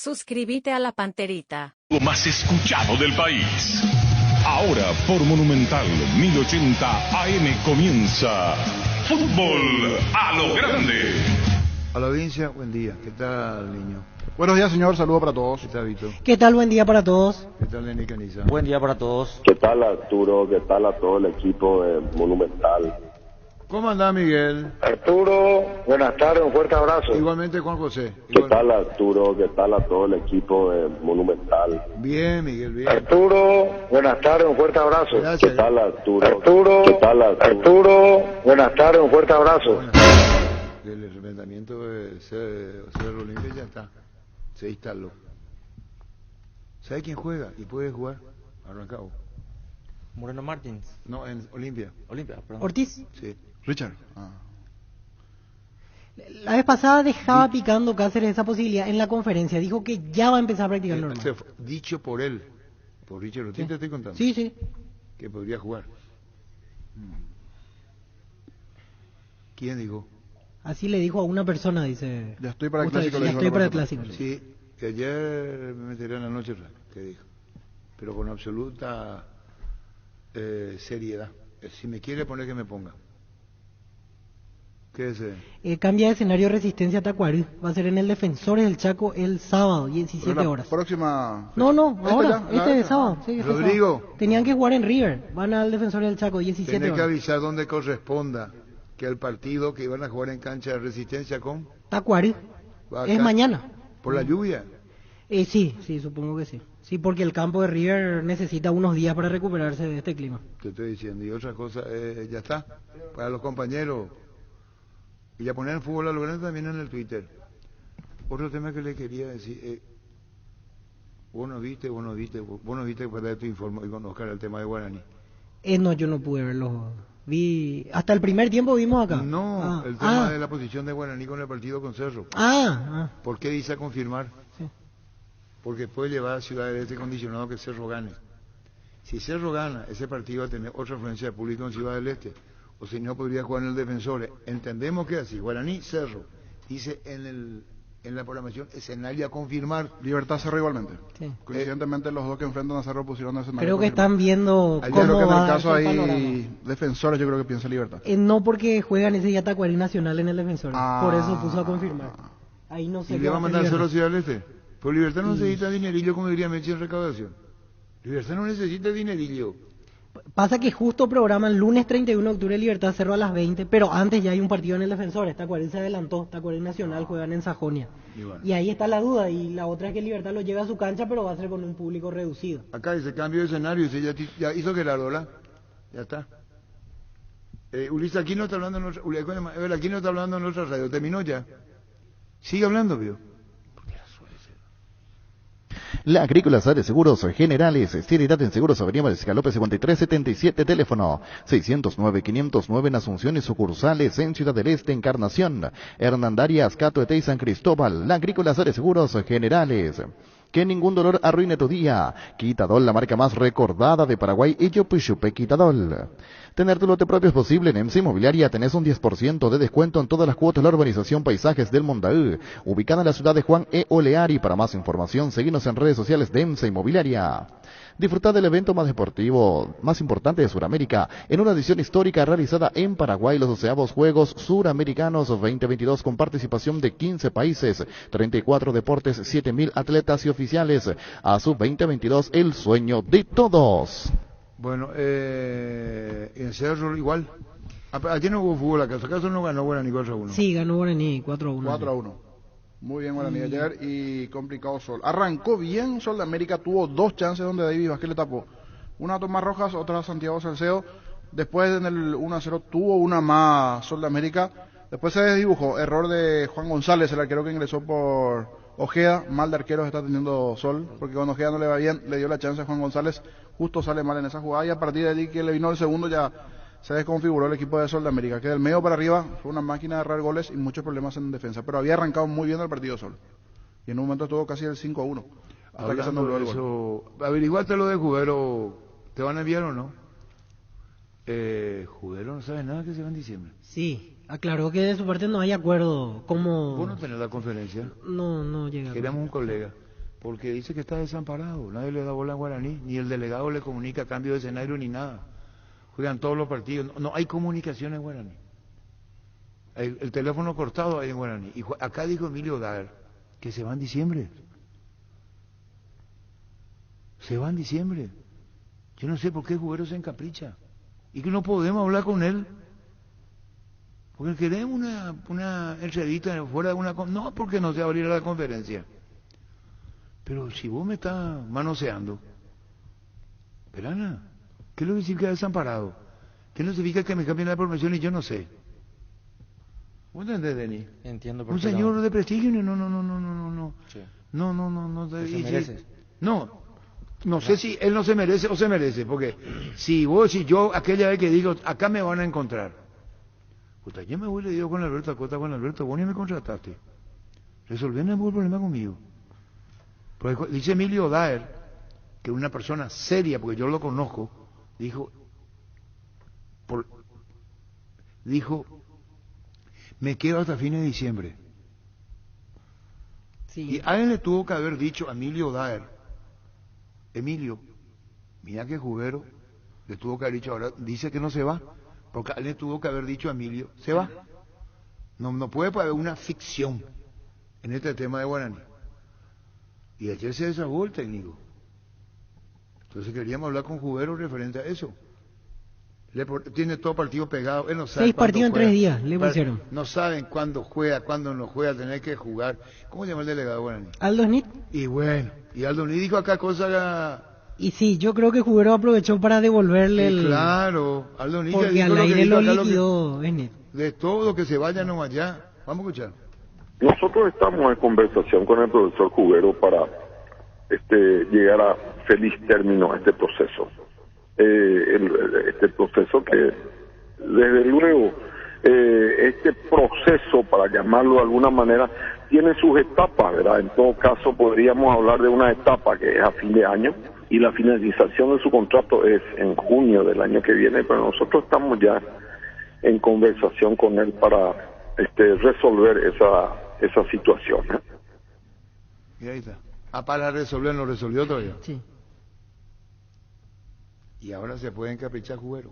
Suscríbete a La Panterita. Lo más escuchado del país. Ahora por Monumental 1080 AM comienza Fútbol a lo Grande. A la audiencia, buen día. ¿Qué tal, niño? Buenos días, señor. Saludos para todos. ¿Qué tal, Vito? ¿Qué tal? Buen día para todos. ¿Qué tal, Lenny Caniza? Buen día para todos. ¿Qué tal, Arturo? ¿Qué tal a todo el equipo de Monumental? ¿Cómo anda, Miguel? Arturo, buenas tardes, un fuerte abrazo. Igualmente, Juan José. ¿Qué tal, Arturo? ¿Qué tal a todo el equipo de Monumental? Bien, Miguel, bien. Arturo, buenas tardes, un fuerte abrazo. Gracias. ¿Qué tal, Arturo? Arturo, ¿Qué tal, Arturo? Arturo, buenas tardes, un fuerte abrazo. El arrepentimiento de Cerro Olimpia ya está. Se instaló. ¿Sabe quién juega? Y puede jugar. Arrancado. Moreno Martins. No, en Olimpia. Olimpia, perdón. Ortiz, Sí. Richard. la vez pasada dejaba picando Cáceres esa posibilidad en la conferencia. Dijo que ya va a empezar a practicar normal. Dicho por él. Por Richard Ortiz, Sí. te estoy contando. Sí, sí. Que podría jugar. ¿Quién dijo? Así le dijo a una persona, dice. Ya estoy para el Justo clásico. dice, le ya dijo estoy la para el persona. clásico. Sí, que ayer me meteré en la noche, que dijo. Pero con absoluta seriedad. Si me quiere poner, que me ponga. ¿Qué es? Cambia de escenario Resistencia Tacuarí. Va a ser en el Defensores del Chaco el sábado, 17 Pero la horas. Próxima. No, ahora, ya, este sábado. Sí, este Rodrigo. sábado. Tenían que jugar en River. Van al Defensores del Chaco, 17 Tiene que horas. avisar donde corresponda que el partido que iban a jugar en cancha de Resistencia con... Tacuarí. va Es acá, mañana. ¿Por la lluvia? Sí, supongo que sí. Sí, porque el campo de River necesita unos días para recuperarse de este clima. Te estoy diciendo. Y otra cosa, ya está. Para los compañeros. Y ya poner el fútbol a lo grande también en el Twitter. Otro tema que le quería decir, vos no viste para tu informe y con Oscar el tema de Guaraní. No, yo no pude verlo. Vi hasta el primer tiempo vimos acá. No, el tema de la posición de Guaraní con el partido con Cerro. ¿Por qué dice a confirmar? Sí. Porque puede llevar a Ciudad del Este condicionado que Cerro gane. Si Cerro gana, ese partido va a tener otra afluencia de público en Ciudad del Este. O si no, podría jugar en el Defensores. Entendemos que es así. Guaraní, Cerro. Dice en la programación escenario a confirmar. Libertad Cerro igualmente. Sí. Coincidentemente, los dos que enfrentan a Cerro pusieron ese escenario. Creo que están viendo Ayer cómo Creo que en va el a caso ser el panorama. ahí, Defensores, yo creo que piensa Libertad. No, porque juegan ese día Tacuarí Nacional en el Defensor. Ah. Por eso puso a confirmar. Ahí no sé ¿Y qué le va a hacer mandar Cerro a Libertad. Ciudad del Este? Pues Libertad no necesita dinerillo, como diría Mechi, en recaudación. Libertad no necesita dinerillo. Pasa que justo programan lunes 31 de octubre Libertad Cerro a las 20, pero antes ya hay un partido en el Defensor. Tacuarí se adelantó. Tacuarí Nacional juegan en Sajonia. Y bueno. Y ahí está la duda. Y la otra es que Libertad lo lleve a su cancha, pero va a ser con un público reducido. Acá dice cambio de escenario, dice, ya hizo Gerardo, ¿verdad? Ya está. Ulises Aquino está hablando en nuestra, Aquino está hablando en nuestra radio, terminó ya. Sigue hablando, vio. La Agrícola de Seguros Generales, seriedad en seguros, Avenida Escalope 5377, teléfono 609-509 en Asunción y sucursales en Ciudad del Este, Encarnación, Hernandarias, Catoete y San Cristóbal. La Agrícola de Seguros Generales. Que ningún dolor arruine tu día. Quitadol, la marca más recordada de Paraguay, y Yopuchupe Quitadol. Tener tu lote propio es posible. En EMSA Inmobiliaria tenés un 10% de descuento en todas las cuotas de la urbanización Paisajes del Mondaú, ubicada en la ciudad de Juan E. Oleari. Para más información, seguinos en redes sociales de EMSA Inmobiliaria. Disfrutar del evento más deportivo, más importante de Sudamérica, en una edición histórica realizada en Paraguay, los 12avos Juegos Suramericanos 2022, con participación de 15 países, 34 deportes, 7.000 atletas y oficiales. A su 2022, el sueño de todos. Bueno, en Cerro igual. Ayer no hubo fútbol acaso no ganó Guaraní 4-1. Sí, ganó Guaraní 4-1. 4-1. Muy bien, Guaraní ayer y complicado Sol. Arrancó bien Sol de América, tuvo dos chances donde David Vázquez le tapó. Una a Tomás Rojas, otra a Santiago Salcedo. Después en el 1-0 tuvo una más Sol de América. Después se desdibujó, error de Juan González, el arquero que ingresó por Ojeda. Mal de arqueros está teniendo Sol, porque cuando Ojeda no le va bien, le dio la chance a Juan González. Justo sale mal en esa jugada y a partir de allí que le vino el segundo ya se desconfiguró el equipo de Sol de América, que del medio para arriba fue una máquina de errar goles y muchos problemas en defensa, pero había arrancado muy bien el partido Sol. Y en un momento estuvo casi el 5-1. Hasta que se anuló el gol. Averiguate lo de Jubero, ¿te van a enviar o no? Jubero no sabe nada que se va en diciembre. Sí, aclaró que de su parte no hay acuerdo. ¿Cómo? ¿Vos no tenés la conferencia? No llega. Queríamos un colega. Porque dice que está desamparado, nadie le da bola a Guaraní, ni el delegado le comunica cambio de escenario ni nada. Juegan todos los partidos, no hay comunicación en Guaraní. El teléfono cortado hay en Guaraní. Y acá dijo Emilio Daer que se va en diciembre. Se va en diciembre. Yo no sé por qué Juguero se encapricha. Y que no podemos hablar con él. Porque queremos una entrevista fuera de una... No, porque no se va a abrir la conferencia. Pero si vos me estás manoseando, Perana, ¿qué es lo que significa desamparado? ¿Qué no significa que me cambien la promoción y yo no sé? ¿Vos entendés, Denis? Entiendo Un señor de prestigio, no. Sí. No. ¿Se merece? No sé si él no se merece o se merece, porque si yo, aquella vez que digo, acá me van a encontrar. Puta, yo me voy y le digo con Alberto Acosta, con Alberto, vos ni me contrataste. Resolví el problema conmigo. Porque dice Emilio Daer, que una persona seria, porque yo lo conozco, dijo, me quedo hasta fines de diciembre. Sí. Y a él le tuvo que haber dicho a Emilio Daer, Emilio, mira que Juguero, le tuvo que haber dicho, ahora dice que no se va, porque a él le tuvo que haber dicho a Emilio, se va. No puede haber una ficción en este tema de Guaraní. Y ayer se desahogó el técnico. Entonces queríamos hablar con Juguero referente a eso. Tiene todo partido pegado, él no sabe 6 partidos en juega. 3 días, le pusieron. No saben cuándo juega, cuándo no juega, tener que jugar. ¿Cómo se llama el delegado de Guaraní? Aldo Snit. Y bueno, y Aldo Ni dijo acá cosas... Y sí, yo creo que Juguero aprovechó para devolverle Sí, el... claro, Aldo Ni ya Porque dijo al lo que aire dijo lo acá, liquidó Snit. de todo, que se vayan nomás allá. Vamos a escuchar. Nosotros estamos en conversación con el profesor Juguero para llegar a feliz término a este proceso. Este proceso que, desde luego, este proceso, para llamarlo de alguna manera, tiene sus etapas, ¿verdad? En todo caso, podríamos hablar de una etapa que es a fin de año y la finalización de su contrato es en junio del año que viene, pero nosotros estamos ya en conversación con él para resolver esa situación, ¿eh? Y ahí está. Para resolver, no resolvió todavía. Sí. Y ahora se puede encaprichar Juguero.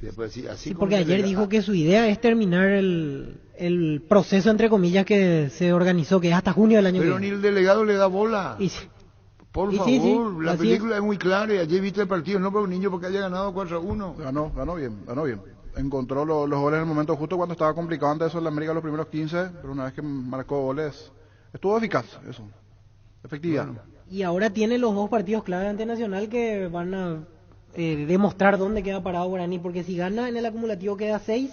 Y después, así Sí, como porque se ayer le- dijo que su idea es terminar el proceso, entre comillas, que se organizó, que es hasta junio del año que Pero ni viene. el delegado le da bola. Y sí. Por y favor, sí, sí, la así película es muy clara y ayer viste el partido, no por un niño porque haya ganado 4-1. Ganó bien. Encontró los goles en el momento justo cuando estaba complicado antes de eso en la América los primeros 15, pero una vez que marcó goles, estuvo eficaz, eso. Efectividad. Bueno. Y ahora tiene los 2 partidos clave ante Nacional que van a demostrar dónde queda parado Guaraní, porque si gana en el acumulativo queda 6,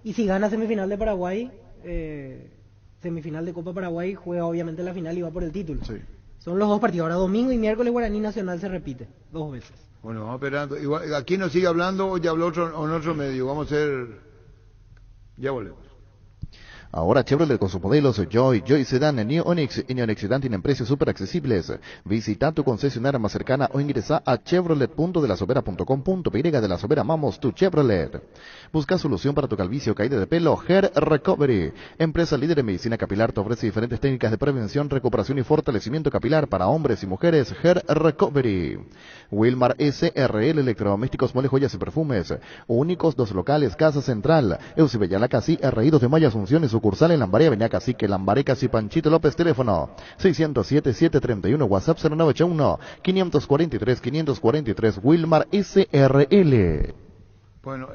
y si gana semifinal de Paraguay, semifinal de Copa Paraguay, juega obviamente la final y va por el título. Sí. Son los 2 partidos. Ahora domingo y miércoles Guaraní Nacional se repite 2 veces. Bueno, vamos esperando. Igual, aquí nos sigue hablando o ya habló en otro medio. Vamos a hacer... Ya volvemos. Ahora Chevrolet con sus modelos Joy Sedan, New Onix y Neonix Sedan tienen precios súper accesibles. Visita tu concesionaria más cercana o ingresa a chevrolet.delasovera.com.py. De La Sobera, amamos tu Chevrolet. Busca solución para tu calvicie o caída de pelo. Hair Recovery, empresa líder en medicina capilar, te ofrece diferentes técnicas de prevención, recuperación y fortalecimiento capilar para hombres y mujeres. Hair Recovery. Wilmar SRL, electrodomésticos, muebles, joyas y perfumes. Únicos 2 locales, Casa Central, Eusebia Casi, R.I.2 de Maya Asunción y sucursal en Lambaré, Avenida Cacique, Lambaré, Casi, Panchito López, teléfono 607-731, WhatsApp 0981-543-543, Wilmar SRL. Bueno,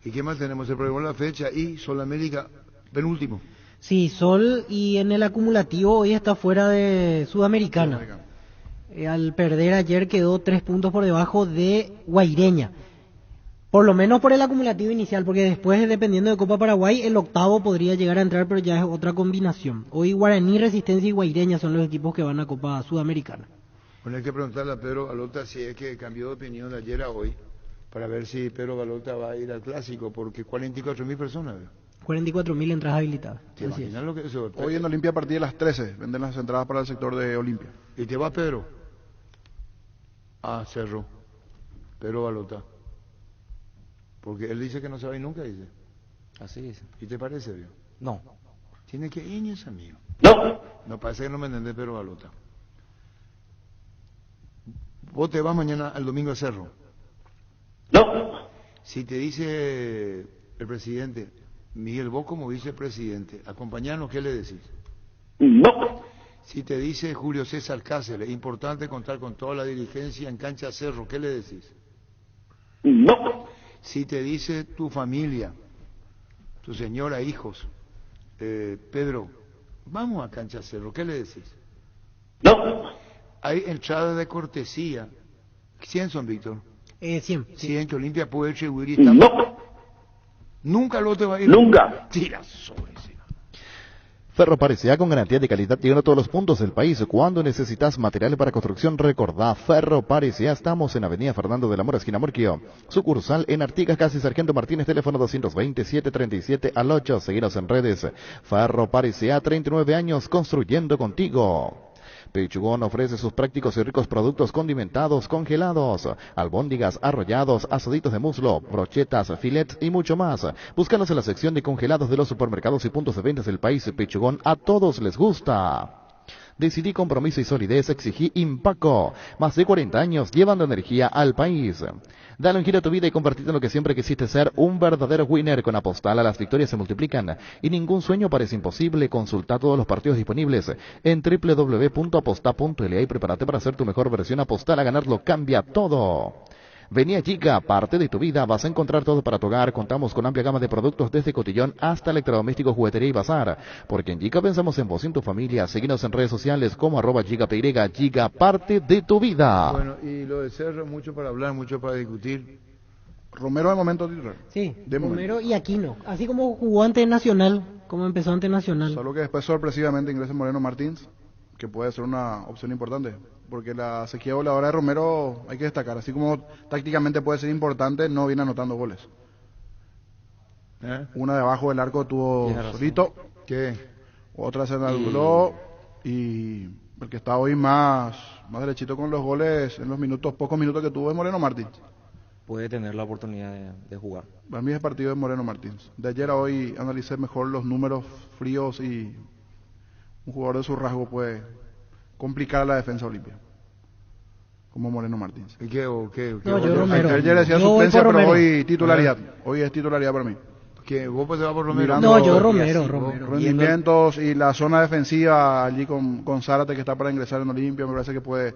¿y qué más tenemos? El programa de la fecha y Sol América, penúltimo. Sí, Sol, y en el acumulativo hoy está fuera de Sudamericana. Al perder ayer quedó 3 puntos por debajo de Guaireña. Por lo menos por el acumulativo inicial, porque después, dependiendo de Copa Paraguay, el octavo podría llegar a entrar, pero ya es otra combinación. Hoy Guaraní, Resistencia y Guaireña son los equipos que van a Copa Sudamericana. Bueno, hay que preguntarle a Pedro Balota si es que cambió de opinión de ayer a hoy, para ver si Pedro Balota va a ir al Clásico, porque 44.000 personas. 44.000 entradas habilitadas. ¿Te Así es. imaginas lo que es eso? Hoy en Olimpia a partir de las 13 venden las entradas para el sector de Olimpia. ¿Y te va Pedro? Cerró. Pedro Balota. Porque él dice que no se va a ir nunca, dice. Así es. ¿Y te parece, vio? No. Tiene que ir, amigo. No. No parece que no me entendés, pero balota. Vos te vas mañana al domingo a Cerro. No. Si te dice el presidente, Miguel, vos como vicepresidente, acompañarnos, ¿qué le decís? No. Si te dice Julio César Cáceres, importante contar con toda la dirigencia en cancha Cerro, ¿qué le decís? No. Si te dice tu familia, tu señora, hijos, Pedro, vamos a cancha Cerro, ¿qué le decís? No. Hay entradas de cortesía. ¿100 son, Víctor? 100. 100 que Olimpia puede atribuir y está... No. Nunca lo te va a ir. Nunca. Tira sobre ese. Ferro Parecía con garantía de calidad llegando a todos los puntos del país. Cuando necesitas material para construcción, recordá Ferro Parecía. Estamos en Avenida Fernando de la Mora, esquina Murquio. Sucursal en Artigas, casi Sargento Martínez, teléfono 227-37 al 8. Seguinos en redes. Ferro Parecía, 39 años construyendo contigo. Pechugón ofrece sus prácticos y ricos productos condimentados, congelados, albóndigas, arrollados, asaditos de muslo, brochetas, filets y mucho más. Búscanos en la sección de congelados de los supermercados y puntos de ventas del país. Pechugón, a todos les gusta. Decidí compromiso y solidez, exigí Impaco. Más de 40 años llevando energía al país. Dale un giro a tu vida y convertirte en lo que siempre quisiste ser, un verdadero winner. Con Apostala las victorias se multiplican y ningún sueño parece imposible. Consulta todos los partidos disponibles en www.aposta.la y prepárate para ser tu mejor versión. Apostala, ganarlo cambia todo. Vení a Giga, parte de tu vida, vas a encontrar todo para tu hogar. Contamos con amplia gama de productos desde cotillón hasta electrodomésticos, juguetería y bazar. Porque en Giga pensamos en vos y en tu familia. Síguenos en redes sociales como @GigaPY. Giga, parte de tu vida. Bueno, y lo de Cerro, mucho para hablar, mucho para discutir. Romero de momento titular. Sí, De Romero momento. y Aquino. Así como jugó ante Nacional, como empezó ante Nacional. Solo que después sorpresivamente ingresa Moreno Martins, que puede ser una opción importante. Porque la sequía voladora de Romero hay que destacar. Así como tácticamente puede ser importante, no viene anotando goles. Una debajo del arco tuvo solito. ¿Qué? Otra se anuló. Y el que está hoy más derechito con los goles en los pocos minutos que tuvo es Moreno Martins. Puede tener la oportunidad de jugar. Para mí es partido de Moreno Martins. De ayer a hoy analicé mejor los números fríos y un jugador de su rasgo puede complicar a la defensa Olimpia. Como Moreno Martins. ¿Y qué? No, yo Romero. Ayer decía Yo voy suplencia, por pero Romero. hoy titularidad. Hoy es titularidad para mí. ¿Qué? ¿Vos pues te vas por Romero? Mirando- No, yo Y Romero, así, Romero. Rendimientos y la zona defensiva allí con Zárate, que está para ingresar en Olimpia, me parece que puede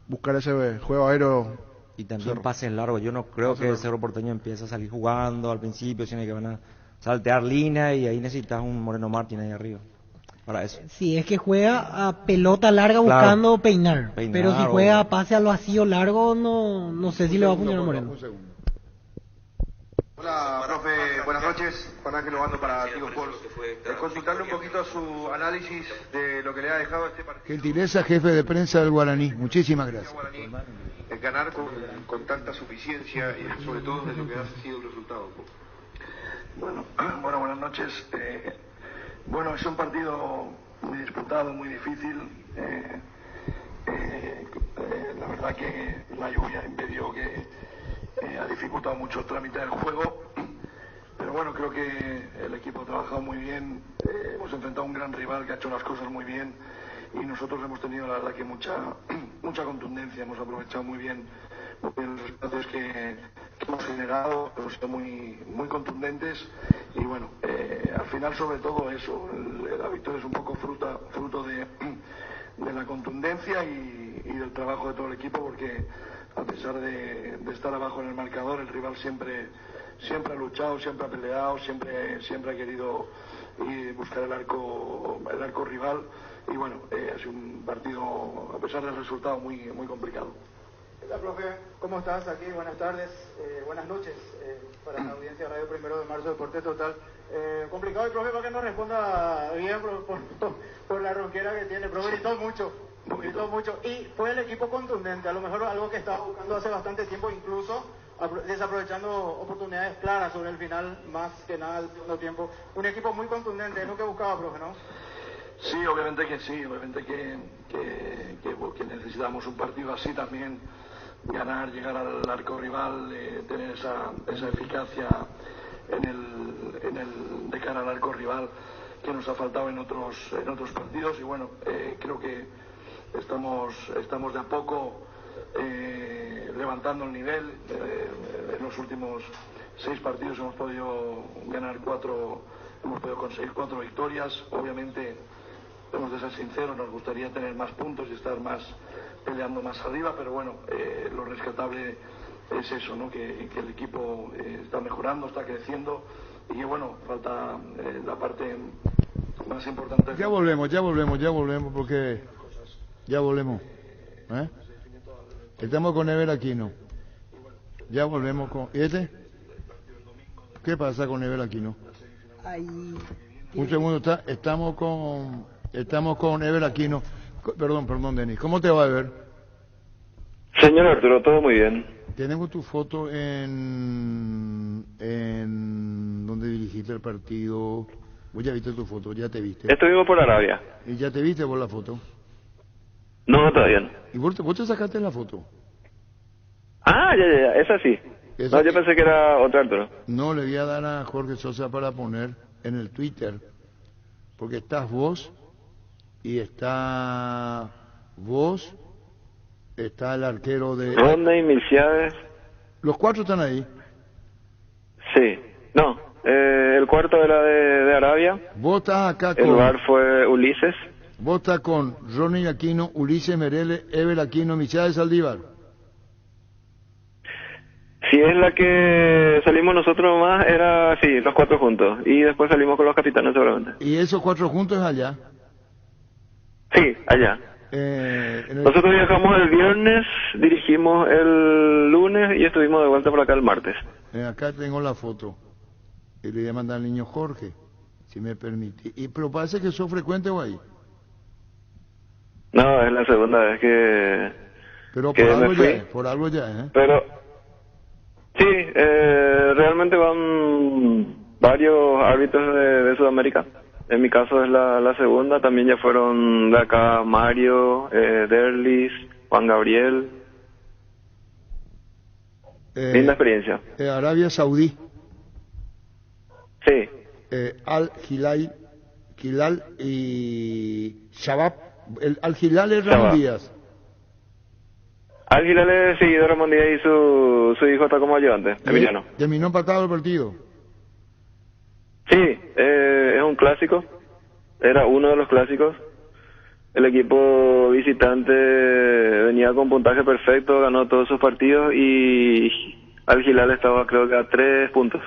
buscar ese juego aéreo. Y también Cerro. pases largos. Yo no creo que el Cerro Porteño empiece a salir jugando al principio, sino que van a saltear línea y ahí necesitas un Moreno Martín ahí arriba. Para eso. Sí, es que juega a pelota larga Claro. buscando peinar. Peinar Pero si o- juega a pase al vacío largo, no sé si le va a funcionar a Moreno. Un segundo. Hola, profe, buenas noches. Juan Ángel Obando para Tigo Sports. Consultarle un poquito su análisis de lo que le ha dejado este partido. Gentileza, jefe de prensa del Guaraní. Muchísimas gracias. Ganar con tanta suficiencia y sobre todo de lo que ha sido el resultado. Bueno, buenas noches. Bueno, es un partido muy disputado, muy difícil. La verdad que la lluvia impidió que ha dificultado mucho el trámite del juego. Pero bueno, creo que el equipo ha trabajado muy bien. Hemos enfrentado a un gran rival que ha hecho las cosas muy bien. Y nosotros hemos tenido, la verdad, que mucha contundencia. Hemos aprovechado muy bien los espacios que hemos generado. Hemos sido muy contundentes. Y bueno, al final, sobre todo eso, la victoria es un poco fruto de la contundencia y del trabajo de todo el equipo, porque a pesar de estar abajo en el marcador, el rival siempre ha luchado, siempre ha peleado, siempre ha querido buscar el arco rival. Y bueno, ha sido un partido, a pesar del resultado, muy complicado. Hola, profe, ¿cómo estás? Aquí, buenas tardes, buenas noches para la audiencia de Radio Primero de Marzo, Deporte Total. Complicado el profe para que nos responda bien por la ronquera que tiene, profe, gritó mucho, y fue el equipo contundente, a lo mejor algo que estaba buscando hace bastante tiempo, incluso desaprovechando oportunidades claras sobre el final, más que nada el segundo tiempo. Un equipo muy contundente, es lo que buscaba, profe, ¿no? Sí, obviamente que necesitamos un partido así también, ganar, llegar al arco rival, tener esa eficacia de cara al arco rival. que nos ha faltado en otros partidos. Y bueno, creo que estamos de a poco levantando el nivel. En los últimos 6 partidos hemos podido conseguir 4 victorias. Obviamente, hemos de ser sinceros, nos gustaría tener más puntos y estar peleando más arriba, pero bueno, lo rescatable es eso, ¿no? Que el equipo está mejorando, está creciendo, y que bueno, falta la parte más importante. Ya volvemos, porque ya volvemos. Estamos con Ever Aquino. Ya volvemos con... ¿Y este? ¿Qué pasa con Ever Aquino? Un segundo, estamos con Ever Aquino. Perdón, Denis. ¿Cómo te va, Ever? Señor Arturo, todo muy bien. Tenemos tu foto en donde dirigiste el partido. Vos ya viste tu foto, ya te viste. Estuvimos por Arabia. ¿Y ya te viste por la foto? No, todavía no. ¿Y vos te sacaste la foto? Ah, ya, esa sí. No, yo pensé que era otra, Arturo. No, le voy a dar a Jorge Sosa para poner en el Twitter, porque estás vos, y está el arquero de... Rodney, Milciades. ¿Los 4 están ahí? Sí. No, el cuarto era de Arabia. Vos estás acá con... El bar fue Ulises. Vos estás con Ronnie Aquino, Ulises Merele, Ever Aquino, Milciades, Saldívar. Si es la que salimos nosotros más, era, sí, los 4 juntos. Y después salimos con los capitanes seguramente. ¿Y esos 4 juntos allá? Sí, allá. Nosotros viajamos el viernes, dirigimos el lunes y estuvimos de vuelta por acá el martes. Acá tengo la foto. Y le voy a mandar al niño Jorge, si me permite. Pero parece que sos frecuente o ahí. No, es la segunda vez que... Pero por algo ya, ¿eh? Pero... Sí, realmente van varios árbitros de Sudamérica. En mi caso es la segunda. También ya fueron de acá Mario, Derlis, Juan Gabriel. Linda experiencia. Arabia Saudí. Sí. Al-Hilal y Shabab. Al-Hilal es Ramón Díaz. Al-Hilal es seguido de Ramón Díaz y su hijo está como ayudante, Emiliano. ¿Terminó empatado el partido? Sí, es un clásico. Era uno de los clásicos. El equipo visitante venía con puntaje perfecto, ganó todos sus partidos y Al-Hilal estaba creo que a 3 puntos.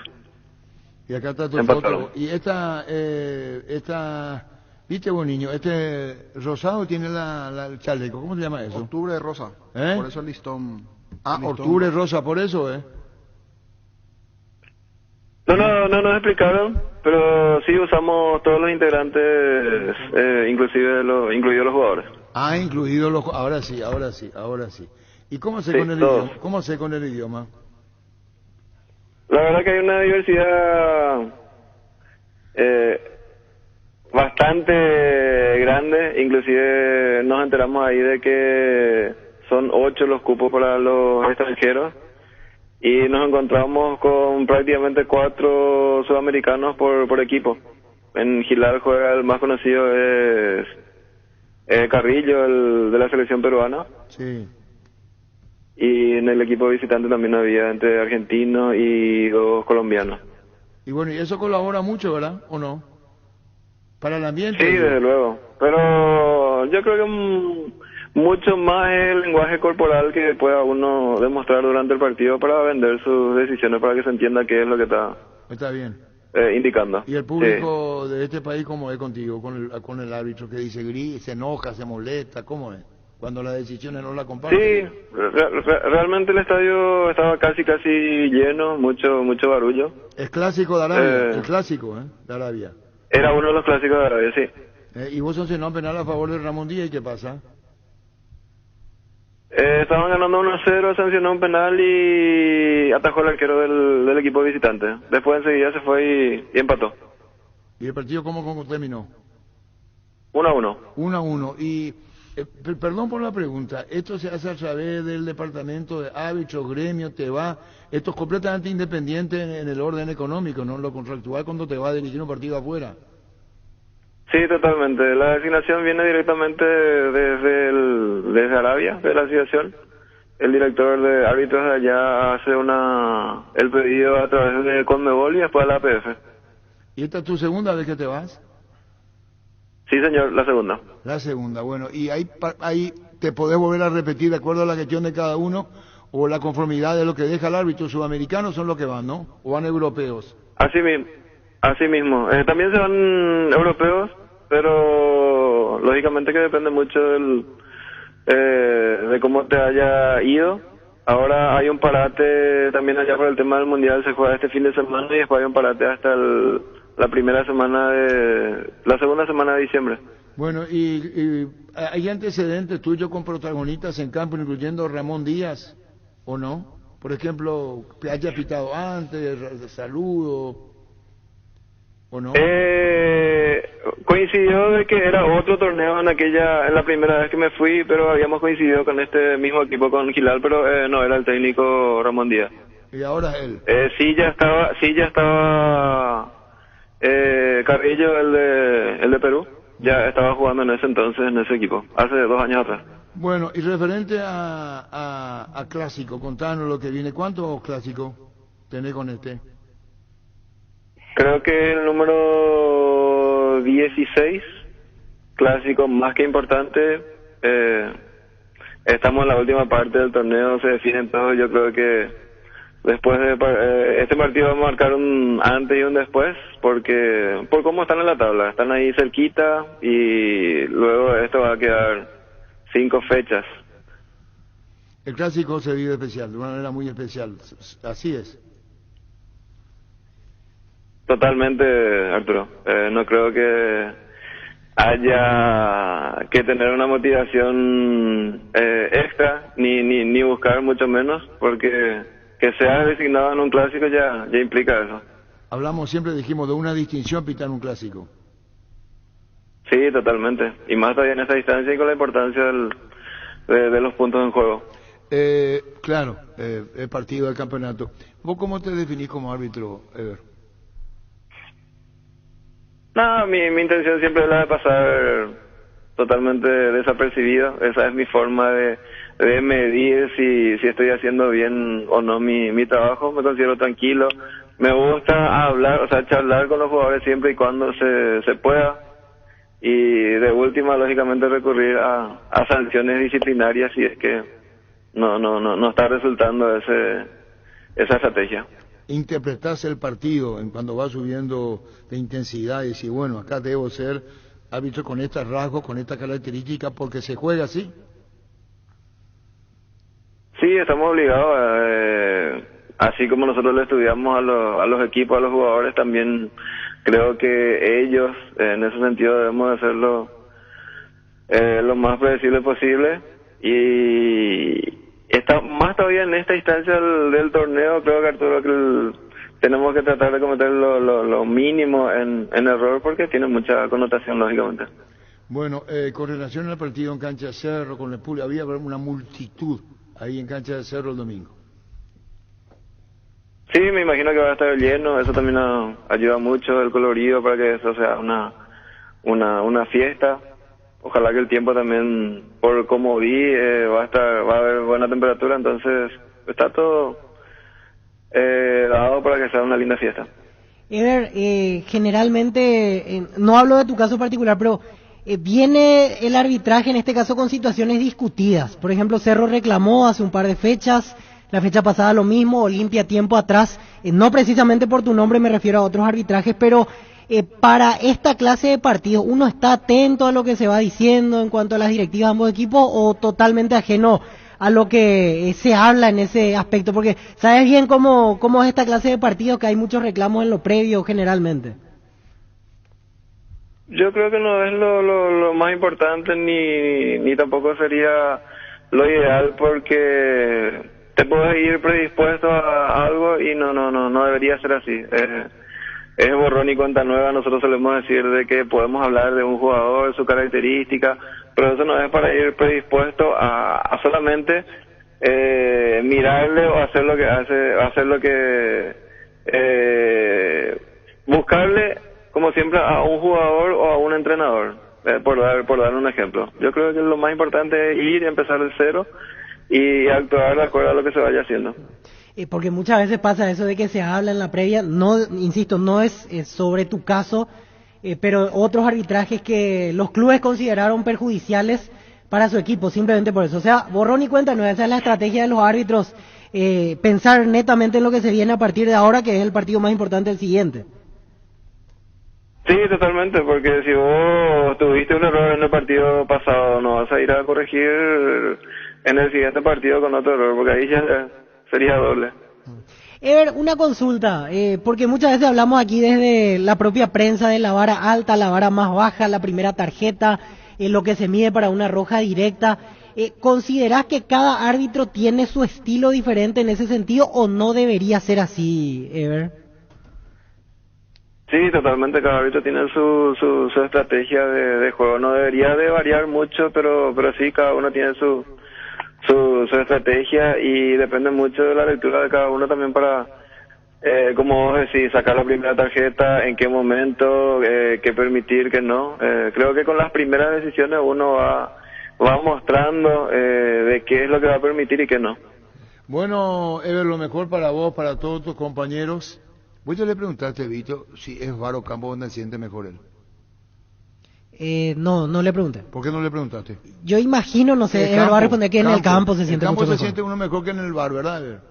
Y acá está tu foto. Y esta, viste vos niño, rosado tiene el chaleco, ¿cómo se llama eso? Octubre rosa, por eso el listón. Octubre rosa, por eso, No nos explicaron, pero sí usamos todos los integrantes, inclusive incluidos los jugadores. Incluidos los ahora sí. ¿Y cómo sé con el idioma? La verdad que hay una diversidad bastante grande, inclusive nos enteramos ahí de que son 8 los cupos para los extranjeros. Y nos encontramos con prácticamente 4 sudamericanos por equipo. En Hilal juega el más conocido es Carrillo, el de la selección peruana. Sí. Y en el equipo visitante también había entre argentinos y 2 colombianos. Y bueno, y eso colabora mucho, ¿verdad? ¿O no? Para el ambiente. Sí, desde luego. Pero yo creo que mucho más el lenguaje corporal que pueda uno demostrar durante el partido para vender sus decisiones, para que se entienda qué es lo que está bien indicando. ¿Y el público de este país cómo es contigo, con el árbitro que dice gris, se enoja, se molesta, cómo es? Cuando las decisiones no la comparten. Sí, realmente el estadio estaba casi lleno, mucho barullo. Es clásico de Arabia, el clásico de Arabia. Era uno de los clásicos de Arabia, sí. ¿Y vos sancionó penal a favor de Ramón Díaz y qué pasa? Estaban ganando 1-0, sancionó un penal y atajó el arquero del equipo visitante. Después enseguida se fue y empató. ¿Y el partido cómo terminó? 1-1. 1-1. Y, perdón por la pregunta, ¿esto se hace a través del departamento de árbitros, gremio, esto es completamente independiente en el orden económico, no en lo contractual cuando te va a dirigir un partido afuera? Sí, totalmente. La designación viene directamente desde Arabia, de la asociación. El director de árbitros de allá hace el pedido a través de Conmebol y después a la APF. ¿Y esta es tu segunda vez que te vas? Sí, señor, la segunda. La segunda, bueno. ¿Y ahí te podés volver a repetir de acuerdo a la gestión de cada uno o la conformidad de lo que deja el árbitro? Sudamericanos son los que van, ¿no? ¿O van europeos? Así mismo. También se van europeos, pero lógicamente que depende mucho de cómo te haya ido. Ahora hay un parate también allá por el tema del mundial, se juega este fin de semana y después hay un parate hasta la segunda semana de diciembre. Bueno, y ¿hay antecedentes tuyos con protagonistas en campo, incluyendo Ramón Díaz, o no? Por ejemplo, que haya pitado antes, saludo, ¿o no? Coincidió de que era otro torneo en la primera vez que me fui, pero habíamos coincidido con este mismo equipo, con Gilal, pero no, era el técnico Ramón Díaz. ¿Y ahora él? Sí ya estaba Carrillo, el de Perú, ya estaba jugando en ese entonces, en ese equipo, hace 2 años atrás. Bueno, y referente a Clásico, contanos lo que viene. ¿Cuántos clásicos tenés con este? Creo que el número 16, clásico más que importante. Estamos en la última parte del torneo, se definen todo. Yo creo que después de este partido va a marcar un antes y un después, por cómo están en la tabla. Están ahí cerquita y luego esto va a quedar 5 fechas. El Clásico se vive especial, de una manera muy especial. Así es. Totalmente, Arturo. No creo que haya que tener una motivación extra, ni buscar mucho menos, porque que sea designado en un clásico ya implica eso. Dijimos de una distinción pitar un clásico. Sí, totalmente. Y más todavía en esta distancia y con la importancia de los puntos en juego. Claro, el partido del campeonato. ¿Vos cómo te definís como árbitro, Ever? No, mi intención siempre es la de pasar totalmente desapercibido. Esa es mi forma de medir si estoy haciendo bien o no mi trabajo. Me considero tranquilo. Me gusta hablar, charlar con los jugadores siempre y cuando se pueda. Y de última, lógicamente, recurrir a sanciones disciplinarias si es que no está resultando esa estrategia. Interpretarse el partido cuando va subiendo de intensidad y decir, bueno, acá debo ser árbitro con estos rasgos, con estas características, porque se juega así. Sí, estamos obligados, así como nosotros le estudiamos a los equipos, a los jugadores, también creo que ellos, en ese sentido, debemos hacerlo lo más predecible posible. Y está más todavía en esta instancia del torneo. Creo que, Arturo, que tenemos que tratar de cometer lo mínimo en error, porque tiene mucha connotación, lógicamente. Bueno, con relación al partido en Cancha de Cerro, con el público, había una multitud ahí en Cancha de Cerro el domingo. Sí, me imagino que va a estar lleno. Eso también ayuda mucho, el colorido, para que eso sea una fiesta. Ojalá que el tiempo también, por como vi, va a haber buena temperatura, entonces está todo dado para que sea una linda fiesta. Ever, generalmente, no hablo de tu caso particular, pero viene el arbitraje en este caso con situaciones discutidas. Por ejemplo, Cerro reclamó hace un par de fechas, la fecha pasada lo mismo, Olimpia tiempo atrás, no precisamente por tu nombre, me refiero a otros arbitrajes, pero para esta clase de partidos, ¿uno está atento a lo que se va diciendo en cuanto a las directivas de ambos equipos o totalmente ajeno a lo que se habla en ese aspecto? Porque sabes bien cómo es esta clase de partidos, que hay muchos reclamos en lo previo generalmente. Yo creo que no es lo más importante, ni tampoco sería lo ideal, porque te puedes ir predispuesto a algo y no debería ser así. Es borrón y cuenta nueva. Nosotros solemos decir de que podemos hablar de un jugador, su característica, pero eso no es para ir predispuesto a solamente mirarle o hacer lo que hace, buscarle como siempre, a un jugador o a un entrenador, por dar un ejemplo. Yo creo que lo más importante es ir y empezar de cero y actuar de acuerdo a lo que se vaya haciendo. Porque muchas veces pasa eso de que se habla en la previa, no, insisto, no es sobre tu caso, pero otros arbitrajes que los clubes consideraron perjudiciales para su equipo, simplemente por eso. O sea, borrón y cuenta nueva, esa es la estrategia de los árbitros, pensar netamente en lo que se viene a partir de ahora, que es el partido más importante del siguiente. Sí, totalmente, porque si vos tuviste un error en el partido pasado, no vas a ir a corregir en el siguiente partido con otro error, porque ahí ya sería doble. Ever, una consulta, porque muchas veces hablamos aquí desde la propia prensa de la vara alta, la vara más baja, la primera tarjeta, lo que se mide para una roja directa. ¿Considerás que cada árbitro tiene su estilo diferente en ese sentido o no debería ser así, Ever? Sí, totalmente, cada árbitro tiene su estrategia de juego. No debería de variar mucho, pero sí, cada uno tiene su estrategia y depende mucho de la lectura de cada uno también para, como vos decís, sacar la primera tarjeta, en qué momento, qué permitir, qué no. Creo que con las primeras decisiones uno va mostrando de qué es lo que va a permitir y qué no. Bueno, Ever, lo mejor para vos, para todos tus compañeros. Vos ya le preguntaste, Vito, si es VAR o campo donde se siente mejor él. No le pregunté. ¿Por qué no le preguntaste? Yo imagino, no sé, Ever va a responder que en el campo se siente mucho mejor. En el campo se siente uno mejor que en el VAR, ¿verdad, Ever?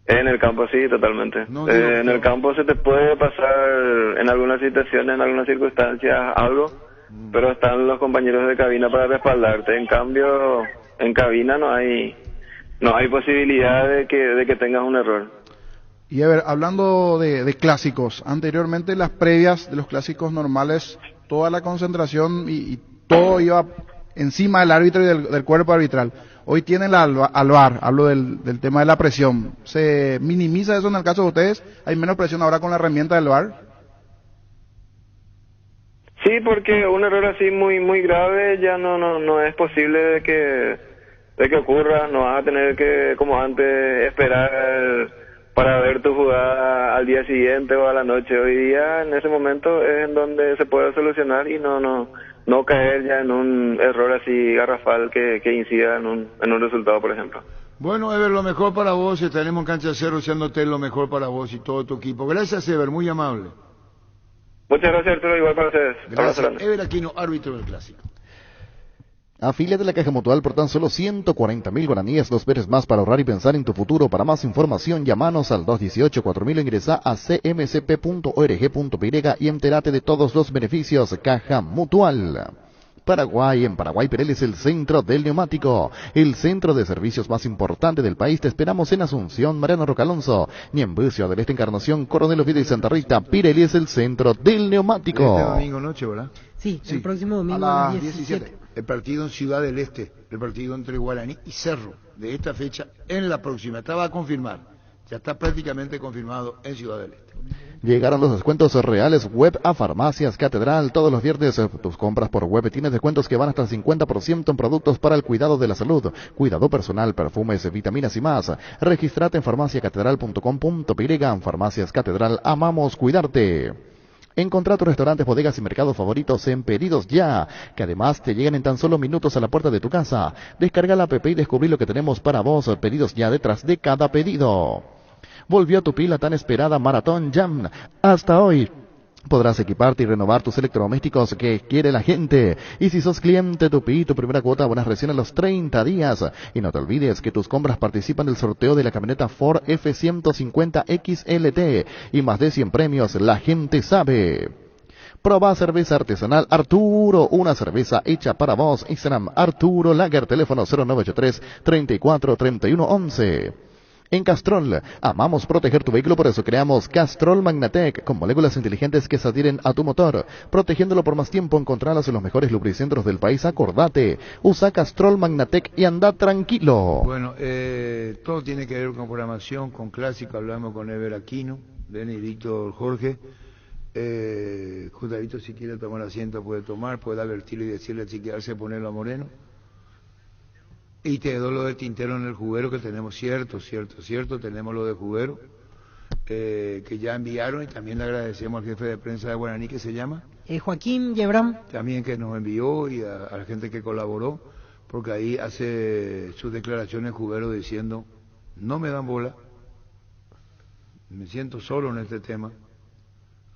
En el campo sí, totalmente. En el campo se te puede pasar en algunas situaciones, en algunas circunstancias algo, pero están los compañeros de cabina para respaldarte. En cambio, en cabina no hay posibilidad de que tengas un error. Y a ver, hablando de clásicos, anteriormente las previas de los clásicos normales, toda la concentración y todo iba encima del árbitro y del cuerpo arbitral. Hoy tienen al VAR, hablo del tema de la presión. ¿Se minimiza eso en el caso de ustedes? ¿Hay menos presión ahora con la herramienta del VAR? Sí, porque un error así muy grave ya no es posible de que ocurra. No vas a tener que, como antes, esperar para ver tu jugada al día siguiente o a la noche. Hoy día, en ese momento, es en donde se puede solucionar y no caer ya en un error así garrafal que incida en un resultado, por ejemplo. Bueno, Ever, lo mejor para vos. Estaremos en Cancha Cero deseándote lo mejor para vos y todo tu equipo. Gracias, Ever, muy amable. Muchas gracias, Arturo, igual para ustedes. Gracias. Ever Aquino, árbitro del Clásico. Afíliate a la Caja Mutual por tan solo 140.000 guaraníes, 2 veces más para ahorrar y pensar en tu futuro. Para más información, llámanos al 218-4000 o ingresa a cmcp.org.py y entérate de todos los beneficios. Caja Mutual. Paraguay, en Paraguay Pirelli es el centro del neumático, el centro de servicios más importante del país. Te esperamos en Asunción, Mariano Roca Alonso, Niembucio del Este, Encarnación, Coronel Oviedo y Santa Rita. Pirelli es el centro del neumático. Este domingo noche, ¿verdad? Sí, el próximo domingo a las 17. El partido en Ciudad del Este, el partido entre Guaraní y Cerro, de esta fecha en la próxima. Estaba a confirmar, ya está prácticamente confirmado en Ciudad del Este. Llegaron los descuentos reales web a Farmacias Catedral. Todos los viernes tus compras por web tienes descuentos que van hasta el 50% en productos para el cuidado de la salud, cuidado personal, perfumes, vitaminas y más. Regístrate en farmaciacatedral.com.py. Farmacias Catedral, amamos cuidarte. Encontrá tus restaurantes, bodegas y mercados favoritos en Pedidos Ya, que además te llegan en tan solo minutos a la puerta de tu casa. Descarga la app y descubrí lo que tenemos para vos. Pedidos Ya, detrás de cada pedido. Volvió a tu pila tan esperada Maratón Jam. Hasta hoy podrás equiparte y renovar tus electrodomésticos que quiere la gente. Y si sos cliente Tupi, tu primera cuota buenas recién a los 30 días. Y no te olvides que tus compras participan del sorteo de la camioneta Ford F-150 XLT. Y más de 100 premios, la gente sabe. Proba cerveza artesanal Arturo, una cerveza hecha para vos. Instagram Arturo Lager, teléfono 0983 34 31 11. En Castrol, amamos proteger tu vehículo, por eso creamos Castrol Magnatec, con moléculas inteligentes que se adhieren a tu motor, protegiéndolo por más tiempo. Encontralas en los mejores lubricentros del país. Acordate, usa Castrol Magnatec y anda tranquilo. Bueno, todo tiene que ver con programación, con clásico. Hablamos con Ever Aquino, Benedicto Jorge. Justavito, si quiere tomar asiento puede tomar, puede advertirle y decirle si quedarse, ponerlo a Moreno. Y te doy lo de Tintero en el juguero, que tenemos cierto, tenemos lo de juguero. que ya enviaron, y también le agradecemos al jefe de prensa de Guaraní, que se llama Joaquín Yebram. también, que nos envió, y a la gente que colaboró, porque ahí hace sus declaraciones Cubero diciendo: no me dan bola, me siento solo en este tema.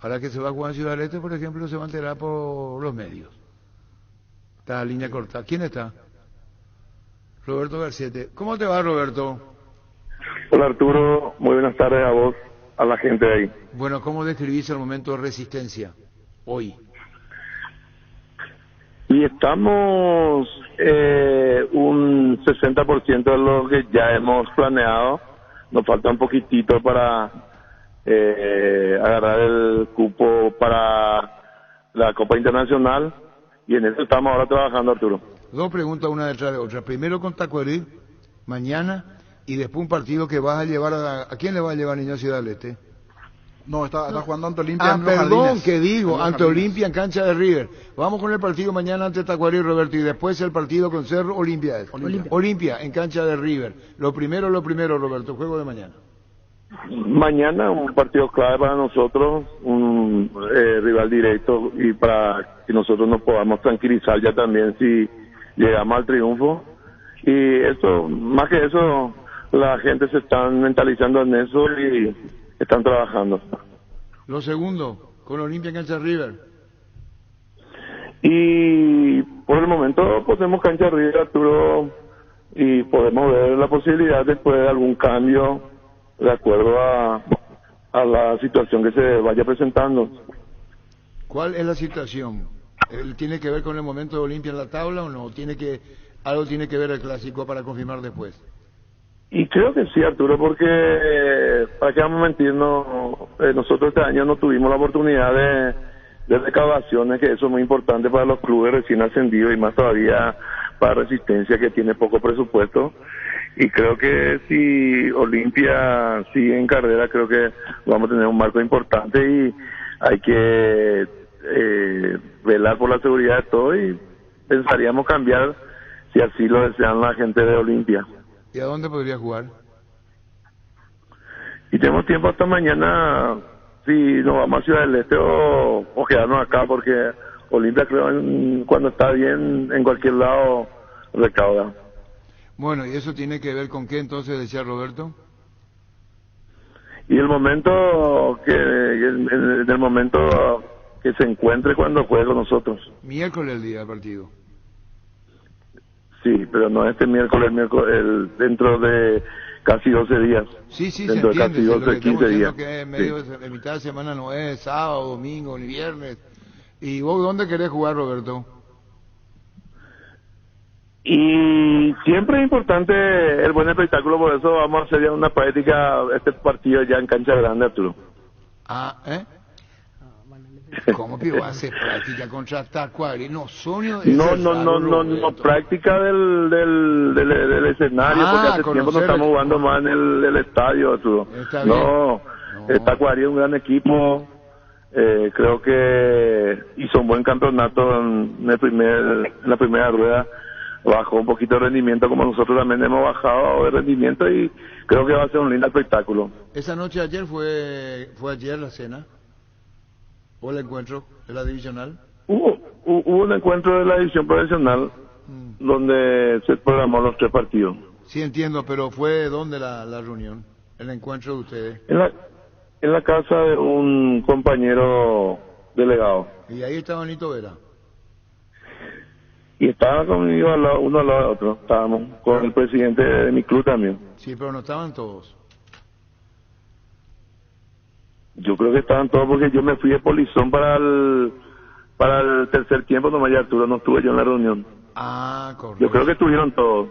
Ahora que se va a jugar en Ciudad del Este, por ejemplo, se va a enterar por los medios. Está la línea cortada. ¿Quién está? Roberto Garciete. ¿Cómo te va, Roberto? Hola Arturo, muy buenas tardes a vos, a la gente de ahí. Bueno, ¿cómo describís el momento de Resistencia hoy? Y estamos un 60% de lo que ya hemos planeado. Nos falta un poquitito para agarrar el cupo para la Copa Internacional, y en eso estamos ahora trabajando, Arturo. Dos preguntas, una detrás de otra. Primero con Tacuarí, mañana, y después un partido que vas a llevar ¿a quién le vas a llevar, niño, a Ciudad del Este? No, está jugando ante Olimpia en los perdón, Jardines. que digo, En los ante Jardines. Olimpia en cancha de River. Vamos con el partido mañana ante Tacuarí, Roberto, y después el partido con Cerro, Olimpia. Olimpia en cancha de River. Lo primero, Roberto, juego de mañana. Mañana un partido clave para nosotros, un rival directo, y para que nosotros nos podamos tranquilizar ya también si llegamos al triunfo. Y eso, más que eso, la gente se está mentalizando en eso y están trabajando. Lo segundo, con Olimpia en cancha de River. Y por el momento podemos cancha de River, Arturo, y podemos ver la posibilidad después de algún cambio de acuerdo a la situación que se vaya presentando. ¿Cuál es la situación? ¿Tiene que ver con el momento de Olimpia en la tabla o no? ¿Algo tiene que ver el clásico para confirmar después? Y creo que sí, Arturo, porque para qué vamos a mentir, nosotros este año no tuvimos la oportunidad de recaudaciones, que eso es muy importante para los clubes recién ascendidos, y más todavía para Resistencia, que tiene poco presupuesto. Y creo que si Olimpia sigue en carrera, creo que vamos a tener un marco importante, y hay que velar por la seguridad de todo, y pensaríamos cambiar si así lo desean la gente de Olimpia. ¿Y a dónde podría jugar? Y tenemos tiempo hasta mañana, si nos vamos a Ciudad del Este o quedarnos acá, porque Olimpia, creo, cuando está bien en cualquier lado recauda. Bueno, ¿y eso tiene que ver con qué entonces, decía Roberto? Y el momento en el momento que se encuentre cuando juegue con nosotros. Miércoles el día del partido. Sí, pero no este miércoles, dentro de casi 12 días. Sí, se dentro entiende. de casi 12, 15 días. Que en medio de mitad de semana no es sábado, domingo, ni viernes. ¿Y vos dónde querés jugar, Roberto? Y siempre es importante el buen espectáculo, por eso vamos a hacer ya una práctica, este partido ya en cancha grande, Arturo. ¿Cómo que va a hacer práctica contra Tacuarí? No, práctica del escenario, porque hace tiempo no estamos jugando más en el estadio, Arturo. Tacuarí es un gran equipo, creo que hizo un buen campeonato en la primera rueda. Bajó un poquito de rendimiento, como nosotros también hemos bajado de rendimiento, y creo que va a ser un lindo espectáculo. Esa noche ayer fue ayer la cena o el encuentro de la divisional. Hubo un encuentro de la división profesional donde se programó los 3 partidos. Sí, entiendo, pero ¿fue dónde la reunión, el encuentro de ustedes? En la casa de un compañero delegado. Y ahí estaba Nito Vera. Y estaba conmigo uno al lado de otro. Estábamos con el presidente de mi club también. Sí, pero no estaban todos. Yo creo que estaban todos, porque yo me fui de polizón para el tercer tiempo, nomás ya, Arturo, no estuve yo en la reunión. Correcto. Yo creo que estuvieron todos.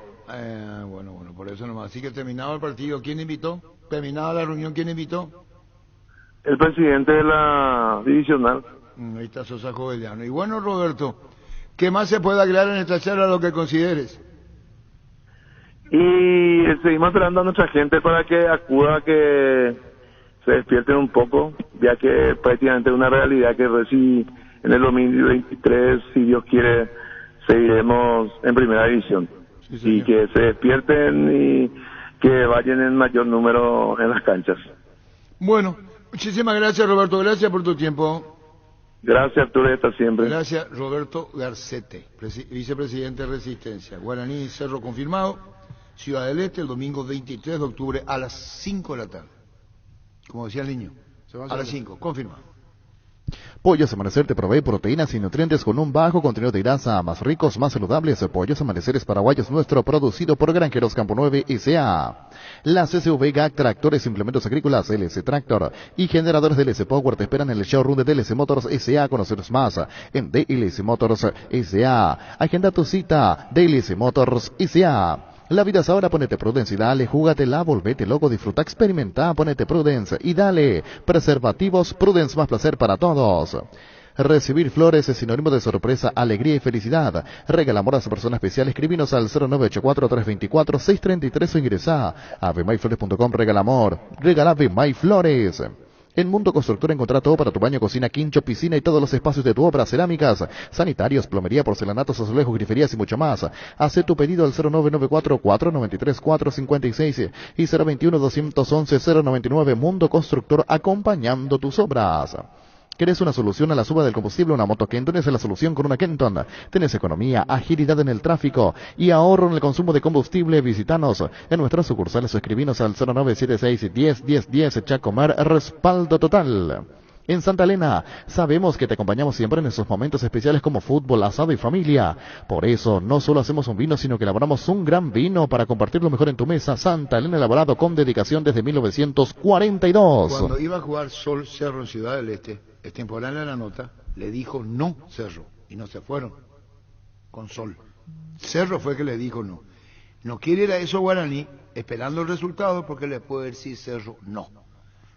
Bueno, por eso nomás. Así que terminado el partido, ¿quién invitó? Terminada la reunión, ¿quién invitó? El presidente de la divisional. Ahí está Sosa Jovellano. Y bueno, Roberto, ¿qué más se puede agregar en esta charla, lo que consideres? Y seguimos esperando a nuestra gente para que acuda, que se despierten un poco, ya que prácticamente es una realidad que si en el 2023, si Dios quiere, seguiremos en primera división. Sí, y que se despierten y que vayan en mayor número en las canchas. Bueno, muchísimas gracias, Roberto. Gracias por tu tiempo. Gracias, Arturo, hasta siempre. Gracias, Roberto Garcete, vicepresidente de Resistencia. Guaraní Cerro confirmado. Ciudad del Este, el domingo 23 de octubre a las 5 de la tarde. Como decía el niño, a las 5, confirmado. Pollos Amanecer te provee proteínas y nutrientes con un bajo contenido de grasa, más ricos, más saludables. Pollos Amaneceres Paraguayos Nuestro, producido por Granjeros Campo 9 S.A. La CCV GAC Tractores, Implementos Agrícolas, LS Tractor y generadores de LS Power te esperan en el showroom de DLC Motors S.A. Conoceros más en DLC Motors S.A. Agenda tu cita, DLC Motors S.A. La vida es ahora, ponete Prudence y dale, júgatela, volvete loco, disfruta, experimenta, ponete Prudence y dale. Preservativos Prudence, más placer para todos. Recibir flores es sinónimo de sorpresa, alegría y felicidad. Regala amor a esa persona especial. Escribinos al 0984-324-633 o ingresá a vmayflores.com. Regala amor. Regala Vmayflores. En Mundo Constructor encontrá todo para tu baño, cocina, quincho, piscina y todos los espacios de tu obra, cerámicas, sanitarios, plomería, porcelanatos, azulejos, griferías y mucho más. Haz tu pedido al 0994-493-456 y 021-211-099. Mundo Constructor, acompañando tus obras. ¿Querés una solución a la suba del combustible? Una moto Kenton es la solución con una Kenton. Tenés economía, agilidad en el tráfico y ahorro en el consumo de combustible. Visítanos en nuestras sucursales o escribinos al 0976-10-10-10. Chacomer, respaldo total. En Santa Elena, sabemos que te acompañamos siempre en esos momentos especiales como fútbol, asado y familia. Por eso, no solo hacemos un vino, sino que elaboramos un gran vino para compartir lo mejor en tu mesa. Santa Elena, elaborado con dedicación desde 1942. Cuando iba a jugar Sol Cerro en Ciudad del Este, extemporánea la nota, le dijo no Cerro, y no se fueron con Sol. Cerro fue que le dijo no. No quiere ir a eso Guaraní, esperando el resultado, porque le puede decir Cerro no.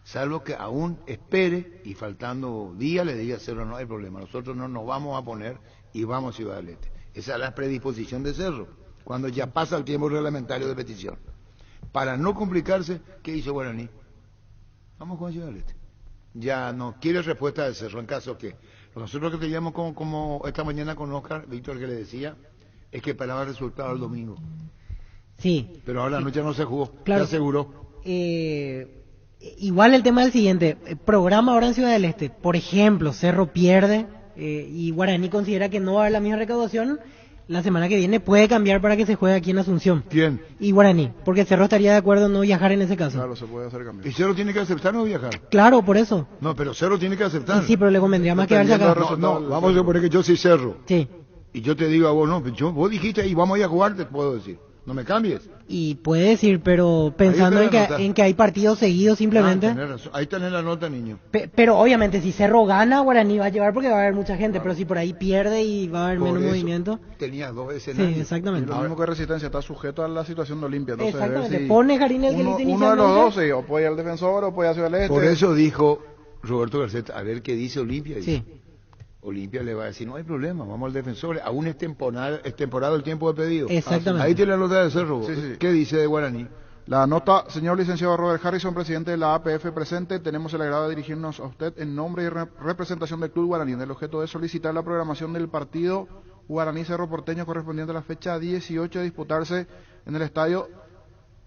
Salvo que aún espere y faltando días le diga Cerro no hay problema. Nosotros no nos vamos a poner y vamos a Ciudad del Este. Esa es la predisposición de Cerro, cuando ya pasa el tiempo reglamentario de petición. Para no complicarse, ¿qué hizo Guaraní? Vamos con Ciudad del Este. Ya no quiere respuesta de Cerro, en caso que nosotros que teníamos como esta mañana con Oscar, Víctor, que le decía, es que esperaba el resultado el domingo. Sí. Pero ahora la noche no se jugó, claro, se aseguró. Igual el tema es el siguiente, programa ahora en Ciudad del Este, por ejemplo, Cerro pierde y Guaraní considera que no va a haber la misma recaudación, la semana que viene puede cambiar para que se juegue aquí en Asunción. ¿Quién? Y Guaraní, porque Cerro estaría de acuerdo en no viajar en ese caso. Claro, se puede hacer cambio. ¿Y Cerro tiene que aceptar no viajar? Claro, por eso. No, pero Cerro tiene que aceptar. Y sí, pero le convendría más quedarse acá. No, vamos a suponer que yo soy Cerro. Sí. Y yo te digo a vos, no, vos dijiste y vamos a ir a jugar, te puedo decir. No me cambies. Y puede decir, pero pensando en que hay partidos seguidos simplemente. Ahí tenés la nota, niño. Pero obviamente si Cerro gana, Guaraní va a llevar porque va a haber mucha gente, claro. Pero si por ahí pierde y va a haber menos movimiento. Tenías dos escenarios. Sí, exactamente. Y lo mismo que Resistencia, está sujeto a la situación de Olimpia. Entonces, exactamente, si pone Jardín el uno de los dos, sí, o puede ir al Defensor o puede ir a Ciudad del Este. Por eso dijo Roberto Garceta, a ver qué dice Olimpia. Sí. Olimpia le va a decir, no hay problema, vamos al Defensor, aún es temporada el tiempo de pedido. Exactamente. Ahí tiene la nota de Cerro. Sí, sí. ¿Qué dice de Guaraní? La nota, señor licenciado Robert Harrison, presidente de la APF presente, tenemos el agrado de dirigirnos a usted en nombre y representación del Club Guaraní. El objeto es solicitar la programación del partido Guaraní Cerro Porteño correspondiente a la fecha 18 a disputarse en el estadio.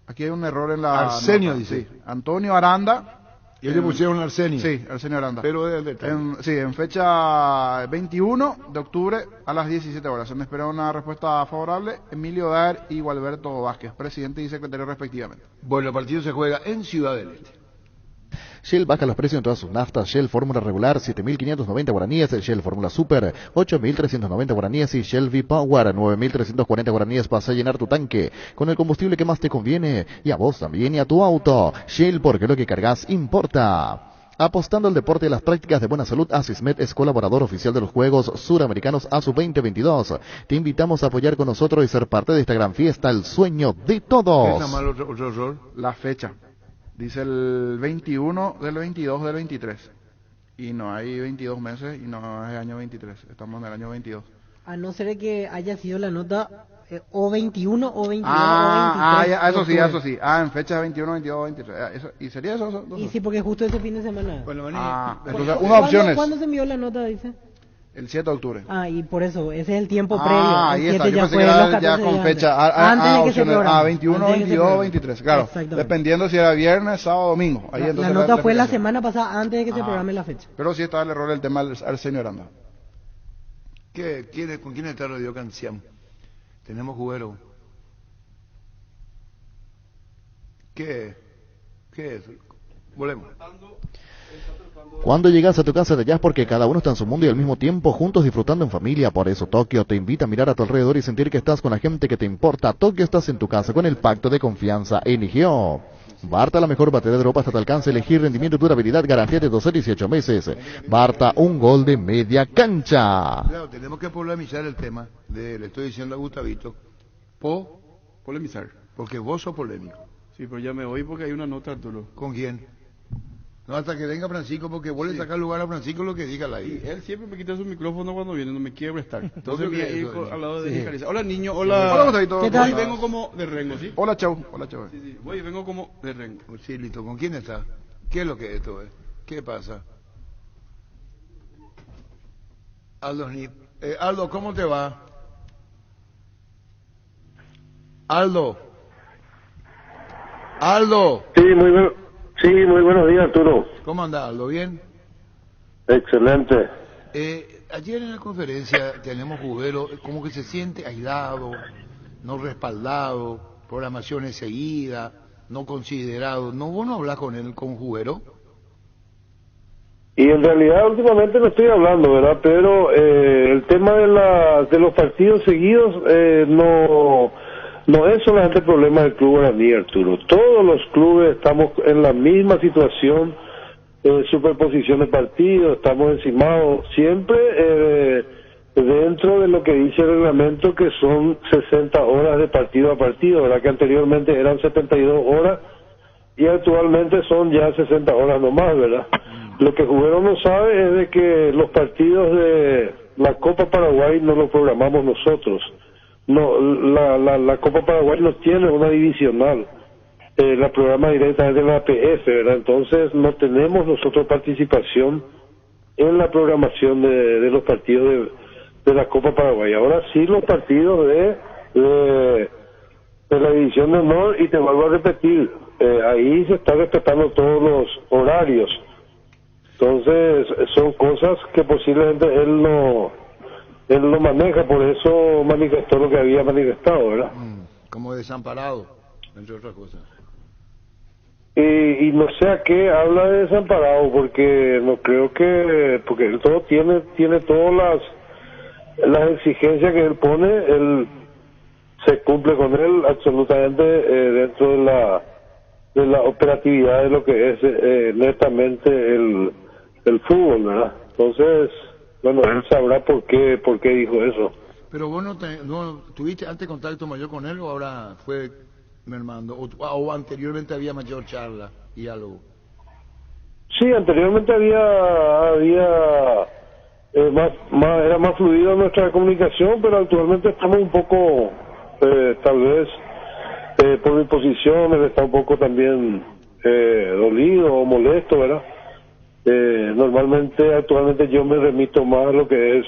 Aquí hay un error en la Arsenio, nota. dice. Sí. Antonio Aranda. Y ellos pusieron Arsenio. Sí, Arsenio Aranda. Pero es el detalle. En fecha 21 de octubre a las 17 horas. Se me espera una respuesta favorable. Emilio Daer y Gualberto Vázquez, presidente y secretario respectivamente. Bueno, el partido se juega en Ciudad del Este. Shell baja los precios en todas sus naftas. Shell Fórmula Regular 7.590 guaraníes, Shell Fórmula Super 8.390 guaraníes y Shell V-Power 9.340 guaraníes. Pasa a llenar tu tanque con el combustible que más te conviene, y a vos también y a tu auto. Shell, porque lo que cargas importa. Apostando al deporte y a las prácticas de buena salud, Asismed es colaborador oficial de los Juegos Suramericanos ASU 2022. Te invitamos a apoyar con nosotros y ser parte de esta gran fiesta, el sueño de todos. ¿Qué está mal otro error? La fecha. Dice el 21 del 22 del 23. Y no hay 22 meses y no es año 23. Estamos en el año 22. A no ser que haya sido la nota o 21 o 22 o 23. Eso sí. En fecha 21, 22 o 23. ¿Y sería eso? Y sí, porque justo ese fin de semana. Bueno, entonces, una opción es... ¿Cuándo se envió la nota, dice? El 7 de octubre. Ah, y por eso, ese es el tiempo previo. Ahí está, yo pensé que los era 14 ya con días fecha. antes de que se Opciones. programe. 21, Antes de que se 22, programe. 23, claro. Exactamente. Dependiendo si era viernes, sábado, domingo. Ahí La entonces nota fue la explicación. semana pasada antes de que se programe la fecha. Pero sí estaba el error del tema del Arsenio Aranda. ¿Con quién está Radio Canciam? Tenemos juguero. ¿Qué es? Volvemos. Cuando llegas a tu casa de allá es porque cada uno está en su mundo y al mismo tiempo juntos disfrutando en familia. Por eso Tokio te invita a mirar a tu alrededor y sentir que estás con la gente que te importa. Tokio, estás en tu casa con el pacto de confianza NGO. Barta, la mejor batería de Europa hasta tu alcance. Elegir rendimiento y durabilidad, garantía de 12 a 18 meses. Barta, un gol de media cancha. Claro, tenemos que polemizar el tema. Le estoy diciendo a Gustavito. Polemizar. Porque vos sos polémico. Sí, pero ya me voy porque hay una nota, Arturo. ¿Con quién? No, hasta que venga Francisco, porque vos le sacás lugar a Francisco lo que diga la Y él siempre me quita su micrófono cuando viene, no me quiere prestar. Entonces voy a ir al lado de Jicariza. Hola, niño, hola. Hola, Gustavito. ¿Qué tal? Hoy vengo como de Rengo, ¿sí? Hola, chau. Hola, chau. Sí, voy y vengo como de Rengo. Sí, listo. ¿Con quién está? ¿Qué es lo que esto es? ¿Qué pasa? Aldo Snip. Aldo, ¿cómo te va? Aldo. Sí, muy buenos días, Arturo. ¿Cómo andás, Aldo? ¿Bien? Excelente. Ayer en la conferencia tenemos juguero, como que se siente aislado, no respaldado, programaciones seguidas, no considerado. ¿No vos no hablas con él, con juguero? Y en realidad últimamente no estoy hablando, ¿verdad? Pero el tema de los partidos seguidos no es solamente el problema del club guaraní, Arturo. Todos los clubes estamos en la misma situación, superposición de partidos, estamos encimados, siempre dentro de lo que dice el reglamento, que son 60 horas de partido a partido, ¿verdad? Que anteriormente eran 72 horas y actualmente son ya 60 horas nomás, ¿verdad? Lo que Juguero no sabe es de que los partidos de la Copa Paraguay no los programamos nosotros. No, la Copa Paraguay no tiene una divisional, la programa directamente de la APF, ¿verdad? Entonces no tenemos nosotros participación en la programación de los partidos de la Copa Paraguay. Ahora sí los partidos de la división de honor, y te vuelvo a repetir, ahí se están respetando todos los horarios. Entonces son cosas que posiblemente él lo maneja, por eso manifestó lo que había manifestado, ¿verdad? Como desamparado, entre otras cosas. Y no sé a qué habla de desamparado, porque no creo porque él todo tiene todas las exigencias que él pone, él se cumple con él absolutamente dentro de la operatividad de lo que es netamente el fútbol, ¿verdad? Entonces, bueno, él sabrá por qué dijo eso. Pero vos no tuviste antes contacto mayor con él, o ahora fue mermando, o anteriormente había mayor charla y algo. Sí, anteriormente era más fluida nuestra comunicación, pero actualmente estamos un poco, tal vez por mi posición, él está un poco también dolido o molesto, ¿verdad? Normalmente, actualmente yo me remito más a lo que es,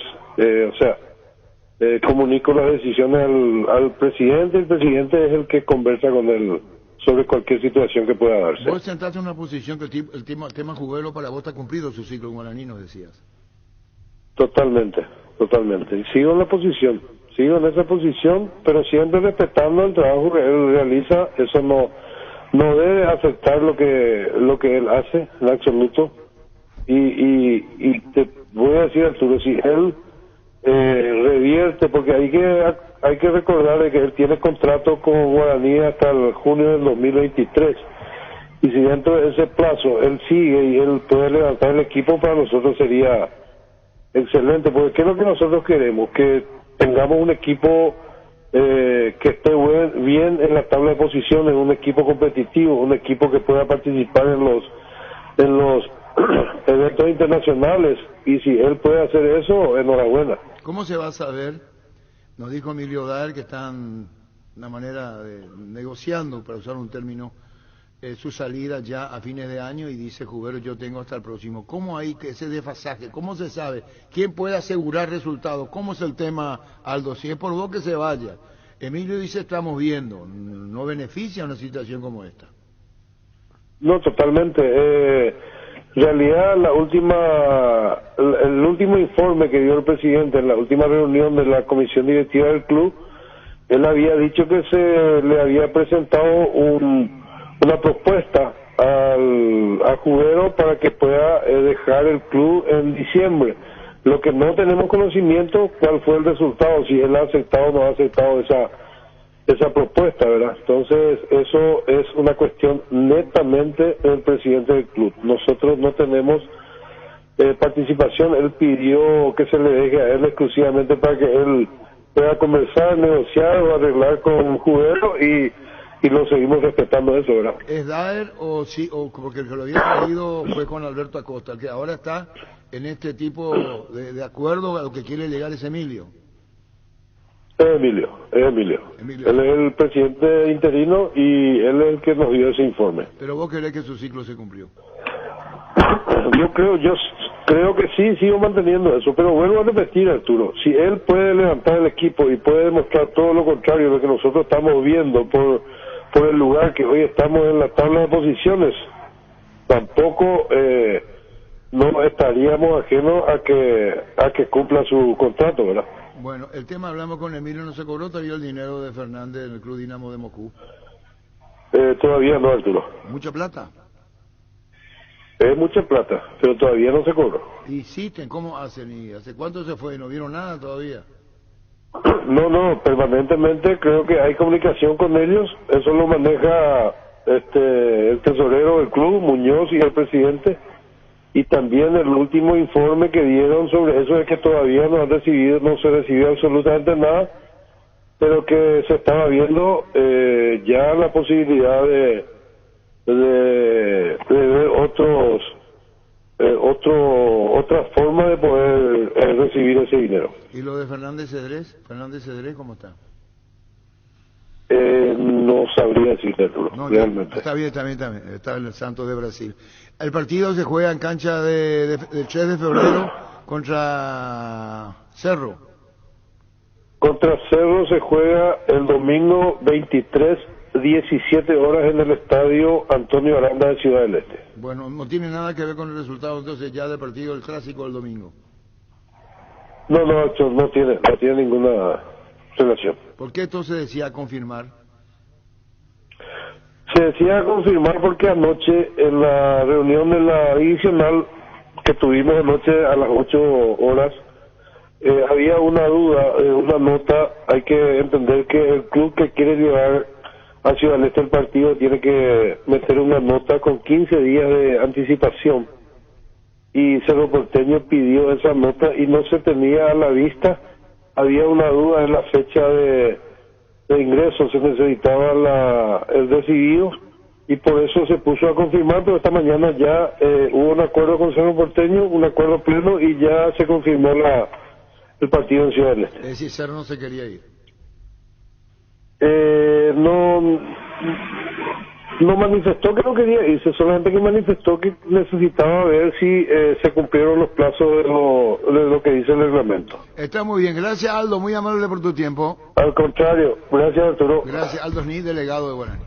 comunico las decisiones al presidente. El presidente es el que conversa con él sobre cualquier situación que pueda darse. Vos sentaste en una posición que el tema juguero para vos está cumplido su ciclo en guaraní, nos decías. Totalmente. Y sigo en esa posición, pero siempre respetando el trabajo que él realiza. Eso no debe afectar lo que él hace en absoluto. Y te voy a decir, Arturo, si él revierte, porque hay que recordar de que él tiene contrato con Guaraní hasta el junio del 2023, y si dentro de ese plazo él sigue y él puede levantar el equipo, para nosotros sería excelente, porque ¿qué es lo que nosotros queremos? Que tengamos un equipo que esté bien en la tabla de posiciones, un equipo competitivo, un equipo que pueda participar en los eventos internacionales, y si él puede hacer eso, enhorabuena. ¿Cómo se va a saber? Nos dijo Emilio Dar que están de una manera negociando, para usar un término, su salida ya a fines de año y dice Jubero, yo tengo hasta el próximo. ¿Cómo hay que ese desfasaje? ¿Cómo se sabe? ¿Quién puede asegurar resultados? ¿Cómo es el tema, Aldo? Si es por vos que se vaya. Emilio dice, estamos viendo. ¿No beneficia una situación como esta? No, totalmente. En realidad, el último informe que dio el presidente en la última reunión de la comisión directiva del club, él había dicho que se le había presentado una propuesta a Jubero para que pueda dejar el club en diciembre. Lo que no tenemos conocimiento cuál fue el resultado, si él ha aceptado o no ha aceptado esa propuesta, ¿verdad? Entonces, eso es una cuestión netamente del presidente del club. Nosotros no tenemos participación. Él pidió que se le deje a él exclusivamente para que él pueda conversar, negociar o arreglar con Jubero y lo seguimos respetando eso, ¿verdad? ¿Es Daer o sí, o porque el que lo había traído fue con Alberto Acosta, el que ahora está en este tipo de acuerdo a lo que quiere llegar es Emilio? Es Emilio. Él es el presidente interino y él es el que nos dio ese informe. Pero vos querés que su ciclo se cumplió. Yo creo que sí, sigo manteniendo eso, pero vuelvo a repetir, Arturo, si él puede levantar el equipo y puede demostrar todo lo contrario de lo que nosotros estamos viendo por el lugar que hoy estamos en la tabla de posiciones, tampoco no estaríamos ajenos a que cumpla su contrato, ¿verdad? Bueno, el tema hablamos con Emilio, no se cobró todavía el dinero de Fernández en el Club Dinamo de Moscú. Todavía no, Arturo. ¿Mucha plata? Es mucha plata, pero todavía no se cobró. ¿Y existen? ¿Cómo hacen? ¿Y hace cuánto se fue? ¿No vieron nada todavía? No, permanentemente creo que hay comunicación con ellos. Eso lo maneja el tesorero del club, Muñoz, y el presidente. Y también el último informe que dieron sobre eso es que todavía no se recibió absolutamente nada, pero que se estaba viendo ya la posibilidad de ver otra forma de poder recibir ese dinero. ¿Y lo de Fernández Cedrés? ¿Cómo está? No sabría decirte, realmente. Está bien, está en el Santos de Brasil. El partido se juega en cancha del 3 de febrero contra Cerro. Contra Cerro se juega el domingo 23, 17 horas en el estadio Antonio Aranda de Ciudad del Este. Bueno, no tiene nada que ver con el resultado entonces ya del partido del clásico del domingo. No tiene ninguna relación. ¿Por qué entonces decía confirmar? Se decía confirmar porque anoche en la reunión de la divisional que tuvimos anoche a las 8 horas había una duda, una nota. Hay que entender que el club que quiere llevar a Ciudad del Este el partido tiene que meter una nota con 15 días de anticipación, y Cerro Porteño pidió esa nota y no se tenía a la vista. Había una duda en la fecha de ingreso, se necesitaba el decidido y por eso se puso a confirmar, pero esta mañana ya hubo un acuerdo con Cerro Porteño, un acuerdo pleno, y ya se confirmó el partido en Ciudad del Este. Es decir, Cerro no se quería ir. No manifestó que no quería irse, solamente que manifestó que necesitaba ver si se cumplieron los plazos de lo que dice el reglamento. Está muy bien, gracias Aldo, muy amable por tu tiempo. Al contrario, gracias Arturo. Gracias Aldo Sní, delegado de Guaraní.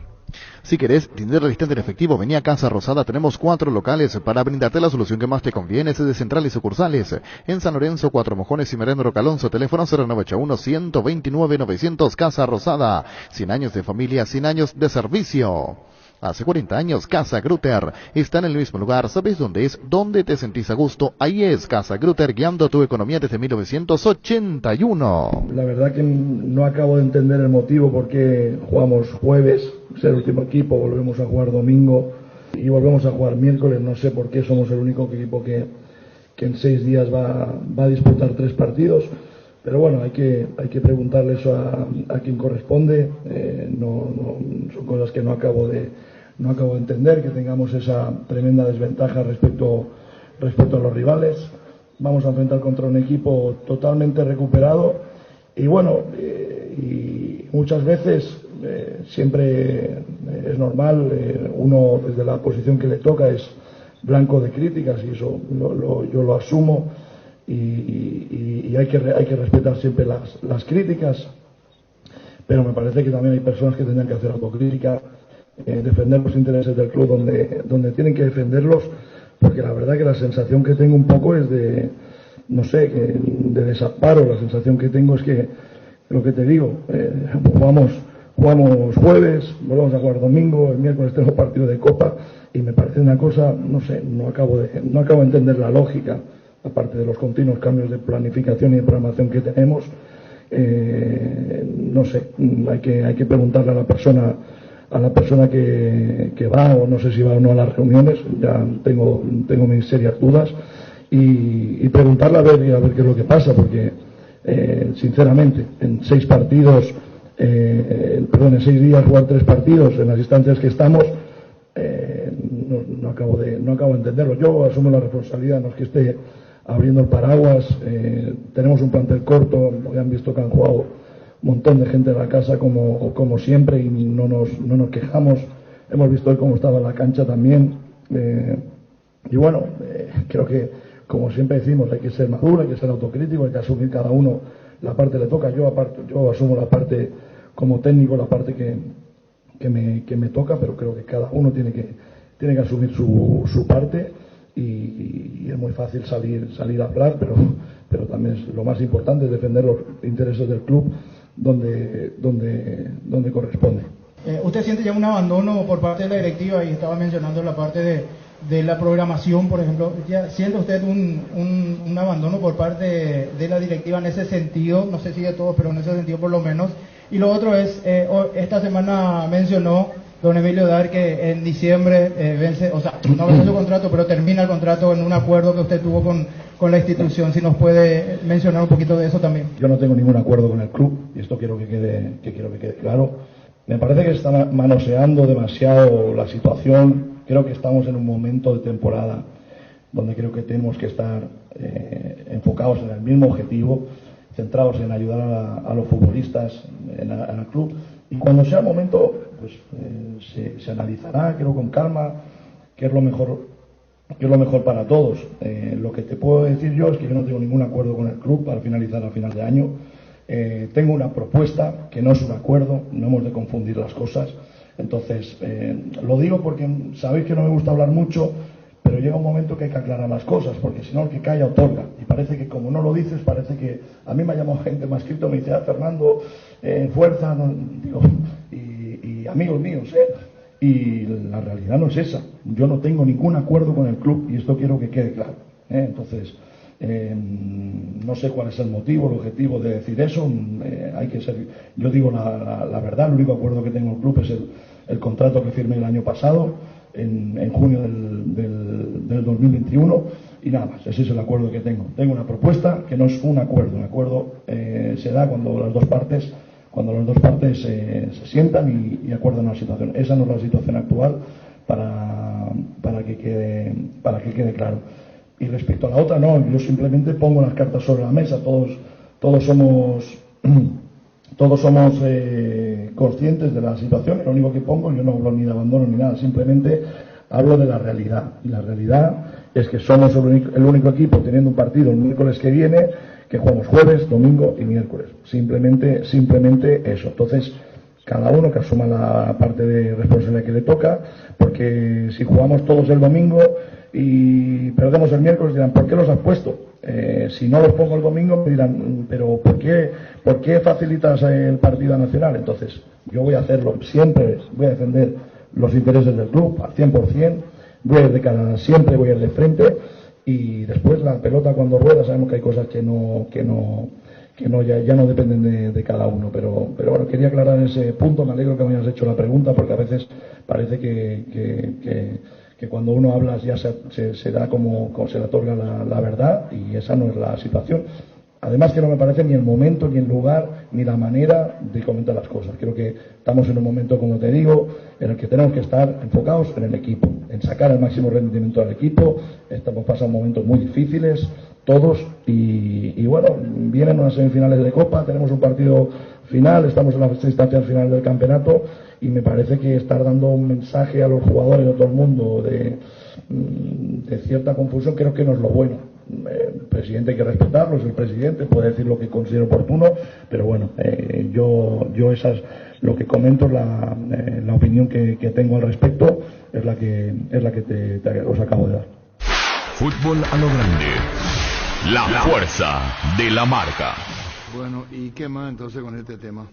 Si querés dinero resistente en efectivo, vení a Casa Rosada. Tenemos 4 locales para brindarte la solución que más te conviene. Sede central y sucursales en San Lorenzo, Cuatro Mojones y Merendro Calonzo. Teléfono 0981-129-900. Casa Rosada. 100 años de familia, 100 años de servicio. Hace 40 años, Casa Grutter está en el mismo lugar. ¿Sabes dónde es? ¿Dónde te sentís a gusto? Ahí es Casa Grutter, guiando tu economía desde 1981. La verdad que no acabo de entender el motivo por qué jugamos jueves, ser el último equipo, volvemos a jugar domingo y volvemos a jugar miércoles. No sé por qué somos el único equipo que en 6 días va a disputar 3 partidos. Pero bueno, hay que preguntarle eso a quien corresponde. Son cosas que no acabo de entender, que tengamos esa tremenda desventaja respecto a los rivales. Vamos a enfrentar contra un equipo totalmente recuperado y bueno, y muchas veces siempre es normal, uno desde la posición que le toca es blanco de críticas y eso yo lo asumo y hay que respetar siempre las críticas, pero me parece que también hay personas que tendrán que hacer autocrítica, defender los intereses del club donde tienen que defenderlos, porque la verdad que la sensación que tengo un poco es de, no sé, de desamparo. La sensación que tengo es que, lo que te digo, jugamos jueves, volvemos a jugar domingo, el miércoles tenemos partido de Copa y me parece una cosa, no sé, no acabo de entender la lógica, aparte de los continuos cambios de planificación y de programación que tenemos. No sé, hay que preguntarle a la persona que va, o no sé si va o no a las reuniones, ya tengo mis serias dudas, y preguntarle a ver qué es lo que pasa, porque sinceramente en 6 días jugar 3 partidos en las instancias que estamos, no acabo de entenderlo. Yo asumo la responsabilidad, no es que esté abriendo el paraguas, tenemos un plantel corto, ya han visto que han jugado un montón de gente en la casa como siempre y no nos quejamos. Hemos visto hoy cómo estaba la cancha también, y bueno, creo que, como siempre decimos, hay que ser maduro, hay que ser autocrítico, hay que asumir cada uno la parte que le toca. Yo asumo la parte como técnico, la parte que me toca, pero creo que cada uno tiene que asumir su parte, y es muy fácil salir a hablar, pero también lo más importante es defender los intereses del club donde corresponde. ¿Usted siente ya un abandono por parte de la directiva? Y estaba mencionando la parte de la programación, por ejemplo. ¿Ya siente usted un abandono por parte de la directiva en ese sentido? No sé si de todos, pero en ese sentido por lo menos. Y lo otro es, esta semana mencionó don Emilio Dar que en diciembre vence, o sea, no vence su contrato, pero termina el contrato en un acuerdo que usted tuvo con la institución. Si nos puede mencionar un poquito de eso también. Yo no tengo ningún acuerdo con el club, y esto quiero que quede claro. Me parece que se está manoseando demasiado la situación. Creo que estamos en un momento de temporada donde creo que tenemos que estar enfocados en el mismo objetivo, centrados en ayudar a los futbolistas, al club. Y cuando sea el momento, pues se analizará, creo, con calma, qué es lo mejor para todos. Lo que te puedo decir yo es que yo no tengo ningún acuerdo con el club para finalizar a final de año. Tengo una propuesta que no es un acuerdo, no hemos de confundir las cosas. Entonces, lo digo porque sabéis que no me gusta hablar mucho, pero llega un momento que hay que aclarar las cosas, porque si no, el que calla otorga. Y parece que como no lo dices, parece que... A mí me ha llamado gente, me ha escrito, me dice, Fernando, fuerza, no, digo, y amigos míos, y la realidad no es esa. Yo no tengo ningún acuerdo con el club, y esto quiero que quede claro. Entonces, no sé cuál es el motivo, el objetivo de decir eso. Hay que ser... Yo digo la verdad, el único acuerdo que tengo con el club es el contrato que firmé el año pasado, en junio del 2021, y nada más. Ese es el acuerdo que tengo. Tengo una propuesta que no es un acuerdo. Un acuerdo se da cuando las dos partes se sientan y acuerdan una situación. Esa no es la situación actual, para que quede claro. Y respecto a la otra, no, yo simplemente pongo las cartas sobre la mesa. Todos somos conscientes de la situación, y lo único que pongo, yo no hablo ni de abandono ni nada, simplemente hablo de la realidad. Y la realidad es que somos el único equipo teniendo un partido el miércoles que viene, que jugamos jueves, domingo y miércoles. Simplemente eso. Entonces, cada uno que asuma la parte de responsabilidad que le toca, porque si jugamos todos el domingo y perdemos el miércoles, dirán, ¿por qué los has puesto? Si no los pongo el domingo, me dirán, pero ¿por qué facilitas el partido nacional? Entonces, yo voy a hacerlo, siempre voy a defender los intereses del club al 100%, voy a ir de cara, siempre voy a ir de frente, y después la pelota cuando rueda sabemos que hay cosas que ya no dependen de cada uno, pero bueno, quería aclarar ese punto. Me alegro que me hayas hecho la pregunta, porque a veces parece que cuando uno habla ya se da como se le otorga la verdad, y esa no es la situación. Además, que no me parece ni el momento, ni el lugar, ni la manera de comentar las cosas. Creo que estamos en un momento, como te digo, en el que tenemos que estar enfocados en el equipo, en sacar el máximo rendimiento al equipo. Estamos pasando momentos muy difíciles, todos y bueno, vienen unas semifinales de Copa, tenemos un partido final, estamos en las instancias finales del campeonato y me parece que estar dando un mensaje a los jugadores y a todo el mundo de cierta confusión creo que no es lo bueno. El presidente hay que respetarlo, es el presidente, puede decir lo que considere oportuno, pero bueno, yo esa es lo que comento, la opinión que tengo al respecto es la que os acabo de dar. Fútbol a lo grande. La fuerza de la marca. Bueno, ¿y qué más entonces con este tema?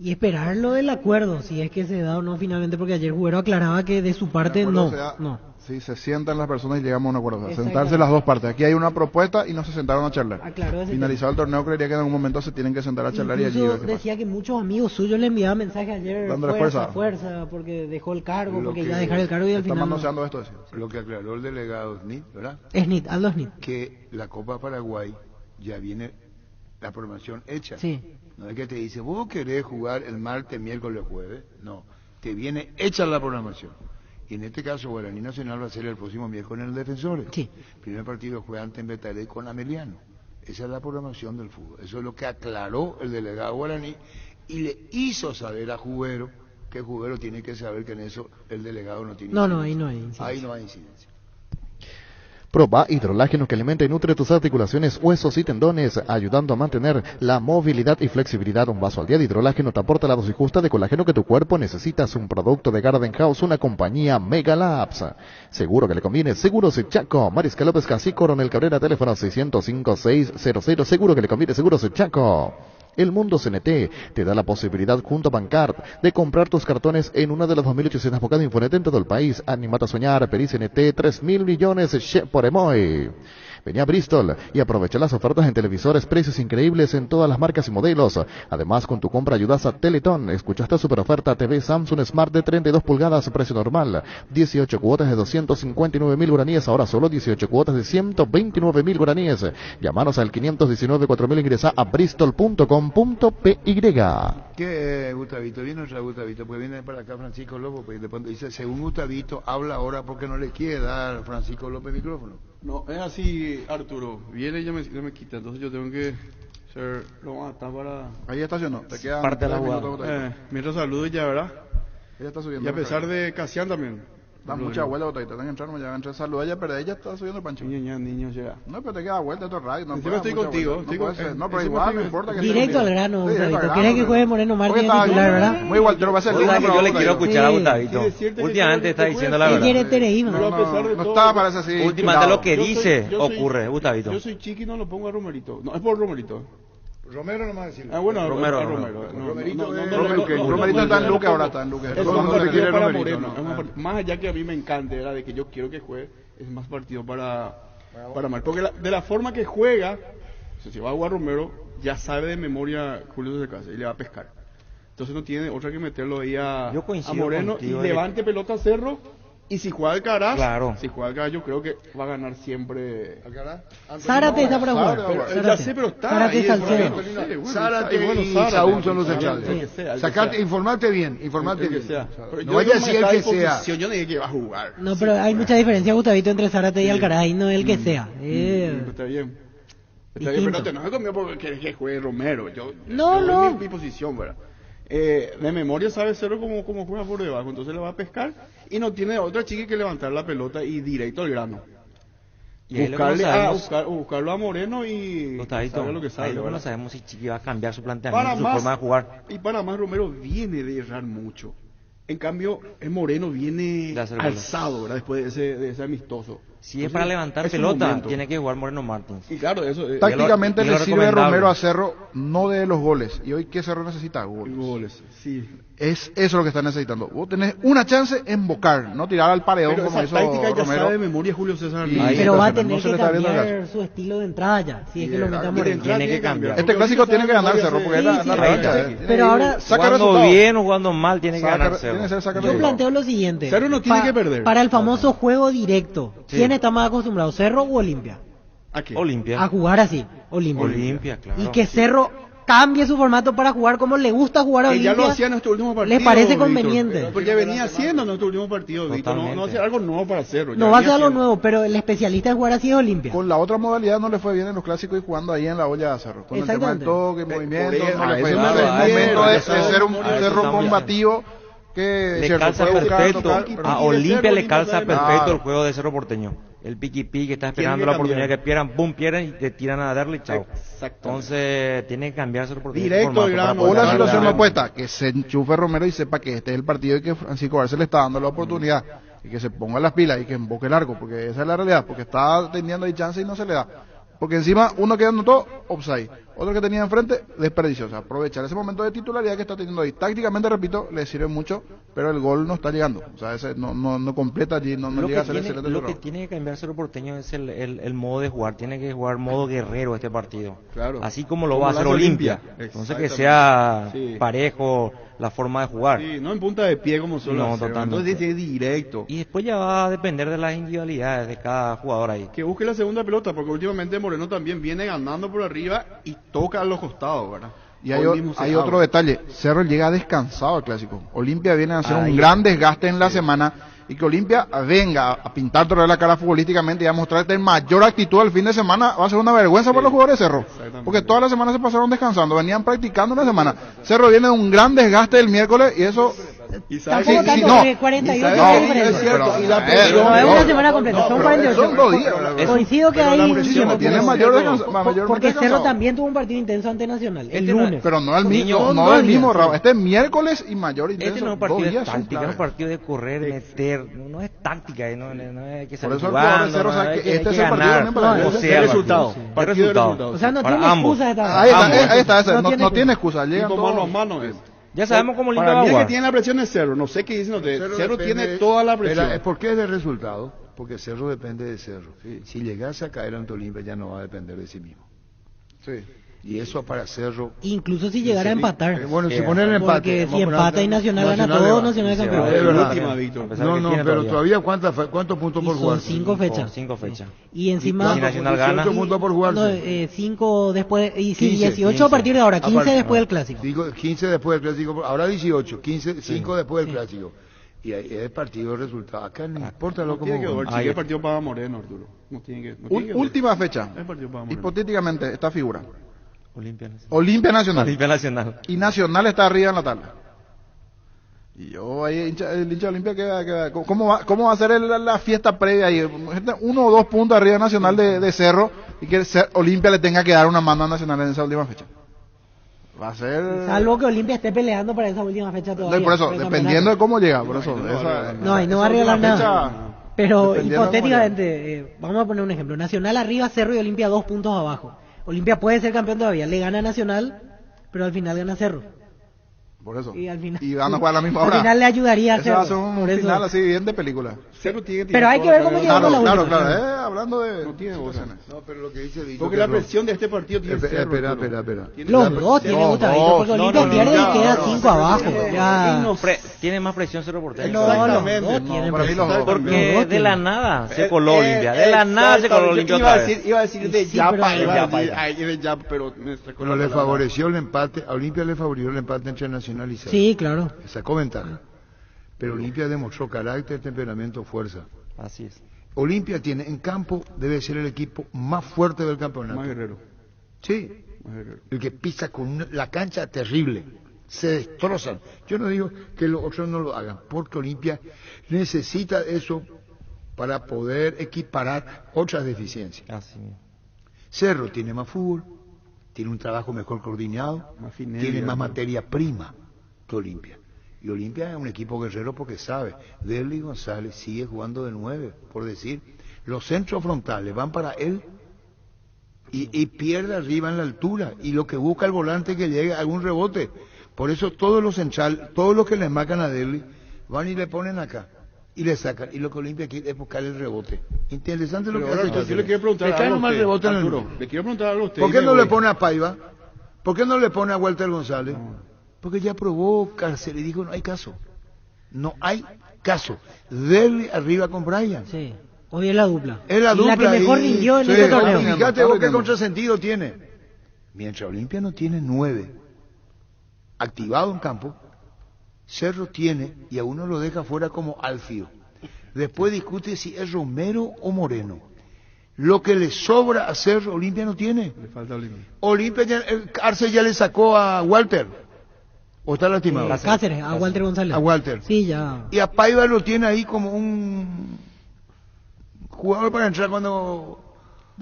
Y esperar lo del acuerdo, si es que se da o no finalmente, porque ayer Güero aclaraba que de su parte no. Sí, se sientan las personas y llegamos a un acuerdo. O sea, sentarse las dos partes. Aquí hay una propuesta y no se sentaron a charlar. Finalizado el torneo, creería que en algún momento se tienen que sentar a charlar. Incluso y allí decía que muchos amigos suyos le enviaban mensajes ayer, dándole fuerza, porque dejó el cargo, porque iba a dejar el cargo y al final manoseando esto. Lo que aclaró el delegado Smith, ¿verdad? Aldo Smith. Que la Copa Paraguay ya viene la programación hecha. Sí. No es que te dice, vos querés jugar el martes, miércoles, jueves. No, te viene hecha la programación. Y en este caso, Guaraní Nacional va a ser el próximo miércoles en el Defensores. Sí. El primer partido juega ante Betaré con Ameliano. Esa es la programación del fútbol. Eso es lo que aclaró el delegado Guaraní y le hizo saber a Jubero que Jubero tiene que saber que en eso el delegado no tiene incidencia. Ahí no hay incidencia. Ahí no hay incidencia. Proba hidrolágeno que alimenta y nutre tus articulaciones, huesos y tendones, ayudando a mantener la movilidad y flexibilidad. Un vaso al día de hidrolágeno te aporta la dosis justa de colágeno que tu cuerpo necesita. Un producto de Garden House, una compañía Mega Labs. Seguro que le conviene. Seguros Chaco. Mariscal López Casí, Coronel Cabrera, teléfono 605-600. Seguro que le conviene. Seguros Chaco. El Mundo CNT te da la posibilidad junto a Bancard de comprar tus cartones en una de las 2.800 bocadas de Infonet en todo el país. Animate a soñar, Peri CNT, 3.000 millones por Emoy. Vení a Bristol y aprovecha las ofertas en televisores, precios increíbles en todas las marcas y modelos. Además, con tu compra ayudas a Teletón. Escuchaste super oferta TV Samsung Smart de 32 pulgadas, precio normal. 18 cuotas de 259.000 guaraníes, ahora solo 18 cuotas de 129.000 guaraníes. Llámanos al 519-4000, ingresa a bristol.com.py. ¿Qué, Gustavito? Viene otra Gustavito, pues viene para acá Francisco López, pues después dice, según Gustavito, habla ahora porque no le quiere dar Francisco López el micrófono. No, es así, Arturo. Viene y ya me quita, entonces yo tengo que ser lo más para... Ahí estacionó, te queda parte de la jugada. Mientras saludo ya, ¿verdad? Ella está subiendo. Y a pesar de Casián también. Da mucha vuelta, Botadito, tengo que entrar, ya entre saluda ella, pero ella está subiendo el pancho. Niño, llega. No, pero te queda vuelta, esto es radio. No, estoy contigo. No, pero igual, no importa que directo al grano, Gustavito. ¿Querés que juegue Moreno Martínez titular, verdad? Muy igual, pero va a ser lindo. Yo le quiero escuchar a Gustavito. Últimamente está diciendo la verdad. ¿Qué quiere No estaba para eso así. Últimamente lo que dice ocurre, Gustavito. Yo soy chiqui y no lo pongo a Romerito. No, es por Romerito. Romero no más decirlo. Ah, bueno, Romero. Romerito está en Luque ahora, está en Luque. Más allá que a mí me encante, era de que yo quiero que juegue, es más partido para Mar. Porque de la forma que juega, si va a jugar Romero, ya sabe de memoria Julio de Casa y le va a pescar. Entonces no tiene otra que meterlo ahí a Moreno y levante pelota a Cerro. Y si juega Alcaraz, yo creo que va a ganar siempre. Zárate está para jugar. Ya sé, pero está. Zárate Salcedo. Zárate y Saúl son los centrales. Sacate, informate bien, No vaya a decir el que sea. Yo no dije que va a jugar. No, pero hay mucha diferencia, Gustavito, entre Zárate y Alcaraz, y no el que sea. Está bien. Pero te enojes conmigo porque querés que juegue Romero. No. Mi posición, ¿verdad? De memoria sabe Cerro como juega por debajo, entonces le va a pescar y no tiene otra chica que levantar la pelota y directo al grano. Y buscarlo a Moreno y saber lo que sabe. No sabemos si Chiqui va a cambiar su planteamiento, su forma de jugar. Y para más, Romero viene de errar mucho. En cambio, el Moreno viene alzado, ¿verdad? Después de ese amistoso. Si es para levantar pelota, tiene que jugar Moreno Martins. Y claro, eso tácticamente le sirve Romero a Cerro, no de los goles. Y hoy que Cerro necesita goles. Sí. Es eso lo que está necesitando. Vos tenés una chance en bocar, no tirar al paredón pero como hizo Romero. Ya sabe de memoria Julio César. Pero va a tener que cambiar su estilo de entrada ya. Si es que lo meta Moreno. Tiene que cambiar. Este clásico tiene que ganar Cerro, porque es la racha. Pero ahora, jugando bien o jugando mal, tiene que ganar Cerro. Yo planteo lo siguiente. Cerro no tiene que perder. Para el famoso juego directo, ¿quién está más acostumbrado, Cerro o Olimpia? ¿A qué? Olimpia. A jugar así, Olimpia, claro. Y que Cerro cambie su formato para jugar como le gusta jugar a Olimpia. Ya lo hacía en nuestro último partido. ¿Les parece Víctor, conveniente? porque venía haciendo en nuestro último partido, Víctor. No hace algo nuevo para Cerro. No va a ser algo nuevo, pero el especialista en jugar así es Olimpia. Con la otra modalidad no le fue bien en los clásicos y jugando ahí en la olla de Cerro. Con el tema del toque, movimiento, no le fue bien. El momento de ser un Cerro combativo que le calza perfecto. A Olimpia le calza perfecto el juego de Cerro Porteño. El piqui-piqui que está esperando la oportunidad que pierdan, boom, pierden y te tiran a darle y chao. Entonces tiene que cambiar Cerro Porteño. Directo el grano. O la situación opuesta, que se enchufe Romero y sepa que este es el partido y que Francisco Arce le está dando la oportunidad y que se ponga las pilas y que emboque largo, porque esa es la realidad, porque está teniendo ahí chance y no se le da. Porque encima uno que anotó, offside. Otro que tenía enfrente, desperdicio. O sea, aprovechar ese momento de titularidad que está teniendo ahí. Tácticamente, repito, le sirve mucho, pero el gol no está llegando. O sea, ese no completa allí, no llega a ser excelente. Lo que tiene que cambiar Cerro Porteño es el modo de jugar. Tiene que jugar modo guerrero este partido. Claro. Así como lo va a hacer Olimpia. Entonces que sea parejo la forma de jugar. Sí, no en punta de pie como solo. No, totalmente. Entonces es directo. Y después ya va a depender de las individualidades de cada jugador ahí. Que busque la segunda pelota, porque últimamente Moreno también viene ganando por arriba y toca a los costados, ¿verdad? Y hay otro detalle, Cerro llega descansado al clásico. Olimpia viene a hacer un gran desgaste en la semana y que Olimpia venga a pintar otra vez la cara futbolísticamente y a mostrarte mayor actitud al fin de semana va a ser una vergüenza para los jugadores de Cerro. Porque toda la semana se pasaron descansando, venían practicando una semana. Cerro viene de un gran desgaste el miércoles y eso... Tampoco tanto, 48 es cierto. No es una semana completa, son 48. Son 2 días. Coincido que hay tiene mayor descanso. Porque Cerro también tuvo un partido intenso ante Nacional, el lunes. Pero no el mismo, no el mismo, Raúl. Este es miércoles y mayor intenso. Este no es un partido de táctica, es un partido de correr, meter, no es táctica, no hay que salir jugando, Cerro sabe que este es el partido también para el resultado. O sea, no tiene excusa esta. Ahí está, no tiene excusa. Llegan mano a mano. Ya sabemos cómo Olimpia va a jugar. Que tiene la presión es Cerro, no sé qué dicen ustedes. Cerro tiene toda la presión. ¿Por qué es de resultado? Porque Cerro depende de Cerro. Si llegase a caer ante Olimpia ya no va a depender de sí mismo. Sí. Y eso para Cerro... Incluso si llegara a empatar. Bueno, si poner el empate... Porque si empata y Nacional gana todo, Nacional es campeón. Es última, Víctor. No, pero todavía ¿cuántos puntos por jugar? 5 fechas. 5 fechas. Y encima... Si Nacional gana... 18 puntos por jugar. 5 después... Y 18 a partir de ahora, 15 después del Clásico. 15 después del Clásico. Ahora 18, 5 después del Clásico. Y ahí es partido de resultado. Acá no importa lo que es partido para Moreno, Arturo. Última fecha. Hipotéticamente, esta figura. Olimpia Nacional. Y Nacional está arriba en la tabla. Y yo ahí, el hincha de Olimpia queda. ¿Cómo va a ser la fiesta previa ahí? 1 o 2 puntos arriba de Nacional de Cerro y que Olimpia le tenga que dar una mano a Nacional en esa última fecha. Va a ser... Salvo que Olimpia esté peleando para esa última fecha todavía. No, por eso, dependiendo de cómo llega, por eso. No va a regalar nada. Pero hipotéticamente, vamos a poner un ejemplo. Nacional arriba, Cerro y Olimpia 2 puntos abajo. Olimpia puede ser campeón todavía, le gana a Nacional, pero al final gana Cerro. Por eso. Y al final, van a jugar a la misma hora. Al final le ayudaría a Cerro. Va a ser un final así bien de película. Pero hay que ver cómo llegamos a la última. Claro, hablando de... No tiene votaciones. No, pero lo que dice Vito... Porque la presión de este partido tiene Cerro. Espera. Los dos tienen Gustavito, porque Olimpia pierde y queda 5 abajo. Tiene más presión Cerro Porteño. No, los dos tienen presión. Porque de la nada se coló Olimpia. De la nada se coló Olimpia otra vez. Iba a decir de Yapa, pero... Bueno, le favoreció el empate, a Olimpia le favoreció el empate entre Nacional y Cerro. Sí, claro. Sacó ventaja. Pero Olimpia demostró carácter, temperamento, fuerza. Así es. Olimpia tiene en campo, debe ser el equipo más fuerte del campeonato. Más guerrero. Sí. Más guerrero. El que pisa con la cancha terrible. Se destrozan. Yo no digo que los otros no lo hagan, porque Olimpia necesita eso para poder equiparar otras deficiencias. Así. Cerro tiene más fútbol, tiene un trabajo mejor coordinado, tiene más materia prima que Olimpia. Y Olimpia es un equipo guerrero porque sabe, Derly González sigue jugando de 9, por decir, los centros frontales van para él y pierde arriba en la altura, y lo que busca el volante que llegue a algún rebote. Por eso todos los centrales, todos los que le marcan a Derly, van y le ponen acá y le sacan, y lo que Olimpia quiere es buscar el rebote. Interesante lo que hace. Yo le quiero preguntar algo a usted, Arturo, le quiero preguntar algo a usted. ¿Por qué no le pone a Paiva? ¿Por qué no le pone a Walter González? Porque ya probó cárcel y dijo no hay caso. No hay caso. Derly arriba con Brian. Sí. Hoy es la dupla. Es la dupla. Y la que mejor rindió en este torneo. Fíjate vos qué contrasentido tiene. Mientras Olimpia no tiene 9 activado en campo, Cerro tiene, y a uno lo deja fuera como Alfio. Después discute si es Romero o Moreno. Lo que le sobra a Cerro, Olimpia no tiene. Le falta Olimpia. Olimpia ya, el Arce ya le sacó a Walter. ¿O está lastimado? Cáceres, a Walter González. A Walter. Sí, ya. Y a Paiva lo tiene ahí como un jugador para entrar cuando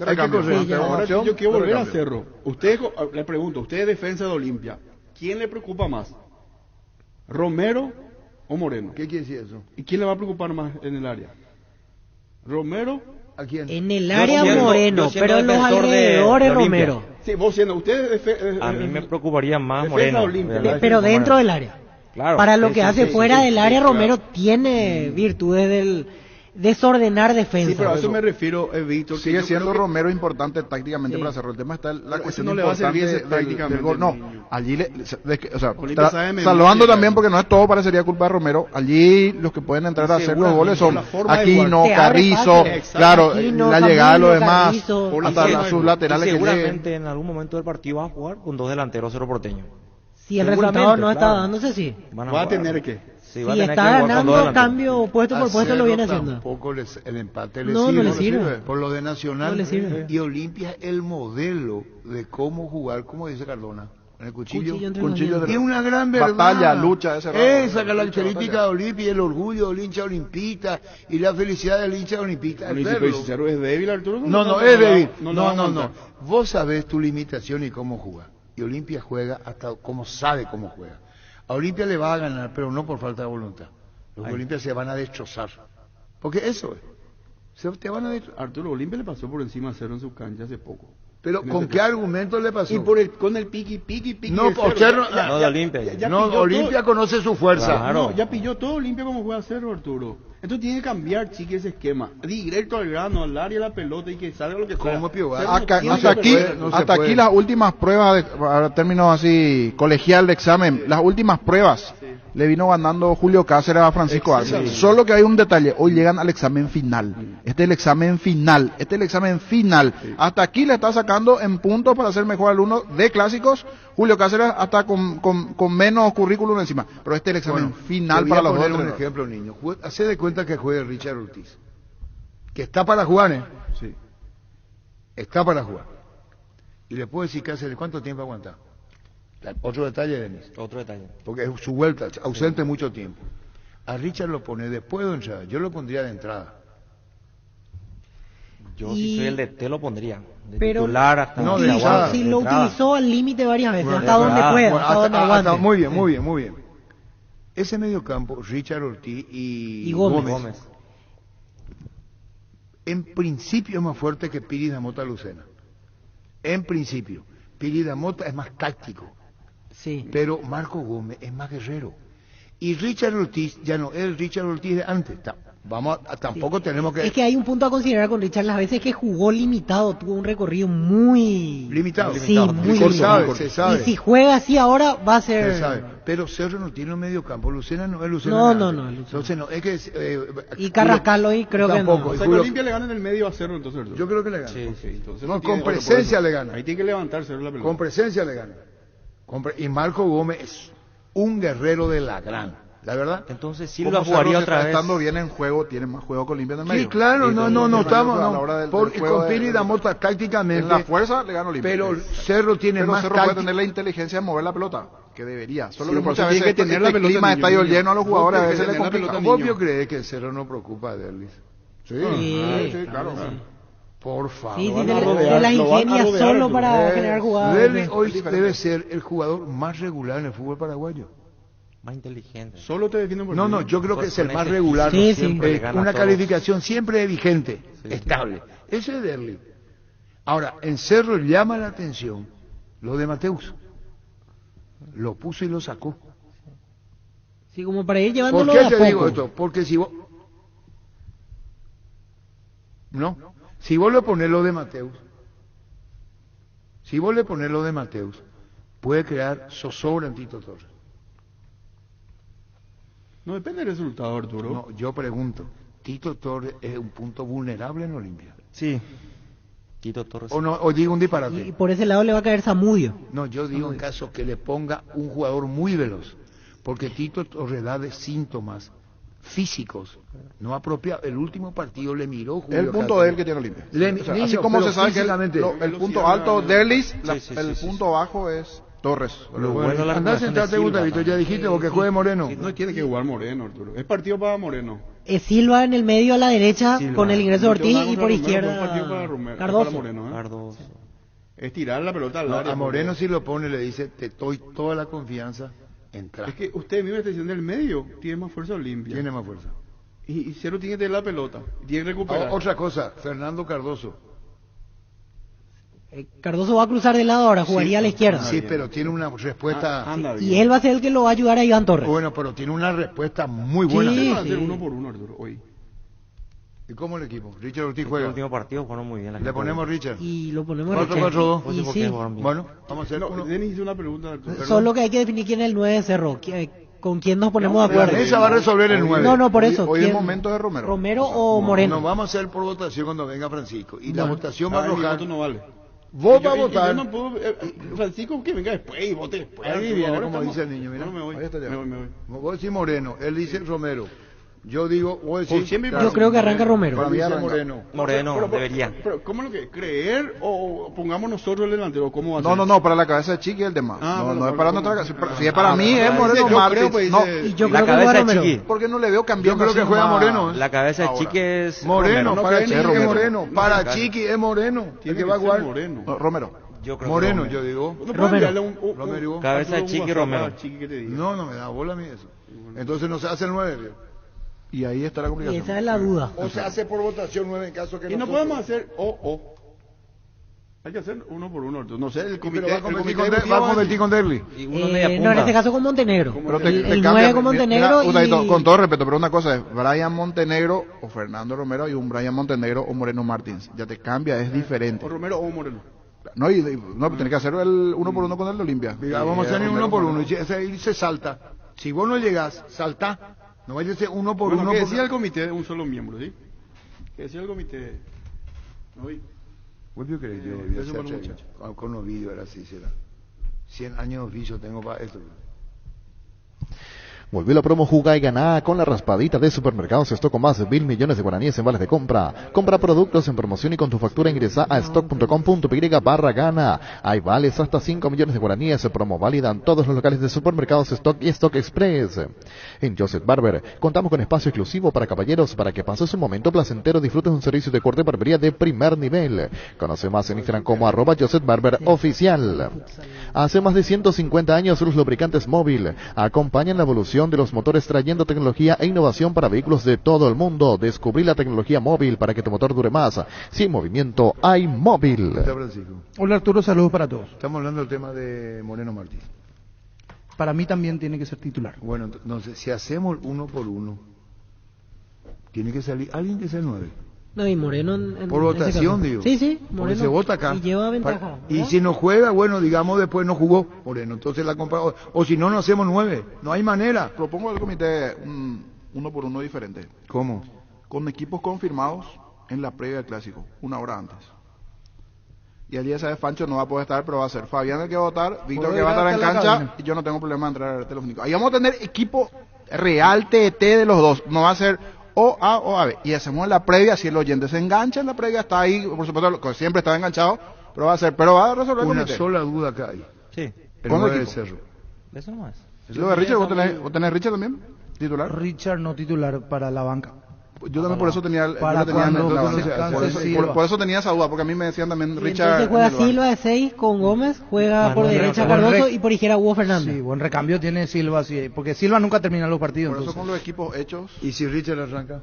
hay que correr. Sí, ahora yo quiero volver a Cerro. Usted, le pregunto, usted es defensa de Olimpia. ¿Quién le preocupa más? ¿Romero o Moreno? ¿Qué quiere decir eso? ¿Y quién le va a preocupar más en el área? ¿Romero? ¿A quién? En el área Moreno, pero en los alrededores Romero. Sí, vos siendo usted a mí me preocuparía más Moreno. Pero dentro del área. Claro. Para lo que hace fuera del área, Romero tiene virtudes del desordenar defensa. Sí, pero a eso me refiero, Víctor. Sigue siendo Romero importante tácticamente para Cerro. El tema está la cuestión no le va a servir tácticamente del gol. No, allí, o sea, salvando también porque no es todo, parecería culpa de Romero. Allí los que pueden entrar a hacer los goles son Aquino, Carrizo, claro, la llegada de los demás, hasta sus laterales. Seguramente en algún momento del partido va a jugar con 2 delanteros Cerro Porteño. Si el resultado no está dándose, sí. Va a tener que. Si está ganando, cambio puesto por puesto lo viene haciendo. Tampoco el empate le no, sirve. No le sirve. Por lo de Nacional. No le sirve. Y Olimpia es el modelo de cómo jugar, como dice Cardona. En el cuchillo de y una gran verdad. Batalla, lucha. Esa característica de Olimpia, el orgullo del hincha olimpista y la felicidad del hincha olimpista. ¿Es débil, Arturo? No, es débil. No. Vos sabés tu limitación y cómo jugar. Y Olimpia juega hasta como sabe cómo juega. A Olimpia le va a ganar, pero no por falta de voluntad. Los Olimpia se van a destrozar. Porque eso es. Te van a destrozar. Arturo, Olimpia le pasó por encima a Cerro en su cancha hace poco. Pero ¿con qué argumento le pasó? Y con el piqui. No, Cerro. No, de Olimpia. No, Olimpia conoce su fuerza. Claro. Ya pilló todo Olimpia como juega Cerro, Arturo. Entonces tiene que cambiar, chique, ese esquema. Directo al grano, al área, la pelota y que salga lo que sea. Hasta aquí las últimas pruebas, para términos así, colegial de examen, las últimas pruebas. Le vino ganando Julio Cáceres a Francisco Arce. Solo que hay un detalle, hoy llegan al examen final. Este es el examen final. Hasta aquí le está sacando en puntos para ser mejor alumno de clásicos. Julio Cáceres hasta con menos currículum encima. Pero este es el examen final para los dos. Un ejemplo, niño. Hace de cuenta que juega Richard Ortiz. Que está para jugar, ¿eh? Sí. Está para jugar. Y le puedo decir Cáceres, ¿cuánto tiempo aguanta? Otro detalle, Denis. Otro detalle. Porque es su vuelta, ausente mucho tiempo. A Richard lo pone después de entrada. Yo lo pondría de entrada. Yo si soy el de T lo pondría. De pero titular hasta no, de entrada. Si lo utilizó al límite varias veces, hasta donde pueda, hasta donde aguante. Muy bien. Ese mediocampo, Richard Ortiz y Gómez. En principio es más fuerte que Piri Damota Lucena. En principio. Piri Damota es más táctico. Sí. Pero Marco Gómez es más guerrero. Y Richard Ortiz ya no es el Richard Ortiz de antes. Tampoco tenemos que... Es que hay un punto a considerar con Richard. Las veces que jugó limitado, tuvo un recorrido muy... Limitado. Sí, muy limitado. Se sabe. Y si juega así ahora, va a ser... Se sabe. Pero Cerro no tiene un medio campo. Lucena no es Lucena. No. Entonces no, es que... y Carrascal hoy creo tampoco, que no. O sea, que Olimpia le gana en el medio a Cerro, entonces. Yo creo que le gana. Sí. Entonces, no, con presencia le gana. Ahí tiene que levantar Cerro la pelota. Con presencia le gana. Y Marco Gómez es un guerrero de la gran. La verdad. Entonces Silva jugaría otra vez. Estando bien en juego, tiene más juego que Olimpia en el medio. Sí, claro, no estamos. Porque con Piri Damota tácticamente. En la fuerza le gana Olimpia. Pero Cerro tiene más Cerro puede tener la inteligencia de mover la pelota, que debería. Solo que muchas veces veces tener la pelota. El clima está lleno a los jugadores, a veces le complica. Obvio cree que Cerro no preocupa de él. Sí, claro. Por favor. Sí, de la ingenia solo para generar jugadas. Derlis hoy debe ser el jugador más regular en el fútbol paraguayo. Más inteligente. Solo te defienden por No, yo creo que es el más regular. Sí. Una calificación siempre vigente, estable. Ese es Derlis. Ahora, en Cerro llama la atención lo de Mateus. Lo puso y lo sacó. Sí, como para ir llevándolo ¿Por qué a te poco. digo esto? Porque si vos... No. Si vos le pones lo de Mateus, puede crear zozobra en Tito Torres. No depende del resultado, Arturo. No, yo pregunto, ¿Tito Torres es un punto vulnerable en Olimpia? Sí. Tito Torres. O digo un disparate. Y por ese lado le va a caer Zamudio. No, yo digo en caso que le ponga un jugador muy veloz, porque Tito Torres da de síntomas físicos no apropiados. El último partido le miró Julio el punto Cáceres. de él que tiene Olimpia. O sea, así como se sabe que el punto alto de Derlis, el punto bajo es Torres. Bueno, andá a sentarte, Gustavito, ya dijiste, porque juegue Moreno. No tiene que jugar Moreno, Arturo. Es partido para Moreno. Silva en el medio a la derecha con el ingreso de Ortiz y por Romero, izquierda partido para Romero, Cardoso. para Moreno, Cardoso. Es tirar la pelota al área. A Moreno si lo pone le dice, te doy toda la confianza, entra. Es que usted mismo está diciendo el medio tiene más fuerza Olimpia. Tiene más fuerza. Y Cero tiene que tener la pelota, tiene que recuperar. Otra cosa, Fernando Cardoso. Cardoso va a cruzar de lado ahora, jugaría a la izquierda. Sí, pero tiene una respuesta... Y él va a ser el que lo va a ayudar a Iván Torres. Bueno, pero tiene una respuesta muy buena. Sí, va a hacer 1-1, Arturo, hoy. ¿Y cómo el equipo? Richard Ortiz juega. El último partido fueron muy bien. Le ponemos Richard. Y lo ponemos a 4-4-2. Y sí. Bueno, vamos a hacer uno. Denis hizo una pregunta, Arturo. Solo que hay que definir quién es el 9 de Cerro. ¿Con quién nos ponemos de acuerdo? Esa va a resolver el 9. No, por eso. Hoy es momento de Romero. ¿Romero o Moreno? No, vamos a hacer por votación cuando venga Francisco. Y la votación va a Mi arrojar... voto no vale. Vos vas a votar. Yo no puedo, Francisco, que venga después y vote después. Ahí viene, como dice el niño, mira. No, me voy. Me voy. Vos decís Moreno, él dice Romero. Yo digo, vos decís... Yo creo que arranca Romero. Para mí dice Moreno. Moreno, debería. Pero, ¿cómo lo que? ¿Creer o pongamos nosotros el delantero? ¿Cómo va a ser? No, para la cabeza de Chiqui el demás. No es para nuestra cabeza. Si es para mí, es Moreno yo Martins. creo, pues, No, Y yo La creo que cabeza juega de Romero. Chiqui. porque no le veo cambiando. Yo creo que juega Moreno. La cabeza de Chiqui es Moreno, Romero. para Chiqui es Romero. Moreno. Para Chiqui es Moreno. El Tiene que va a ser jugar. Moreno. Romero. Yo creo Moreno, que yo digo. ¿No puedes Romero. enviarle un Romero. Cabeza de Chiqui, Romero. Chiqui que te diga? No me da bola a mí eso. Entonces no se hace el 9. Y ahí está la Y complicación. esa es la duda. O se hace por votación 9 en caso que Y no podemos hacer o. Hay que hacer 1-1, Arturo. No sé, el comité... Pero va a competir con Derli. Y uno media punta. No, en este caso con Montenegro. Pero El 9 con Montenegro y... Con todo respeto, pero una cosa es Brian Montenegro o Fernando Romero y un Brian Montenegro o Moreno Martins. Ya te cambia, es diferente. O Romero o Moreno. No, tenés que hacer el 1-1 con el de Olimpia. Diga, vamos a hacer 1 por 1. Y se salta. Si vos no llegás, salta. No vaya a ser 1 por 1. Bueno, que decía el comité un solo miembro, ¿sí? Que decía el comité... Hoy. ¿Vos qué crees? Yo con los vídeos era así, será. 100 años de oficio tengo para esto. Volvió la promo Juga y Ganá con la raspadita de Supermercados Stock con más de 1.000 millones de guaraníes en vales de compra. Compra productos en promoción y con tu factura ingresa a stock.com.py/gana. Hay vales hasta 5 millones de guaraníes. Promo válida en todos los locales de Supermercados Stock y Stock Express. En Joseph Barber contamos con espacio exclusivo para caballeros para que pases un momento placentero. Disfrutes un servicio de corte de barbería de primer nivel. Conoce más en Instagram como @JosephBarberOficial. Hace más de 150 años los lubricantes Móvil acompañan la evolución de los motores trayendo tecnología e innovación para vehículos de todo el mundo. Descubrí la tecnología móvil para que tu motor dure más. Sin movimiento hay móvil. Hola Arturo, saludos para todos. Estamos hablando del tema de Moreno Martins. Para mí también tiene que ser titular. Bueno, entonces si hacemos 1 por 1, tiene que salir alguien que sea el 9. No, y Moreno por votación, digo. Sí, Moreno. Moreno. Se vota acá. Y lleva ventaja. Y si no juega, bueno, digamos después no jugó Moreno. Entonces la compra. O si no, no hacemos 9. No hay manera. Propongo al comité 1 por 1 diferente. ¿Cómo? Con equipos confirmados en la previa del clásico, 1 hora antes. Y al día de Fancho no va a poder estar, pero va a ser Fabián el que va a votar, Víctor que va a estar en cancha, y yo no tengo problema en entrar al telefónico. Ahí vamos a tener equipo real TET de los dos. No va a ser o A o AB. Y hacemos la previa, si el oyente se engancha en la previa, está ahí, por supuesto, siempre estaba enganchado, pero va a resolver el una comité. sola duda que hay. Sí. El 9 de Cerro. Eso nomás. Lo de Richard, ¿vos tenés Richard también? ¿Titular? Richard no titular para la banca. Yo también por eso tenía, por eso tenía esa duda, porque a mí me decían también Richard. Entonces juega Silva de 6 con Gómez, juega por derecha Cardoso y por izquierda Hugo Fernández. Sí, buen recambio tiene Silva, sí, porque Silva nunca termina los partidos. Por eso con los equipos hechos. ¿Y si Richard arranca?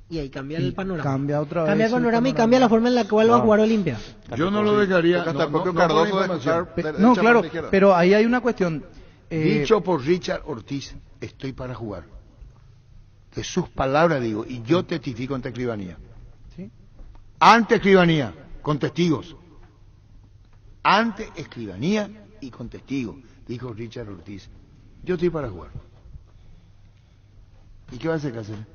Y ahí cambia el panorama. Cambia otra vez. Cambia el panorama y cambia la forma en la cual va a jugar Olimpia. Yo no lo dejaría. Hasta el propio Cardoso no, claro, pero ahí hay una cuestión. Dicho por Richard Ortiz, estoy para jugar. De sus palabras digo, y yo testifico ante escribanía. ¿Sí? Ante escribanía, con testigos. Ante escribanía y con testigos, dijo Richard Ortiz. Yo estoy para jugar. ¿Y qué va a hacer Cáceres?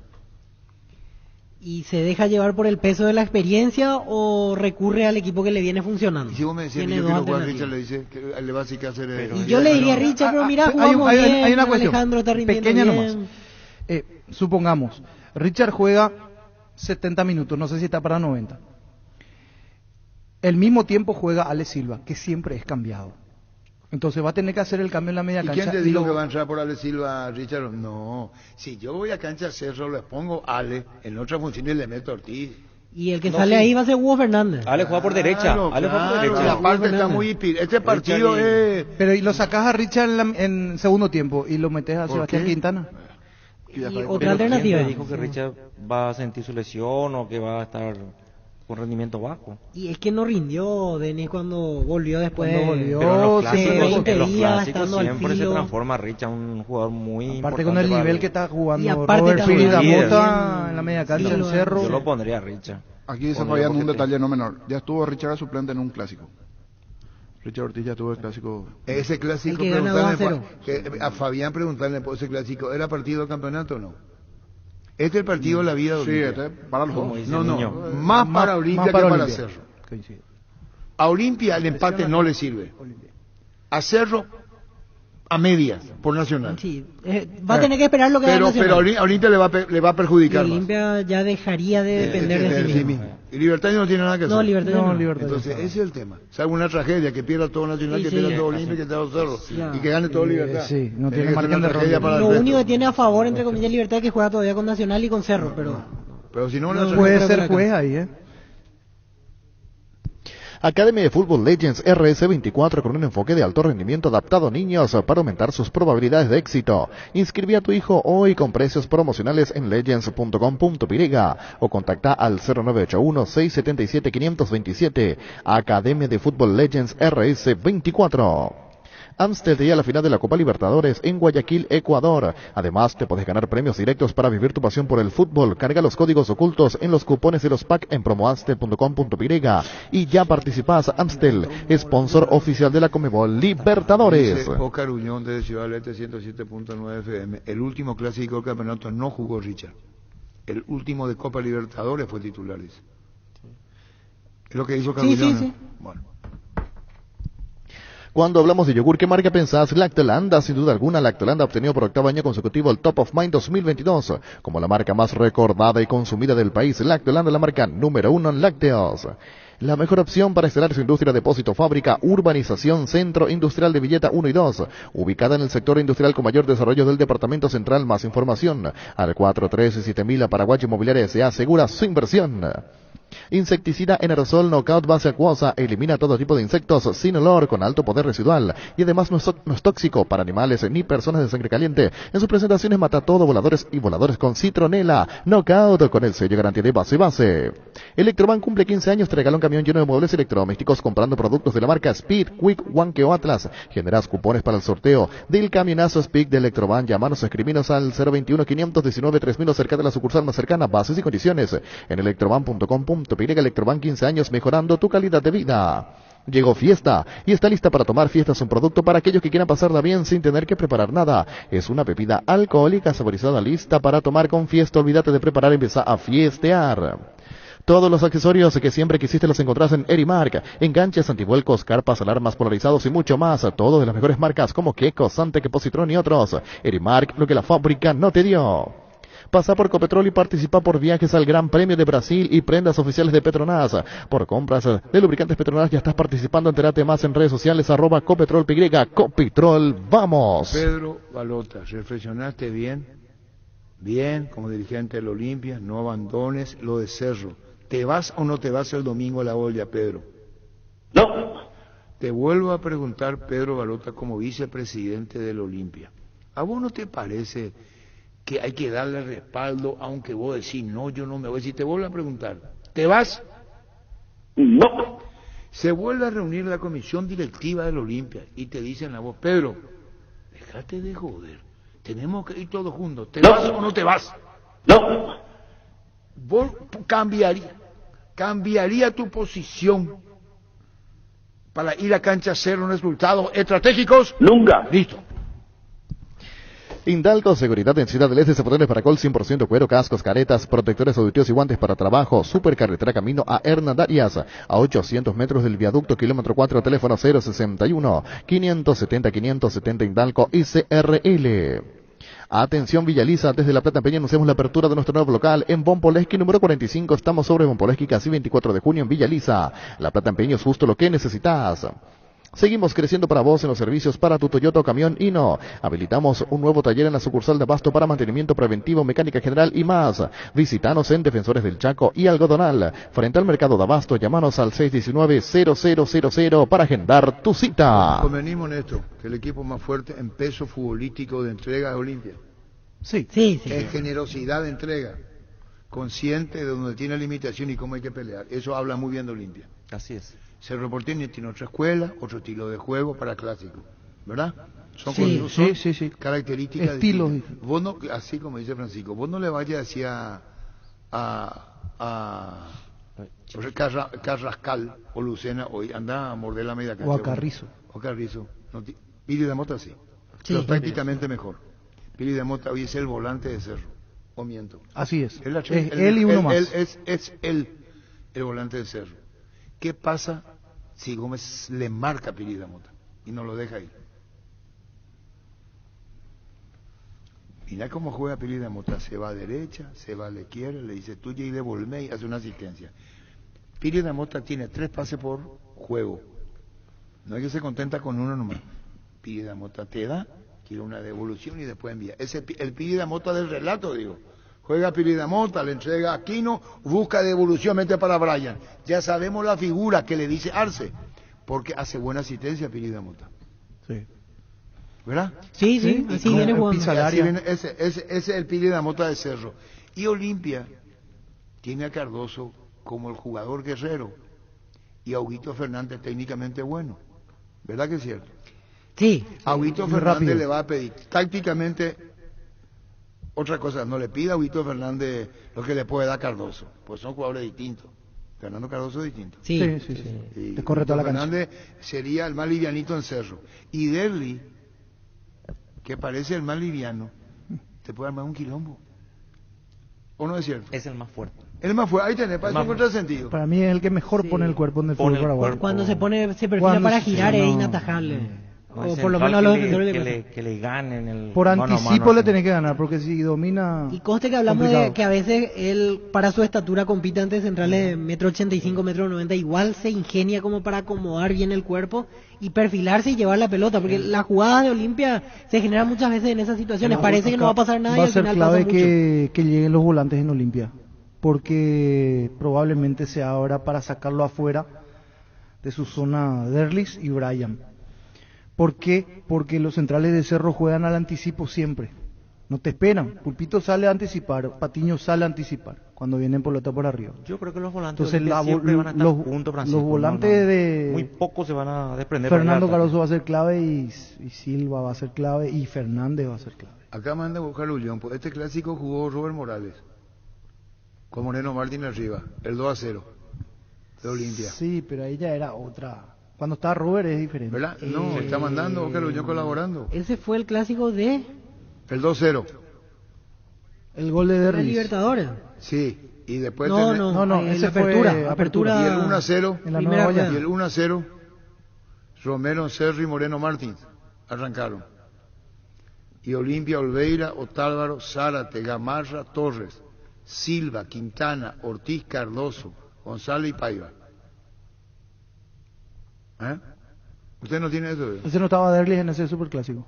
¿Y se deja llevar por el peso de la experiencia o recurre al equipo que le viene funcionando? Y si vos me decís que yo quiero jugar, Richard le dice que le va a decir que hacer... Y yo le diría a Richard, pero mira, jugamos bien, hay una cuestión, Alejandro está rindiendo pequeña bien. nomás. Supongamos, Richard juega 70 minutos, no sé si está para 90. El mismo tiempo juega Ale Silva, que siempre es cambiado. Entonces va a tener que hacer el cambio en la media cancha. ¿Y quién te dijo que va a entrar por Ale Silva, Richard? No, si yo voy a cancha Cerro, le pongo Ale, en otra función y le meto Ortiz. Y el que sale ahí va a ser Hugo Fernández. Ale juega por derecha. Ale juega por derecha. Y aparte está muy... Este partido es... Pero y lo sacás a Richard en segundo tiempo y lo metes a Sebastián Quintana. Y otra alternativa. ¿Quién dijo que Richard va a sentir su lesión o que va a estar con rendimiento bajo? Y es que no rindió Denis cuando volvió después. Pero en los clásicos estando siempre al se filo. transforma Richard, un jugador muy aparte importante. Con el nivel el... que está jugando y aparte Robert Piri da también. Mota en la media cancha en Cerro. Yo lo pondría a Richard. Aquí dice Fabián un detalle no menor. Ya estuvo Richard de suplente en un clásico. Richard Ortiz ya tuvo el clásico. Ese clásico, el que gana 2-0. a Fabián preguntarle por ese clásico, ¿era partido de campeonato o no? Este es el partido de la vida de Sí, Olimpia. para los dos. No, más para Olimpia que para Cerro. A Olimpia el empate no le sirve. A Cerro, a medias, por Nacional. Sí, va a tener que esperar lo que pero, da Nacional. pero a Olimpia le va a perjudicar Y más. Olimpia ya dejaría de depender de sí mismo. Y Libertario no tiene nada que hacer. No, Libertario no. Entonces, ese es el tema. Salvo una tragedia, que pierda todo Nacional, que pierda todo Olimpia, que pierda todo Cerro, y que gane todo Libertad. Sí, no Tiene tiene que margen ser una de tragedia para el Lo resto. único que tiene a favor, entre comillas, Libertad es que juega todavía con Nacional y con Cerro, Pero si no, No, Puede creo ser que juez ahí, Academia de Fútbol Legends RS24 con un enfoque de alto rendimiento adaptado a niños para aumentar sus probabilidades de éxito. Inscribí a tu hijo hoy con precios promocionales en legends.com.py o contacta al 0981-677-527. Academia de Fútbol Legends RS24. Amstel te lleva a la final de la Copa Libertadores en Guayaquil, Ecuador. Además, te podés ganar premios directos para vivir tu pasión por el fútbol. Carga los códigos ocultos en los cupones de los packs en promoamstel.com.py y ya participás. Amstel, sponsor oficial de la Conmebol Libertadores. Dice Oscar Uñón desde Ciudad del Este 107.9 FM. El último clásico del campeonato no jugó Richard. El último de Copa Libertadores fue titular, dice. Es lo que hizo Carullón. Sí. Bueno. Cuando hablamos de yogur, ¿qué marca pensás? Lactolanda, sin duda alguna. Lactolanda ha obtenido por octavo año consecutivo el Top of Mind 2022 como la marca más recordada y consumida del país. Lactolanda, la marca número 1 en lácteos. La mejor opción para instalar su industria, depósito, fábrica, urbanización, centro industrial de Villeta 1 y 2, ubicada en el sector industrial con mayor desarrollo del departamento central. Más información al 413-7000 Paraguay Inmobiliaria S.A. Asegura su inversión. Insecticida en aerosol Knockout base acuosa, elimina todo tipo de insectos sin olor, con alto poder residual y además no es tóxico para animales ni personas de sangre caliente. En sus presentaciones mata todo, voladores y voladores con citronela. Knockout con el sello garantía de base. Electroban cumple 15 años, te regala un camión lleno de muebles electrodomésticos comprando productos de la marca Speed, Quick, Wanke o Atlas. Generas cupones para el sorteo del camionazo Speed de Electroban. Llamanos o escribinos al 021-519-3000 cerca de la sucursal más cercana. Bases y condiciones en electroban.com.py. Electroban, 15 años mejorando tu calidad de vida. Llegó Fiesta y está lista para tomar. Fiesta es un producto para aquellos que quieran pasarla bien sin tener que preparar nada. Es una bebida alcohólica saborizada lista para tomar con Fiesta. Olvídate de preparar, empieza a fiestear. Todos los accesorios que siempre quisiste los encontrás en Erimark. Enganches, antivuelcos, carpas, alarmas polarizados y mucho más. Todo de las mejores marcas como Keko, Santec, Positron y otros. Erimark, lo que la fábrica no te dio. Pasa por Copetrol y participa por viajes al Gran Premio de Brasil y prendas oficiales de Petronas. Por compras de lubricantes Petronas ya estás participando. Entérate más en redes sociales @CopetrolPY. Copetrol, vamos. Pedro Balota, reflexionaste bien como dirigente del Olimpia, no abandones lo de Cerro. ¿Te vas o no te vas el domingo a la olla, Pedro? No. Te vuelvo a preguntar, Pedro Balota, como vicepresidente del Olimpia. ¿A vos no te parece que hay que darle respaldo, aunque vos decís, no, yo no me voy? Si te vuelvo a preguntar, ¿te vas? No. Se vuelve a reunir la comisión directiva del Olimpia y te dicen a vos, Pedro, déjate de joder, tenemos que ir todos juntos. ¿Te vas o no te vas? No. ¿Vos cambiaría tu posición para ir a cancha a hacer unos resultados estratégicos? Nunca. Listo. Indalco Seguridad en Ciudad del Este, zapatos para col 100% cuero, cascos, caretas, protectores auditivos y guantes para trabajo. Supercarretera camino a Hernandarias, a 800 metros del viaducto, kilómetro 4, teléfono 061 570 570 Indalco ICRL. Atención Villaliza, desde La Plata Peña anunciamos la apertura de nuestro nuevo local en Bonpoleski número 45, estamos sobre Bonpoleski casi 24 de junio en Villaliza. La Plata Peña es justo lo que necesitas. Seguimos creciendo para vos en los servicios para tu Toyota o camión Hino. Habilitamos un nuevo taller en la sucursal de Abasto para mantenimiento preventivo, mecánica general y más. Visítanos en Defensores del Chaco y Algodonal. Frente al mercado de Abasto, llámanos al 619-0000 para agendar tu cita. Convenimos en esto, que el equipo más fuerte en peso futbolístico de entrega de Olimpia. Sí. Es generosidad de entrega, consciente de donde tiene limitación y cómo hay que pelear. Eso habla muy bien de Olimpia. Así es. Cerro Porteño tiene otra escuela, otro estilo de juego para clásico, ¿verdad? Son Sí, características estilos. distintas. Vos no, así como dice Francisco, vos no le vayas hacia Carrascal o Lucena, hoy anda a morder la media cancha. O a Carrizo. No, Piri de Mota sí, pero tácticamente mejor. Piri de Mota hoy es el volante de Cerro, o miento. Así es. Es Él y uno más. Es él el volante de Cerro. ¿Qué pasa si Gómez le marca a Piri de Mota y no lo deja ahí? Mira cómo juega Piri de Mota, se va a derecha, se va a la izquierda, le dice tuya y devolve y hace una asistencia. Piri de Mota tiene 3 pases por juego, no es que se contenta con uno nomás. Piri de Mota te da, quiere una devolución y después envía. El Piri de Mota del relato, digo. Juega Piri de Mota, le entrega a Aquino, busca devolución, mete para Brian. Ya sabemos la figura que le dice Arce, porque hace buena asistencia Piri de Mota. Sí. ¿Verdad? Sí, así viene jugando. Ese es el Piri de Mota de Cerro. Y Olimpia tiene a Cardoso como el jugador guerrero y a Huguito Fernández técnicamente bueno. ¿Verdad que es cierto? Sí. A Huguito Fernández le va a pedir tácticamente otra cosa, no le pida a Huguito Fernández lo que le puede dar Cardoso, pues son jugadores distintos. Fernando Cardoso es distinto. Sí. Te corre toda la cancha. Fernández sería el más livianito en Cerro. Y Derli, que parece el más liviano, te puede armar un quilombo. ¿O no es cierto? Es el más fuerte. El más fuerte, ahí tenés, para eso encontrar sentido. Para mí es el que mejor pone el cuerpo en el fútbol paraguayo. Cuando se perfila para girar es inatajable. O por lo menos a los defensores que le ganen el por anticipo mano. Le tenés que ganar, porque si domina. Y conste que hablamos de que a veces él, para su estatura, compite ante centrales de 1,85 m, 1,90 m, igual se ingenia como para acomodar bien el cuerpo y perfilarse y llevar la pelota, porque las jugadas de Olimpia se generan muchas veces en esas situaciones. Parece que no va a pasar nada y al final pasa mucho. Va a ser clave que lleguen los volantes en Olimpia, porque probablemente sea ahora para sacarlo afuera de su zona Derlis y Brian. ¿Por qué? Porque los centrales de Cerro juegan al anticipo siempre. No te esperan. Pulpito sale a anticipar, Patiño sale a anticipar cuando vienen pelota por arriba. Yo creo que los volantes entonces siempre van a estar juntos, Francisco. Los volantes de muy pocos se van a desprender. Fernando Cardoso va a ser clave y Silva va a ser clave y Fernández va a ser clave. Acá manda a buscar Ullón. Este clásico jugó Robert Morales con Moreno Martín arriba, el 2-0 de Olimpia. Sí, pero ahí ya era otra. Cuando está Robert es diferente. ¿Verdad? No, está mandando Oscar Ullón colaborando. Ese fue el clásico de... El 2-0. El gol de Derlis. Libertadores. Sí, y después... No, ese apertura. Y el 1-0. En la Nueva Y el 1-0. Romero, Cerro y Moreno Martins arrancaron. Y Olimpia, Olveira, Otálvaro, Zárate, Gamarra, Torres, Silva, Quintana, Ortiz, Cardoso, González y Paiva. ¿Usted no tiene eso? Ese no estaba Derlis en ese superclásico.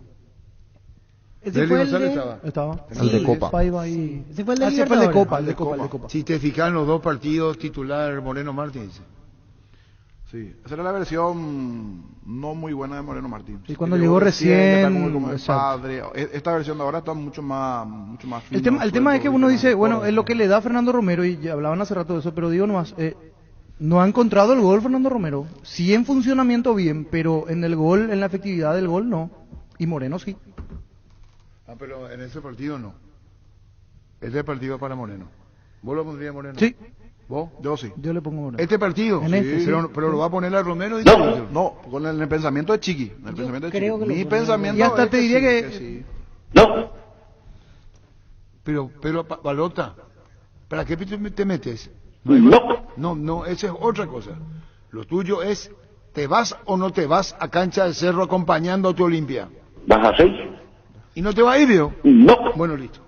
Ese fue el de... Estaba. El de Copa. Ese fue el de el de Copa. Si te fijas en los dos partidos titular Moreno Martins. Sí, esa era la versión no muy buena de Moreno Martín. Y cuando llegó recién como el padre. Esta versión de ahora está mucho más fina. El tema es que uno dice, bueno, es lo que le da Fernando Romero, y ya hablaban hace rato de eso, pero digo nomás, no ha encontrado el gol Fernando Romero. Sí en funcionamiento bien, pero en el gol, en la efectividad del gol no. Y Moreno sí. Pero en ese partido no. Este partido es para Moreno. ¿Vos lo pondrías Moreno? Sí. ¿Vos? Yo sí. Yo le pongo Moreno. ¿Este partido? En este, sí. Pero lo va a poner a Romero. No, con el pensamiento de Chiqui. Mi pensamiento Y hasta te diría que... sí. Pero Balota, ¿para qué te metes? No, esa es otra cosa. Lo tuyo es, ¿te vas o no te vas a Cancha del Cerro acompañando a tu Olimpia? ¿Vas a hacer? ¿Y no te va a ir, vio? No. Bueno, listo.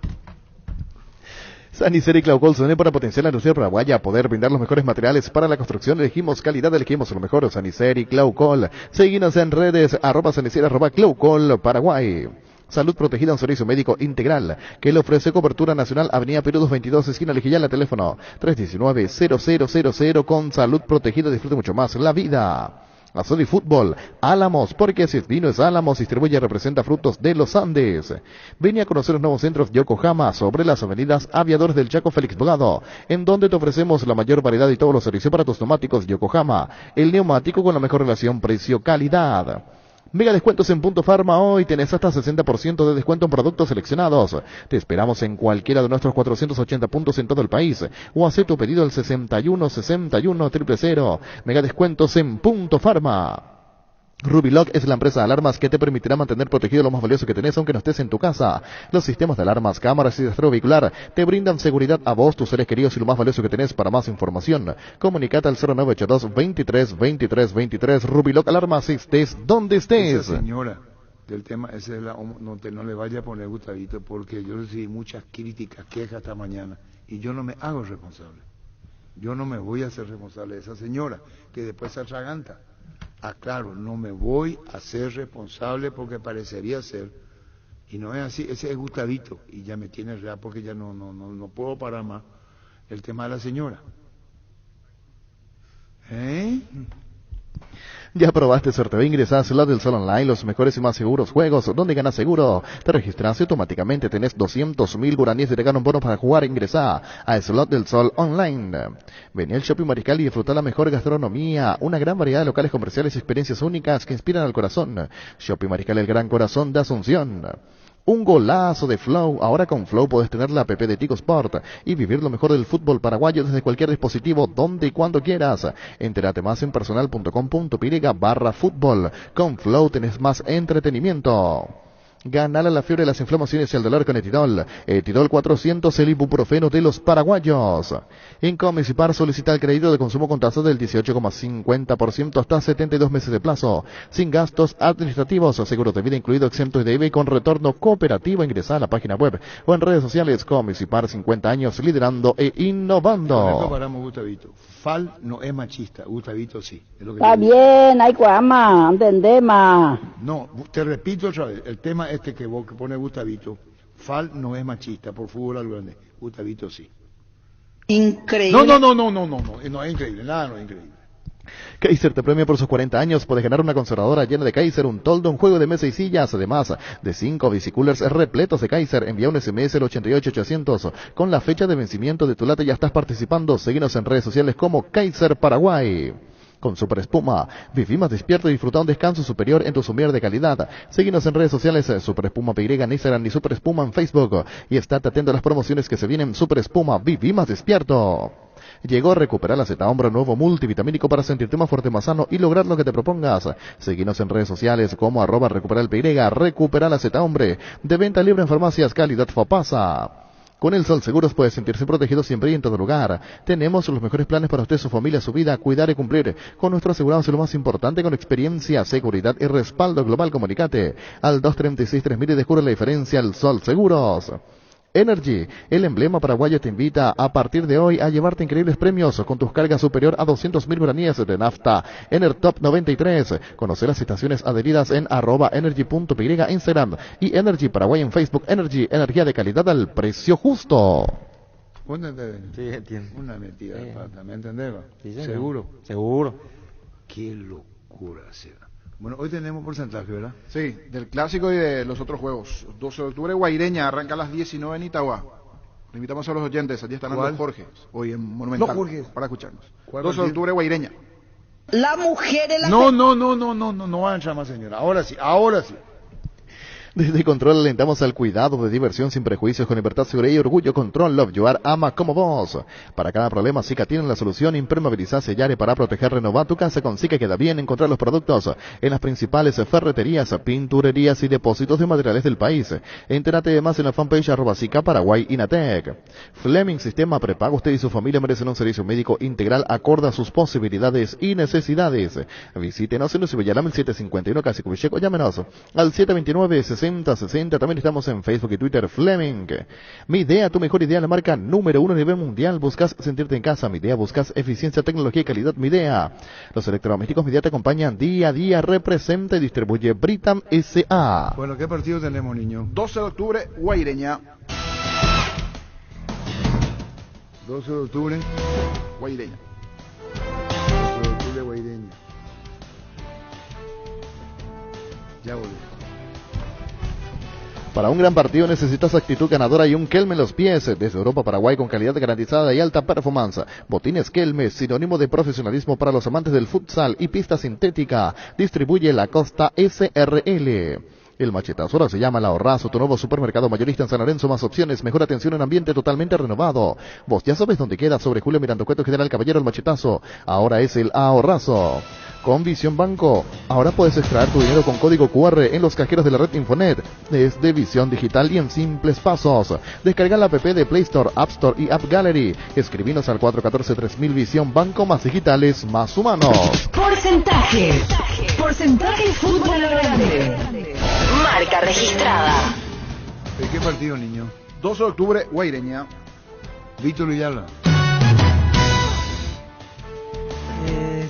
Sanicero y Claucol se unen para potenciar la industria paraguaya, poder brindar los mejores materiales para la construcción. Elegimos calidad, elegimos lo mejor. Sanicero y Claucol. Seguinos en redes, @Sanicero, @Claucol Paraguay. Salud Protegida, un servicio médico integral que le ofrece cobertura nacional. Avenida Perú 222, esquina Lejillala, teléfono 319-0000. Con Salud Protegida disfrute mucho más la vida. Azul y Fútbol, Álamos, porque si es vino es Álamos, distribuye y representa frutos de los Andes. Ven a conocer los nuevos centros Yokohama sobre las avenidas Aviadores del Chaco Félix Bogado, en donde te ofrecemos la mayor variedad y todos los servicios para tus neumáticos Yokohama, el neumático con la mejor relación precio-calidad. Mega descuentos en Punto Farma. Hoy tenés hasta 60% de descuento en productos seleccionados. Te esperamos en cualquiera de nuestros 480 puntos en todo el país. O haz tu pedido al 6161-000. Mega descuentos en Punto Farma. Rubilock es la empresa de alarmas que te permitirá mantener protegido lo más valioso que tenés aunque no estés en tu casa. Los sistemas de alarmas, cámaras y rastreo vehicular te brindan seguridad a vos, tus seres queridos y lo más valioso que tenés. Para más información, comunicate al 0982-232323. Rubilock Alarmas, estés donde estés. Esa señora del tema ese de no le vaya a poner Gustavito, porque yo recibí muchas críticas, quejas esta mañana y yo no me hago responsable. Yo no me voy a hacer responsable de esa señora que después se atraganta. Claro, no me voy a ser responsable porque parecería ser, y no es así. Ese es Gustavito y ya me tiene real porque ya no puedo parar más el tema de la señora. ¿Ya probaste Sorteo? Ingresás a Slot del Sol Online, los mejores y más seguros juegos, donde ganas seguro. Te registras y automáticamente tenés 200.000 guaraníes y te ganan bonos para jugar. Ingresá a Slot del Sol Online. Vení al Shopping Mariscal y disfruta la mejor gastronomía, una gran variedad de locales comerciales y experiencias únicas que inspiran al corazón. Shopping Mariscal, el gran corazón de Asunción. Un golazo de Flow. Ahora con Flow podés tener la app de Tigo Sport y vivir lo mejor del fútbol paraguayo desde cualquier dispositivo, donde y cuando quieras. Entérate más en personal.com.py/fútbol. Con Flow tenés más entretenimiento. Ganale a la fiebre de las inflamaciones y el dolor con Etidol. Etidol 400, el ibuprofeno de los paraguayos. En Comecipar solicita el crédito de consumo con tasa del 18,50% hasta 72 meses de plazo, sin gastos administrativos, seguro de vida incluido, exento de IVA y con retorno cooperativo. Ingresa a la página web o en redes sociales. Comecipar, 50 años liderando e innovando. Con esto paramos, Gustavito. Fal no es machista, Gustavito sí. Es lo que está bien, hay cuama, entendé más. No, te repito otra vez, el tema este que vos que pone Gustavito, Fal no es machista por fútbol al grande, Gustavito sí. Increíble. No es increíble, nada no es increíble. Kaiser te premia por sus 40 años. Puedes ganar una conservadora llena de Kaiser, un toldo, un juego de mesa y sillas, además de 5 bicicoolers repletos de Kaiser. Envía un SMS al 88800 con la fecha de vencimiento de tu lata y ya estás participando. Síguenos en redes sociales como Kaiser Paraguay. Con Super Espuma, viví más despierto y disfruta un descanso superior en tu somier de calidad. Síguenos en redes sociales, Super Espuma PY en Instagram y Super Espuma en Facebook. Y estate atento a las promociones que se vienen. Super Espuma, viví más despierto. Llegó a recuperar la Z-Ombra, nuevo multivitamínico para sentirte más fuerte, más sano y lograr lo que te propongas. Síguenos en redes sociales como @recuperalpy, recupera la Z-Hombre. De venta libre en farmacias, calidad Fopasa. Con el Sol Seguros puede sentirse protegido siempre y en todo lugar. Tenemos los mejores planes para usted, su familia, su vida, cuidar y cumplir. Con nuestro asegurado es lo más importante, con experiencia, seguridad y respaldo global. Comunicate al 236-3000 y descubre la diferencia. El Sol Seguros. Energy, el emblema paraguayo, te invita a partir de hoy a llevarte increíbles premios con tus cargas superior a 200.000 guaraníes de nafta. Enertop 93. Conoce las estaciones adheridas en @energy.py Instagram y Energy Paraguay en Facebook. Energy, energía de calidad al precio justo. Sí, entiendo. Una metida de pata, ¿me entendés? Sí, Seguro. Qué locura será. Bueno, hoy tenemos porcentaje, ¿verdad? Sí, del clásico y de los otros juegos. 12 de octubre, Guaireña, arranca a las 19 en Itagua. Le invitamos a los oyentes, allí están los Jorge, hoy en Monumental, para escucharnos. 12 de octubre, Guaireña. La mujer es la... No van a entrar más, señora. Ahora sí. Desde Control alentamos al cuidado de diversión sin prejuicios, con libertad, seguridad y orgullo. Control, Love You Are, ama como vos. Para cada problema, Sika tiene la solución. Impermeabilizar, sellar y para proteger, renovar tu casa con Sika. Queda bien encontrar los productos en las principales ferreterías, pinturerías y depósitos de materiales del país. Entérate de más en la fanpage @Sika Paraguay Inatec. Fleming Sistema Prepago. Usted y su familia merecen un servicio médico integral acorde a sus posibilidades y necesidades. Visítenos en Lucibellalam el 751 Casi Cubicheco. Llámenos al 729-6060. También estamos en Facebook y Twitter. Fleming. Mi Idea, tu mejor idea, la marca número 1 a nivel mundial. Buscas sentirte en casa. Mi Idea, buscas eficiencia, tecnología y calidad. Mi Idea. Los electrodomésticos Mi Idea te acompañan día a día. Representa y distribuye Britam S.A. Bueno, ¿qué partido tenemos, niño? 12 de octubre, Guaireña. 12 de octubre, Guaireña. 12 de octubre, Guaireña. Ya volví. Para un gran partido necesitas actitud ganadora y un Kelme en los pies. Desde Europa, Paraguay, con calidad garantizada y alta performance. Botines Kelme, sinónimo de profesionalismo para los amantes del futsal y pista sintética. Distribuye La Costa SRL. El Machetazo ahora se llama El Ahorrazo, tu nuevo supermercado mayorista en San Lorenzo. Más opciones, mejor atención en ambiente totalmente renovado. Vos ya sabes dónde queda, sobre Julio Miranda Cueto, General Caballero. El Machetazo ahora es El Ahorrazo. Con Visión Banco, ahora puedes extraer tu dinero con código QR en los cajeros de la red Infonet. Desde Visión Digital y en simples pasos. Descarga la app de Play Store, App Store y App Gallery. Escribinos al 414-3000. Visión Banco, más digitales, más humanos. Porcentajes. Porcentaje fútbol a lo grande. Marca registrada. ¿De qué partido, niño? 12 de octubre, Guaireña. Víctor Villalba.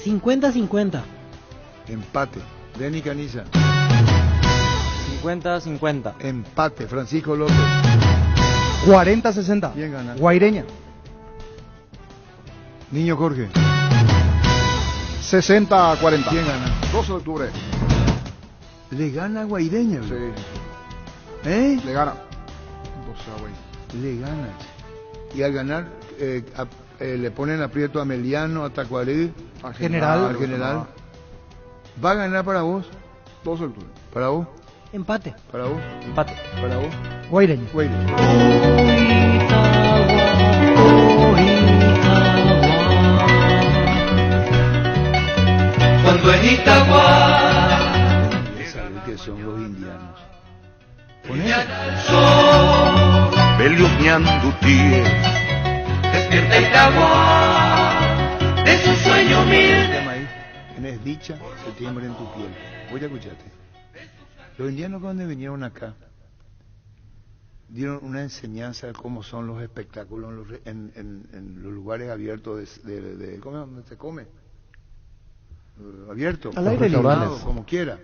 50-50. Empate. Denny Caniza. 50-50. Empate. Francisco López. 40-60. ¿Quién gana? Guaireña. Niño Jorge. 60-40. ¿Quién gana? 12 de octubre. Le gana a Guaireña. Sí. ¿Eh? Le gana. 12 a Guaireña. Le gana. Y al ganar, le ponen aprieto a Meliano, a Tacuarí, Al general. ¿Va a ganar para vos? 12 de octubre. ¿Para vos? Empate. ¿Para vos? Empate. ¿Para vos? Guaireña. Cuando en Itagua ¿Saben qué son los indianos? Belluñando tie, despierta Itagua de su sueño humilde. Tenés dicha, septiembre en tu piel. Voy a escucharte. Los indianos cuando vinieron acá dieron una enseñanza de cómo son los espectáculos en los lugares abiertos de ¿cómo se come? Abierto, al aire libre, como quiera.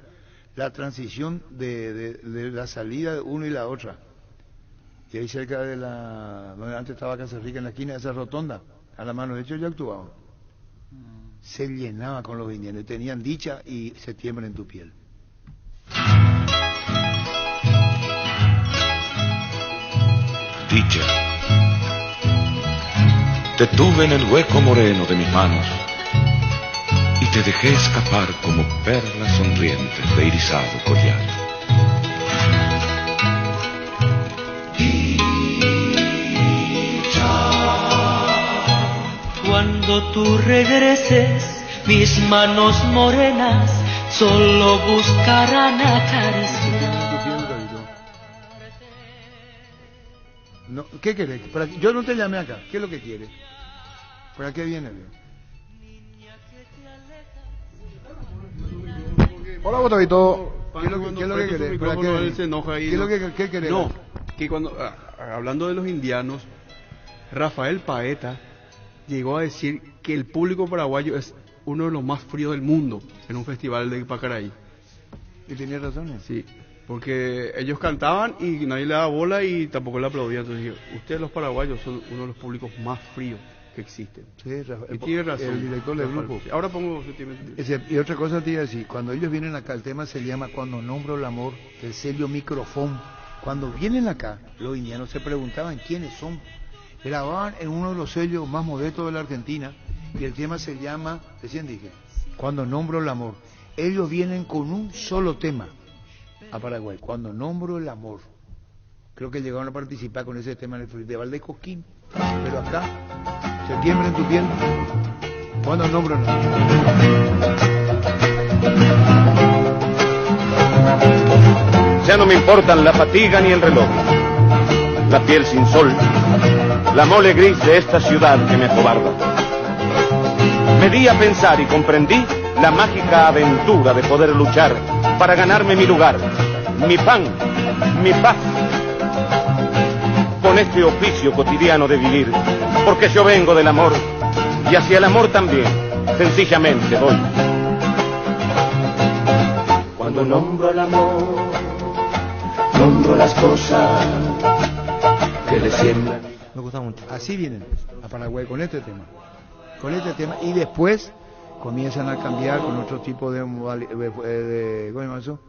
La transición de la salida de uno y la otra. Y ahí cerca de donde antes estaba Casa Rica, en la esquina de esa rotonda, a la mano derecha yo actuaba. Se llenaba con los indianos, tenían dicha y septiembre en tu piel. Dicha. Te tuve en el hueco moreno de mis manos y te dejé escapar como perlas sonrientes de irisado collar. Cuando tú regreses, mis manos morenas solo buscarán acariciar. No, ¿qué querés? Yo no te llamé acá. ¿Qué es lo que quieres? ¿Para qué viene? Hola, Gustavito. ¿Qué es lo que querés? ¿Para qué? Él se enoja ahí. ¿Qué es lo que querés? No, que cuando, hablando de los indianos, Rafael Paeta llegó a decir que el público paraguayo es uno de los más fríos del mundo en un festival de Pacaraí. ¿Y tenía razón? Sí, porque ellos cantaban y nadie le daba bola y tampoco le aplaudían. Entonces dije, ustedes los paraguayos son uno de los públicos más fríos que existen. Sí, Rafael, y tiene razón. El director del grupo. Sí, ahora pongo... Y otra cosa te iba a decir, cuando ellos vienen acá, el tema se llama Cuando nombro el amor, el sello micrófono. Cuando vienen acá, los indianos se preguntaban quiénes son. Grababan en uno de los sellos más modestos de la Argentina y el tema se llama, recién dije, Cuando nombro el amor. Ellos vienen con un solo tema a Paraguay. Cuando nombro el amor, creo que llegaron a participar con ese tema en el Festival de Cosquín, pero acá, septiembre en tu piel, cuando nombro el amor. Ya no me importan la fatiga ni el reloj, la piel sin sol, la mole gris de esta ciudad que me acobarda. Me di a pensar y comprendí la mágica aventura de poder luchar para ganarme mi lugar, mi pan, mi paz. Con este oficio cotidiano de vivir, porque yo vengo del amor y hacia el amor también, sencillamente voy. Cuando nombro el amor, nombro las cosas que le siembran. Me gusta mucho. Así vienen a Paraguay con este tema, y después comienzan a cambiar con otro tipo de ¿cómo se llama eso?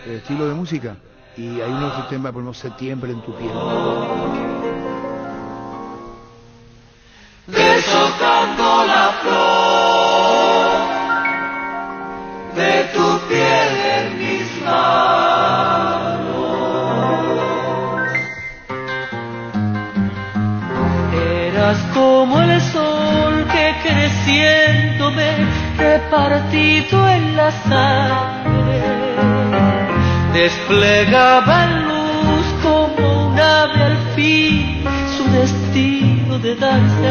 De estilo de música, y hay un otro tema, por ejemplo, Septiembre en tu piel. Deshojando la flor de tu piel en mis manos. Eras como el sol que creciendo me repartido en la sangre, desplegaba en luz como un ave al fin su destino de darse.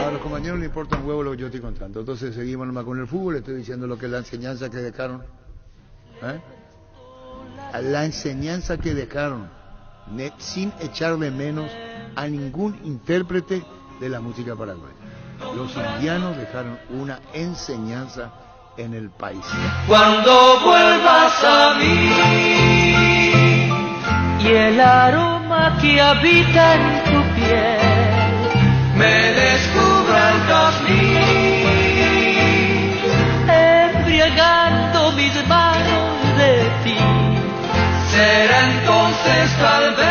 A los compañeros no le importa un huevo lo que yo estoy contando, entonces seguimos nomás con el fútbol. Estoy diciendo lo que es la enseñanza que dejaron, la enseñanza que dejaron, sin echarle menos a ningún intérprete de la música paraguaya. Los indianos dejaron una enseñanza en el país. Cuando vuelvas a mí y el aroma que habita en tu piel me descubra el jazmín, embriagando mis manos de ti, será entonces tal vez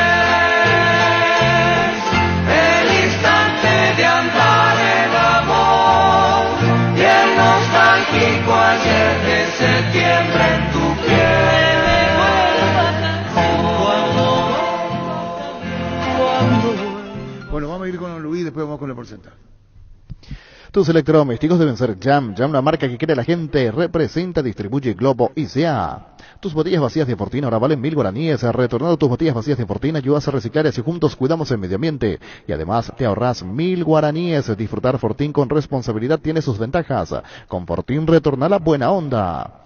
el instante de andar el amor y el nostálgico ayer de septiembre en tu piel. Bueno, vamos a ir con Luis, después vamos con el porcentaje. Tus electrodomésticos deben ser Jam. Jam, la marca que quiere la gente, representa, distribuye Globo ICA. Tus botellas vacías de Fortina ahora valen 1000 guaraníes. Retornando tus botellas vacías de Fortina, ayudas a reciclar y así juntos cuidamos el medio ambiente. Y además te ahorras 1000 guaraníes. Disfrutar Fortín con responsabilidad tiene sus ventajas. Con Fortín retorna la buena onda.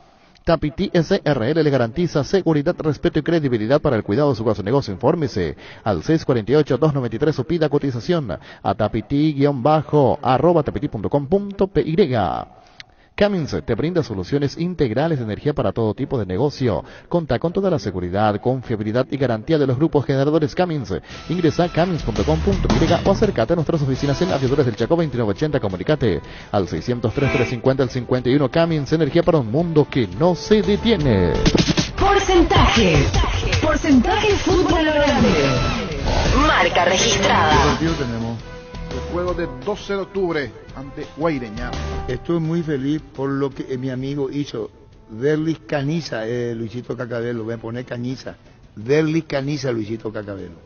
Tapiti SRL le garantiza seguridad, respeto y credibilidad para el cuidado de su caso negocio. Infórmese al 648-293 o pida cotización a tapiti_tapiti.com.py. Cummins te brinda soluciones integrales de energía para todo tipo de negocio. Conta con toda la seguridad, confiabilidad y garantía de los grupos generadores Cummins. Ingresa a cummins.com.py o acércate a nuestras oficinas en Aviadores del Chaco 2980. Comunicate al 603-350-51. Cummins, energía para un mundo que no se detiene. Porcentaje fútbol grande. Marca registrada. ¿Qué partido tenemos? El juego de 12 de octubre ante Guaireña. Estoy muy feliz por lo que mi amigo hizo. Derlis Caniza, Luisito Cacabelo, voy a poner Cañiza. Derlis Caniza, Luisito Cacabelo.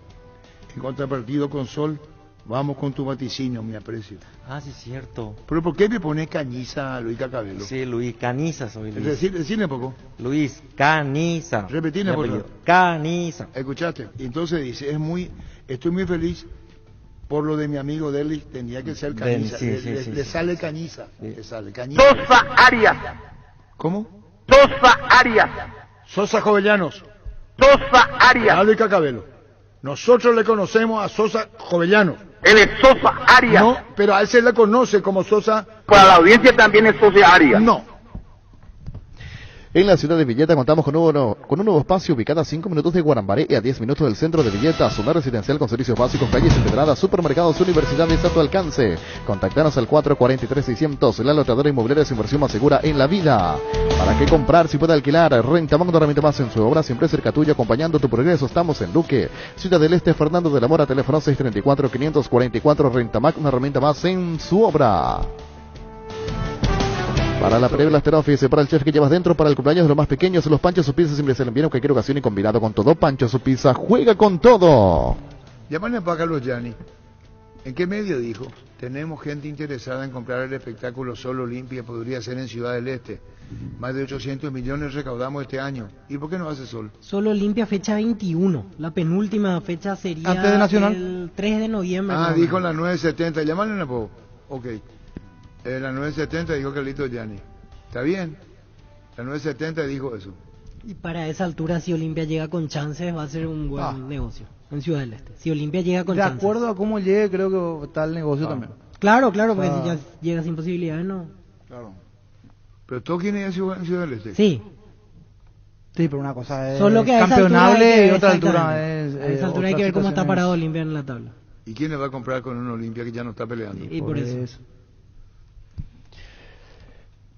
En contrapartido con Sol, vamos con tu vaticinio, mi aprecio. Ah, sí, cierto. ¿Pero por qué me pone Cañiza a Luis Cacabelo? Sí, Luis Caniza soy Luis. Decime poco. Luis Caniza. Repetime por favor. Caniza. Escuchaste. Entonces dice, estoy muy feliz por lo de mi amigo Derlis, tenía que ser Cañiza. Le sale Cañiza. Le sale Cañiza. Sosa Arias. ¿Cómo? Sosa Arias. Sosa Jovellanos. Sosa Arias. A Luis Cacabelo. Nosotros le conocemos a Sosa Jovellanos. Él es Sosa Arias. No, pero a él se le conoce como Sosa. Para la audiencia también es Sosa Arias. No. En la ciudad de Villeta contamos con un nuevo espacio ubicado a 5 minutos de Guarambaré y a 10 minutos del centro de Villeta. Zona residencial con servicios básicos, calles empedradas, supermercados, universidades a tu alcance. Contactanos al 443-600. La lotadora inmobiliaria es inversión más segura en la vida. ¿Para qué comprar si puede alquilar? Rentabank, una herramienta más en su obra, siempre cerca tuya, acompañando tu progreso. Estamos en Luque, Ciudad del Este, Fernando de la Mora, teléfono 634-544. Rentabank, una herramienta más en su obra. Para la previa, las terofis, para el chef que llevas dentro, para el cumpleaños de los más pequeños, los Pancho Su Pizza siempre se le envían en cualquier ocasión y combinado con todo. Pancho Su Pizza juega con todo. Llámale para Carlos Gianni. ¿En qué medio dijo? Tenemos gente interesada en comprar el espectáculo Sol Olimpia, podría ser en Ciudad del Este. Más de 800 millones recaudamos este año. ¿Y por qué no hace Sol? Sol Olimpia fecha 21. La penúltima fecha sería antes de Nacional, el 3 de noviembre. Ah, dijo en la 970. Llámale una poco. Ok. La 970 dijo Carlito Gianni. ¿Está bien? La 970 dijo eso. Y para esa altura, si Olimpia llega con chances, va a ser un buen negocio en Ciudad del Este. Si Olimpia llega con chances. De acuerdo a cómo llegue, creo que está el negocio también. Claro, porque si ya llega sin posibilidades, no. Claro. ¿Pero todos quieren ir a Ciudad del Este? Sí. Sí, pero una cosa es solo que a campeonable y otra altura es... A esa altura hay que ver cómo está parado Olimpia en la tabla. ¿Y quién le va a comprar con un Olimpia que ya no está peleando? Y por eso.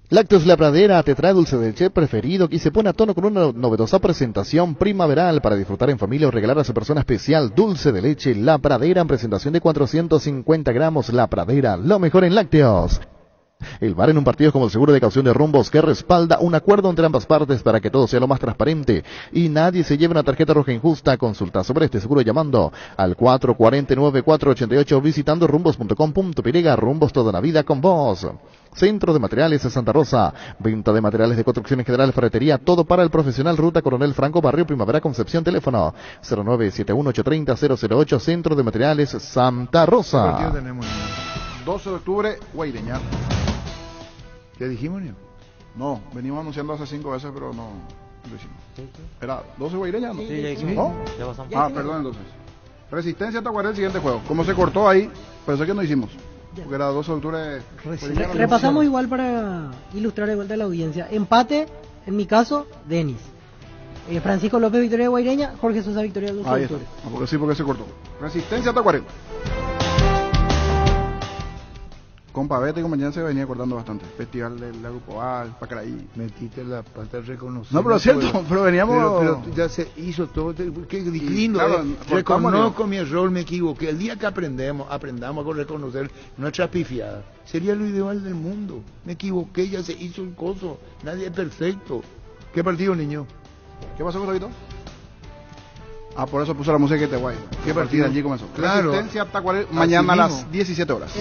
Lácteos La Pradera te trae dulce de leche preferido y se pone a tono con una novedosa presentación primaveral para disfrutar en familia o regalar a su persona especial. Dulce de leche La Pradera en presentación de 450 gramos. La Pradera, lo mejor en lácteos. El VAR en un partido es como el seguro de caución de rumbos que respalda un acuerdo entre ambas partes para que todo sea lo más transparente y nadie se lleve una tarjeta roja injusta. Consulta sobre este seguro llamando al 449-488 visitando rumbos.com.py. Rumbos toda la vida con vos. Centro de Materiales de Santa Rosa, venta de materiales de construcción en general, ferretería, todo para el profesional. Ruta Coronel Franco, Barrio Primavera, Concepción. Teléfono 0971-830-008. Centro de Materiales Santa Rosa. ¿Qué partido tenemos? 12 de octubre, Guaireña. ¿Qué dijimos, Nio? No, venimos anunciando hace 5 veces, pero no lo hicimos. ¿Era 12 Guaireña? ¿No? Sí, ya dijimos. ¿No? Ya pasamos. Perdón, entonces. Resistencia Tacuaré, el siguiente juego. Como se cortó ahí, pero eso que no hicimos. Porque era 12 de octubre. Repasamos igual para ilustrar de vuelta a la audiencia. Empate, en mi caso, Denis. Francisco López, victoria de Guaireña. Jorge Sosa, victoria de 12 de octubre. Porque se cortó. Resistencia Tacuaré. Con Pavete y compañía se venía cortando bastante. Festival del Grupo A, Pacaraí. Metiste la pata reconocida. No, pero es cierto, pero veníamos... Pero ya se hizo todo. Qué lindo. Claro, reconozco mi error, me equivoqué. El día que aprendamos a reconocer nuestra pifiada, sería lo ideal del mundo. Me equivoqué, ya se hizo un coso. Nadie es perfecto. ¿Qué partido, niño? ¿Qué pasó, Gustavito? Por eso puso la música que te guay. ¿Qué partido? Allí comenzó. Claro. Resistencia Tacuaré, mañana a las 17 horas.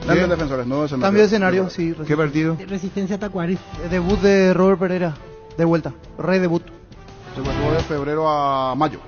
Cambio de defensores, nuevo escenario. Cambio de escenario, sí. ¿Qué partido? Resistencia Tacuaré. Debut de Robert Pereira, de vuelta, redebut. Se pasó de febrero a mayo.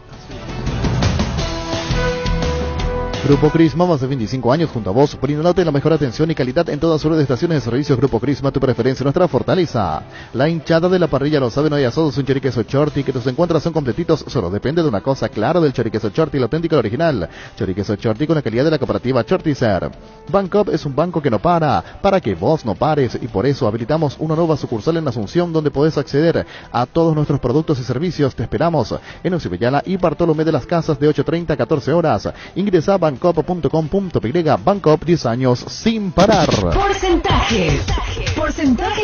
Grupo Crisma, más de 25 años junto a vos, brindándote la mejor atención y calidad en todas sus estaciones de servicios. Grupo Crisma, tu preferencia, nuestra fortaleza. La hinchada de la parrilla lo sabe, no hay asados, un choriqueso Shorty, que tus encuentros son completitos, solo depende de una cosa, claro, del choriqueso Shorty, el auténtico, el original. Choriqueso Shorty con la calidad de la cooperativa Shortizer. Bancoop es un banco que no para que vos no pares, y por eso habilitamos una nueva sucursal en Asunción, donde podés acceder a todos nuestros productos y servicios. Te esperamos en Ocibellala y Bartolomé de las Casas de 8:30 a 14 horas. Ingresa a Bancoop.com.py. Bancoop, 10 años sin parar. Porcentaje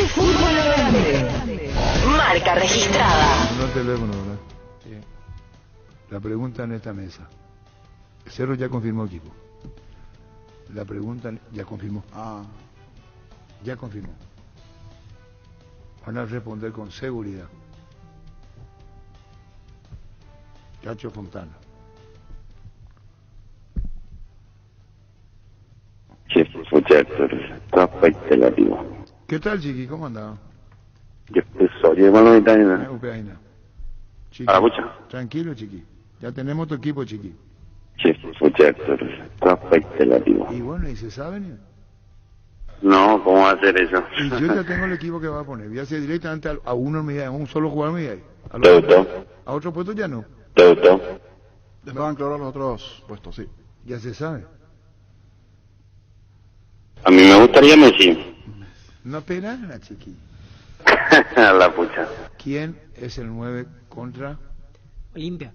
fútbol grande. Marca registrada. No el teléfono, ¿verdad? Sí. La pregunta en esta mesa. Cerro ya confirmó equipo. La pregunta ya confirmó. Ya confirmó. Van a responder con seguridad. Chacho Fontana. ¿Qué tal, Chiqui? ¿Cómo andaba? Ucrania. Chiqui, tranquilo, Chiqui. Ya tenemos tu equipo, Chiqui. Y bueno, ¿y se saben? No, ¿cómo va a hacer eso? Y yo ya tengo el equipo que va a poner. Voy a hacer directamente a uno, a un solo jugador, a otro puesto ya no. Les van claro a los otros puestos, sí. Ya se sabe. A mí me gustaría Messi. No pena, Chiqui. La pucha. ¿Quién es el 9 contra? Olimpia.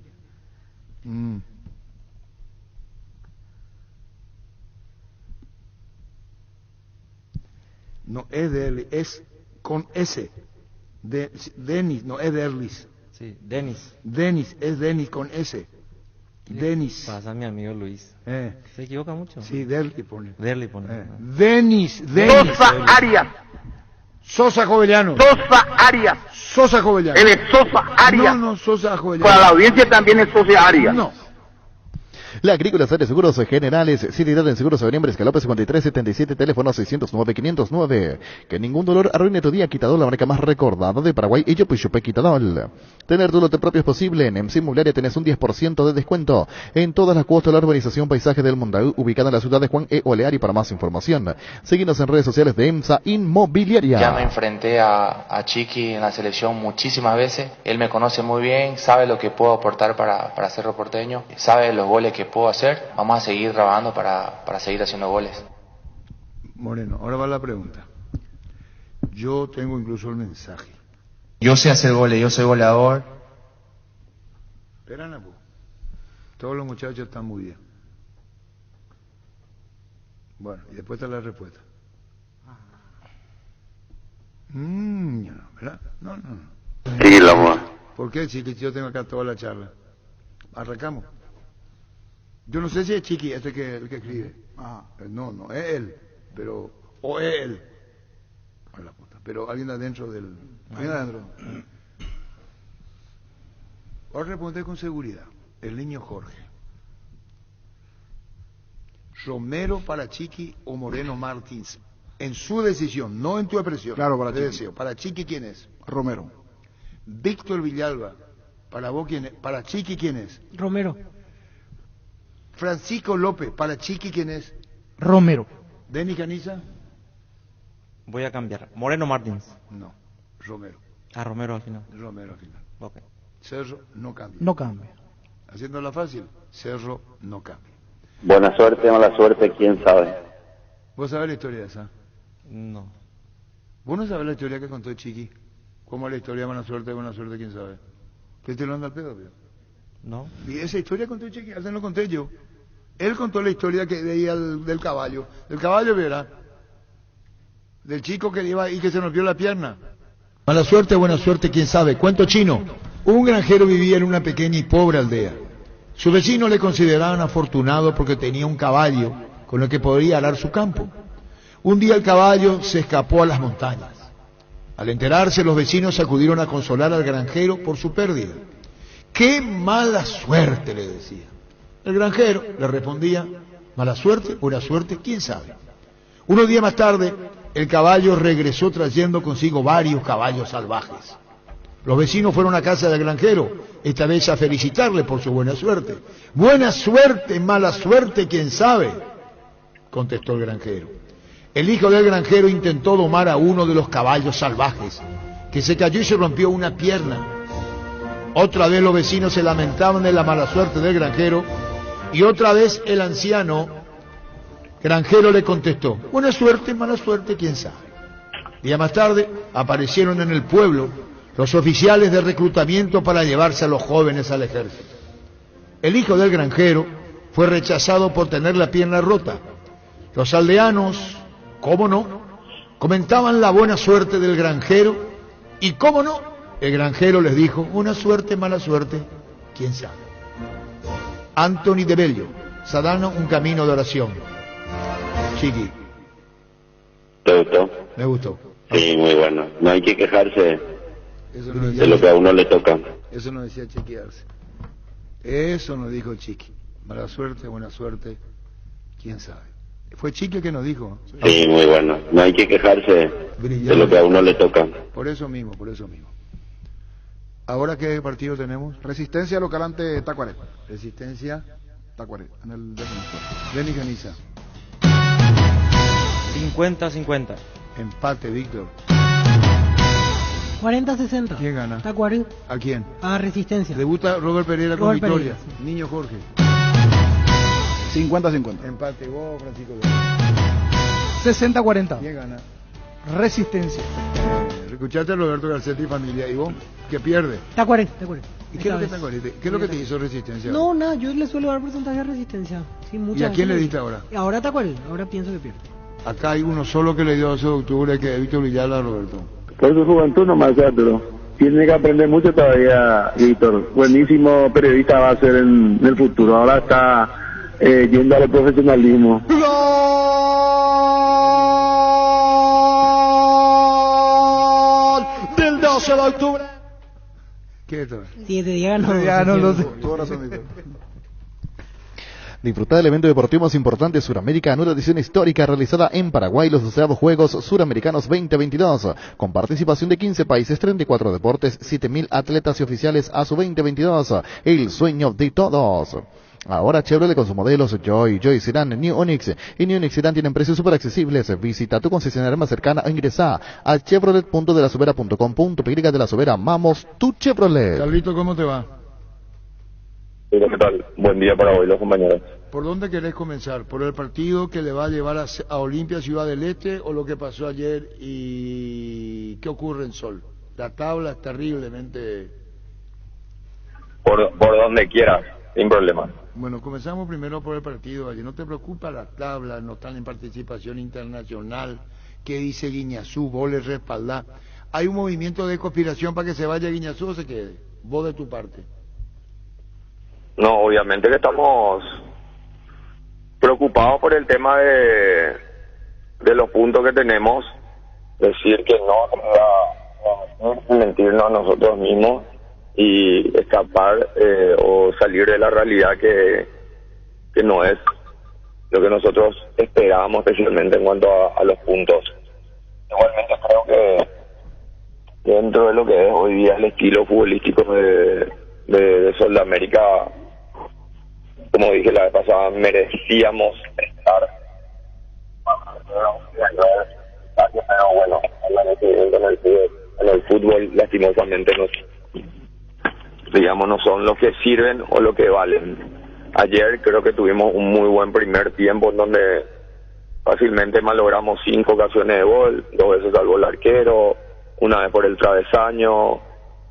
No es de él, es con S. Denis, no es de Erlis. Sí, Denis. Denis, es Denis con S. Denis. Pasa a mi amigo Luis. Se equivoca mucho. Sí, Derli pone. Derli pone. Denis. Sosa Arias. Sosa Jovellano. Sosa Arias. Sosa Jovellano. Él es Sosa Arias. No, Sosa Jovellano. Para la audiencia también es Sosa Arias. No. La Agrícola Sare Seguros Generales, seriedad en Seguros Avenida Escalope 5377, teléfono 609-509. Que ningún dolor arruine tu día. Quitadol, la marca más recordada de Paraguay, y Yopuchupe Quitadol. Tener tu lote propio es posible. En EMSA Inmobiliaria tenés un 10% de descuento en todas las cuotas de la urbanización Paisaje del Mundaú, ubicada en la ciudad de Juan E. Oleari. Para más información, seguinos en redes sociales de EMSA Inmobiliaria. Ya me enfrenté a Chiqui en la selección muchísimas veces. Él me conoce muy bien, sabe lo que puedo aportar para Cerro Porteño, sabe los goles que puedo hacer. Vamos a seguir trabajando para seguir haciendo goles. Moreno, ahora va la pregunta. Yo tengo incluso el mensaje. Yo sé hacer goles, yo soy goleador. Espera, Napo. Todos los muchachos están muy bien. Bueno, y después está la respuesta. ¿Verdad? No. Sí, la más. ¿Por qué, Chiqui? Yo tengo acá toda la charla. Arrancamos. Yo no sé si es Chiqui el que escribe. No, es él. Pero, o es él. A la puta. Pero alguien adentro del... Alguien adentro. Ahora responde con seguridad. El niño Jorge. Romero para Chiqui o Moreno Martins. En su decisión, no en tu expresión. Claro, para Chiqui. Deseo. Para Chiqui, ¿quién es? Romero. Víctor Villalba. Para vos, ¿quién es? Para Chiqui, ¿quién es? Romero. Francisco López. Para Chiqui, ¿quién es? Romero. Denis Caniza. Voy a cambiar. Moreno Martins. No. Romero. Romero al final. Romero al final. Ok. Cerro no cambia. No cambia. Haciéndola fácil, Cerro no cambia. Buena suerte, mala suerte, quién sabe. ¿Vos sabés la historia de esa? No. ¿Vos no sabés la historia que contó Chiqui? ¿Cómo es la historia de buena suerte, quién sabe? ¿Qué te lo anda al pedo, pero? No. Y esa historia contó Chiqui, antes no conté yo. Él contó la historia que veía del caballo. Del caballo, verá. Del chico que iba y que se rompió la pierna. Mala suerte, buena suerte, quién sabe. Cuento chino. Un granjero vivía en una pequeña y pobre aldea. Sus vecinos le consideraban afortunado porque tenía un caballo con el que podría arar su campo. Un día el caballo se escapó a las montañas. Al enterarse, los vecinos acudieron a consolar al granjero por su pérdida. ¡Qué mala suerte!, le decía. El granjero le respondía, mala suerte, buena suerte, quién sabe. Unos días más tarde, el caballo regresó trayendo consigo varios caballos salvajes. Los vecinos fueron a casa del granjero, esta vez a felicitarle por su buena suerte. Buena suerte, mala suerte, quién sabe, contestó el granjero. El hijo del granjero intentó domar a uno de los caballos salvajes, que se cayó y se rompió una pierna. Otra vez los vecinos se lamentaban de la mala suerte del granjero, y otra vez el anciano granjero le contestó, buena suerte, mala suerte, quién sabe. Día más tarde aparecieron en el pueblo los oficiales de reclutamiento para llevarse a los jóvenes al ejército. El hijo del granjero fue rechazado por tener la pierna rota. Los aldeanos, cómo no, comentaban la buena suerte del granjero y cómo no, el granjero les dijo, buena suerte, mala suerte, quién sabe. Anthony de Bello, Sadano, un camino de oración. Chiqui. ¿Te gustó? Me gustó. Sí, muy bueno. No hay que quejarse Eso no de lo que a uno le toca. Eso no decía Chiqui Arce. Eso nos dijo Chiqui. Mala suerte, buena suerte, quién sabe. Fue Chiqui el que nos dijo. Sí, muy bueno. No hay que quejarse de lo que a uno le toca. Por eso mismo. ¿Ahora qué partido tenemos? Resistencia local ante Tacuaré. Resistencia Tacuaré, en el defensor. Denis Caniza. 50-50. Empate, Víctor. 40-60. ¿Quién gana? Tacuaré. ¿A quién? A Resistencia. Debuta Robert Pereira con Robert victoria. Pereira, Niño Jorge. 50-50. Empate, vos, Francisco. 60-40. ¿Quién gana? Resistencia. Escuchaste a Roberto Garcetti y familia. ¿Y vos? ¿Qué pierde? Tacuaré. ¿Y qué es lo que Tacuaré? ¿Qué es lo que te hizo Resistencia? No, nada, yo le suelo dar porcentaje a Resistencia. Sí, ¿Y a quién le diste ahora? Ahora Tacuaré, ahora pienso que pierde. Acá hay uno solo que le dio 12 de octubre, que es Víctor Villalba a Roberto. Por su juventud nomás, Arturo. Tiene que aprender mucho todavía, Víctor. Buenísimo periodista va a ser en el futuro. Ahora está yendo al profesionalismo. 12 de octubre. ¿Qué es esto? 7 días no. Disfrutar del evento deportivo más importante de Sudamérica en una edición histórica realizada en Paraguay, los asociados Juegos Suramericanos 2022, con participación de 15 países, 34 deportes, 7.000 atletas y oficiales a su 2022, el sueño de todos. Ahora Chevrolet con sus modelos Joy Sedan, New Onix y New Onix Sedan tienen precios súper accesibles. Visita tu concesionaria más cercana o ingresa a chevrolet.delasovera.com.py de La Sobera. Amamos tu Chevrolet. Carlito, ¿cómo te va? ¿Qué tal? Buen día para hoy, los compañeros. ¿Por dónde querés comenzar? ¿Por el partido que le va a llevar a Olimpia Ciudad del Este o lo que pasó ayer y qué ocurre en Sol? La tabla es terriblemente... Por donde quieras, sin problema. Bueno, comenzamos primero por el partido ayer. ¿No te preocupa la tabla? No están en participación internacional. ¿Qué dice Guiñazú? ¿Vos le respaldás? ¿Hay un movimiento de conspiración para que se vaya Guiñazú o se quede? Vos de tu parte. No, obviamente que estamos preocupados por el tema de los puntos que tenemos. Decir que no mentirnos a nosotros mismos y escapar o salir de la realidad que no es lo que nosotros esperábamos, especialmente en cuanto a los puntos. Igualmente creo que dentro de lo que es hoy día el estilo futbolístico de Sudamérica, como dije la vez pasada, merecíamos estar, pero bueno, en el fútbol lastimosamente no son los que sirven o lo que valen. Ayer creo que tuvimos un muy buen primer tiempo en donde fácilmente malogramos 5 ocasiones de gol, 2 veces salvó el arquero, una vez por el travesaño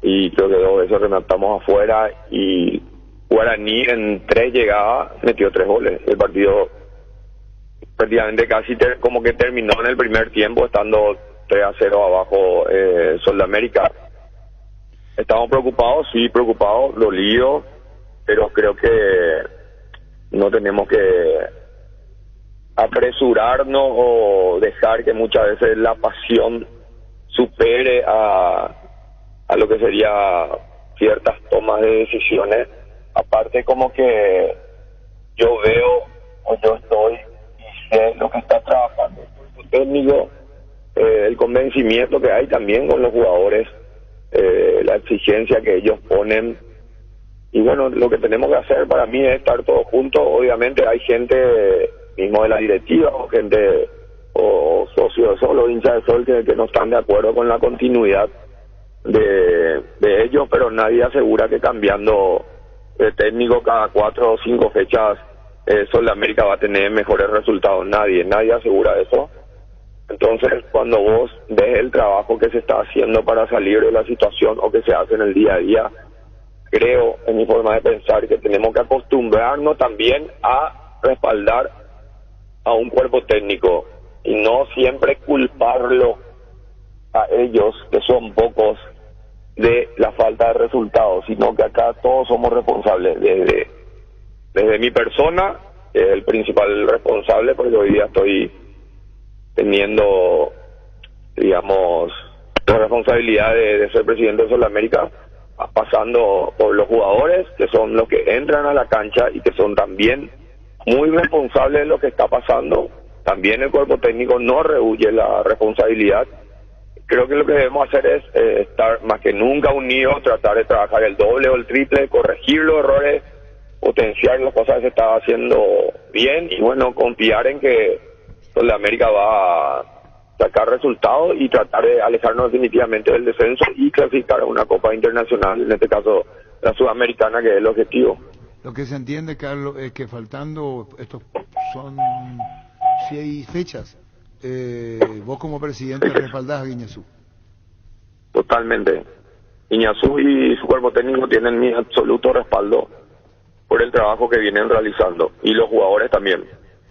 y creo que 2 veces rematamos afuera, y Guaraní en 3 llegadas metió 3 goles. El partido prácticamente casi como que terminó en el primer tiempo estando 3-0 abajo Sudamérica. Estamos preocupados, sí, preocupados, dolidos, pero creo que no tenemos que apresurarnos o dejar que muchas veces la pasión supere a lo que sería ciertas tomas de decisiones. Aparte, como que yo veo o yo estoy y sé lo que está trabajando el técnico, el convencimiento que hay también con los jugadores, la exigencia que ellos ponen, y bueno, lo que tenemos que hacer para mí es estar todos juntos. Obviamente hay gente mismo de la directiva o gente o socios de Sol o hinchas de Sol que no están de acuerdo con la continuidad de ellos, pero nadie asegura que cambiando de técnico cada 4 o 5 fechas Sudamérica va a tener mejores resultados. Nadie asegura eso. Entonces, cuando vos ves el trabajo que se está haciendo para salir de la situación o que se hace en el día a día, creo, en mi forma de pensar, que tenemos que acostumbrarnos también a respaldar a un cuerpo técnico y no siempre culparlo a ellos, que son pocos, de la falta de resultados, sino que acá todos somos responsables, desde mi persona, que es el principal responsable, porque hoy día estoy teniendo, digamos, la responsabilidad de ser presidente de Sudamérica, pasando por los jugadores, que son los que entran a la cancha y que son también muy responsables de lo que está pasando. También el cuerpo técnico no rehuye la responsabilidad. Creo que lo que debemos hacer es estar más que nunca unidos, tratar de trabajar el doble o el triple, corregir los errores, potenciar las cosas que se están haciendo bien y bueno, confiar en que Sudamérica va a sacar resultados y tratar de alejarnos definitivamente del descenso y clasificar a una Copa Internacional, en este caso la Sudamericana, que es el objetivo. Lo que se entiende, Carlos, es que faltando, estos son 6 fechas, vos como presidente respaldás a Guiñazú. Totalmente. Guiñazú y su cuerpo técnico tienen mi absoluto respaldo por el trabajo que vienen realizando, y los jugadores también.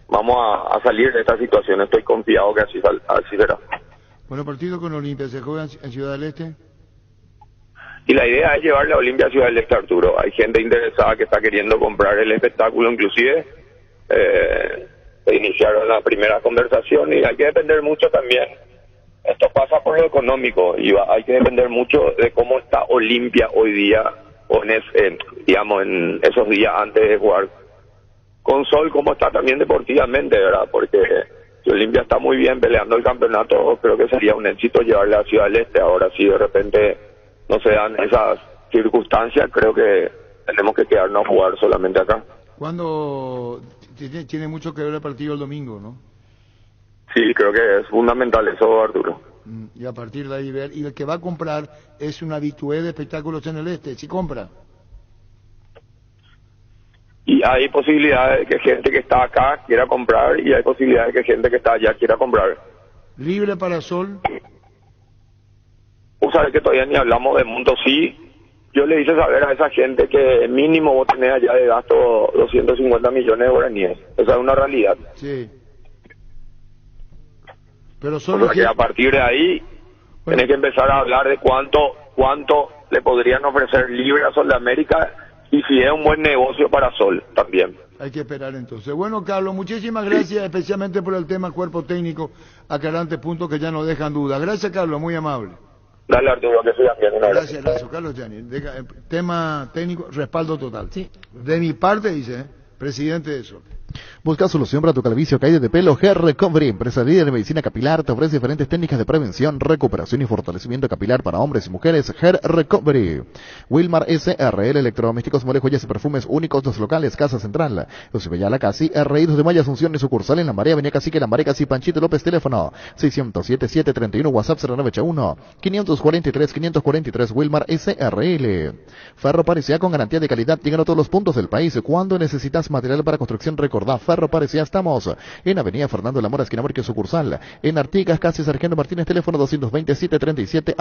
Vamos a salir de esta situación, estoy confiado que así será. Bueno, partido con Olimpia, ¿se juega en Ciudad del Este? Y la idea es llevarle a Olimpia a Ciudad del Este, Arturo. Hay gente interesada que está queriendo comprar el espectáculo, inclusive iniciaron la primera conversación, y hay que depender mucho también esto pasa por lo económico y hay que depender mucho de cómo está Olimpia hoy día, o digamos en esos días antes de jugar con Sol, cómo está también deportivamente, ¿verdad? Porque si Olimpia está muy bien peleando el campeonato, creo que sería un éxito llevarle a Ciudad del Este. Ahora, si de repente no se dan esas circunstancias, creo que tenemos que quedarnos a jugar solamente acá. Cuando tiene mucho que ver el partido el domingo, ¿no? Sí, creo que es fundamental eso, Arturo. Y a partir de ahí ver, y el que va a comprar es un habitué de espectáculos en el Este, si compra. Y hay posibilidades de que gente que está acá quiera comprar, y hay posibilidades de que gente que está allá quiera comprar. ¿Libre para Sol? Vos sabés que todavía ni hablamos de monto, sí. Yo le hice saber a esa gente que mínimo vos tenés allá de gasto 250 millones de guaraníes. Esa es una realidad. Sí. Pero solo que a partir de ahí tenés que empezar a hablar de cuánto le podrían ofrecer libre a Sol de América, y si es un buen negocio para Sol también. Hay que esperar entonces. Bueno, Carlos, muchísimas gracias, especialmente por el tema cuerpo técnico, aclarante puntos que ya no dejan duda. Gracias, Carlos, muy amable. Dale, Arturo, que sigan bien. Gracias, Carlos Gianni. Tema técnico, respaldo total. Sí. De mi parte, dice, presidente de Sol. Busca solución para tu calvicie o caída de pelo. Hair Recovery, empresa líder en medicina capilar, te ofrece diferentes técnicas de prevención, recuperación y fortalecimiento capilar para hombres y mujeres. Hair Recovery. Wilmar SRL, electrodomésticos, mole, joyas y perfumes únicos, dos locales, Casa Central, Eusebella Casi, R.I.2 de Maya, Asunción y sucursal en Lambaré, Avenida Cacique, Lambaré, Casi, Panchito López, teléfono 607-731, WhatsApp 0981 543 Wilmar SRL. Ferro Parecía, con garantía de calidad, llegan a todos los puntos del país. Cuando necesitas material para construcción, recordá, Ferro Parecía, estamos en Avenida Fernando Lamora, esquina Borque, sucursal en Artigas, Casi Sargento Martínez, teléfono 227-37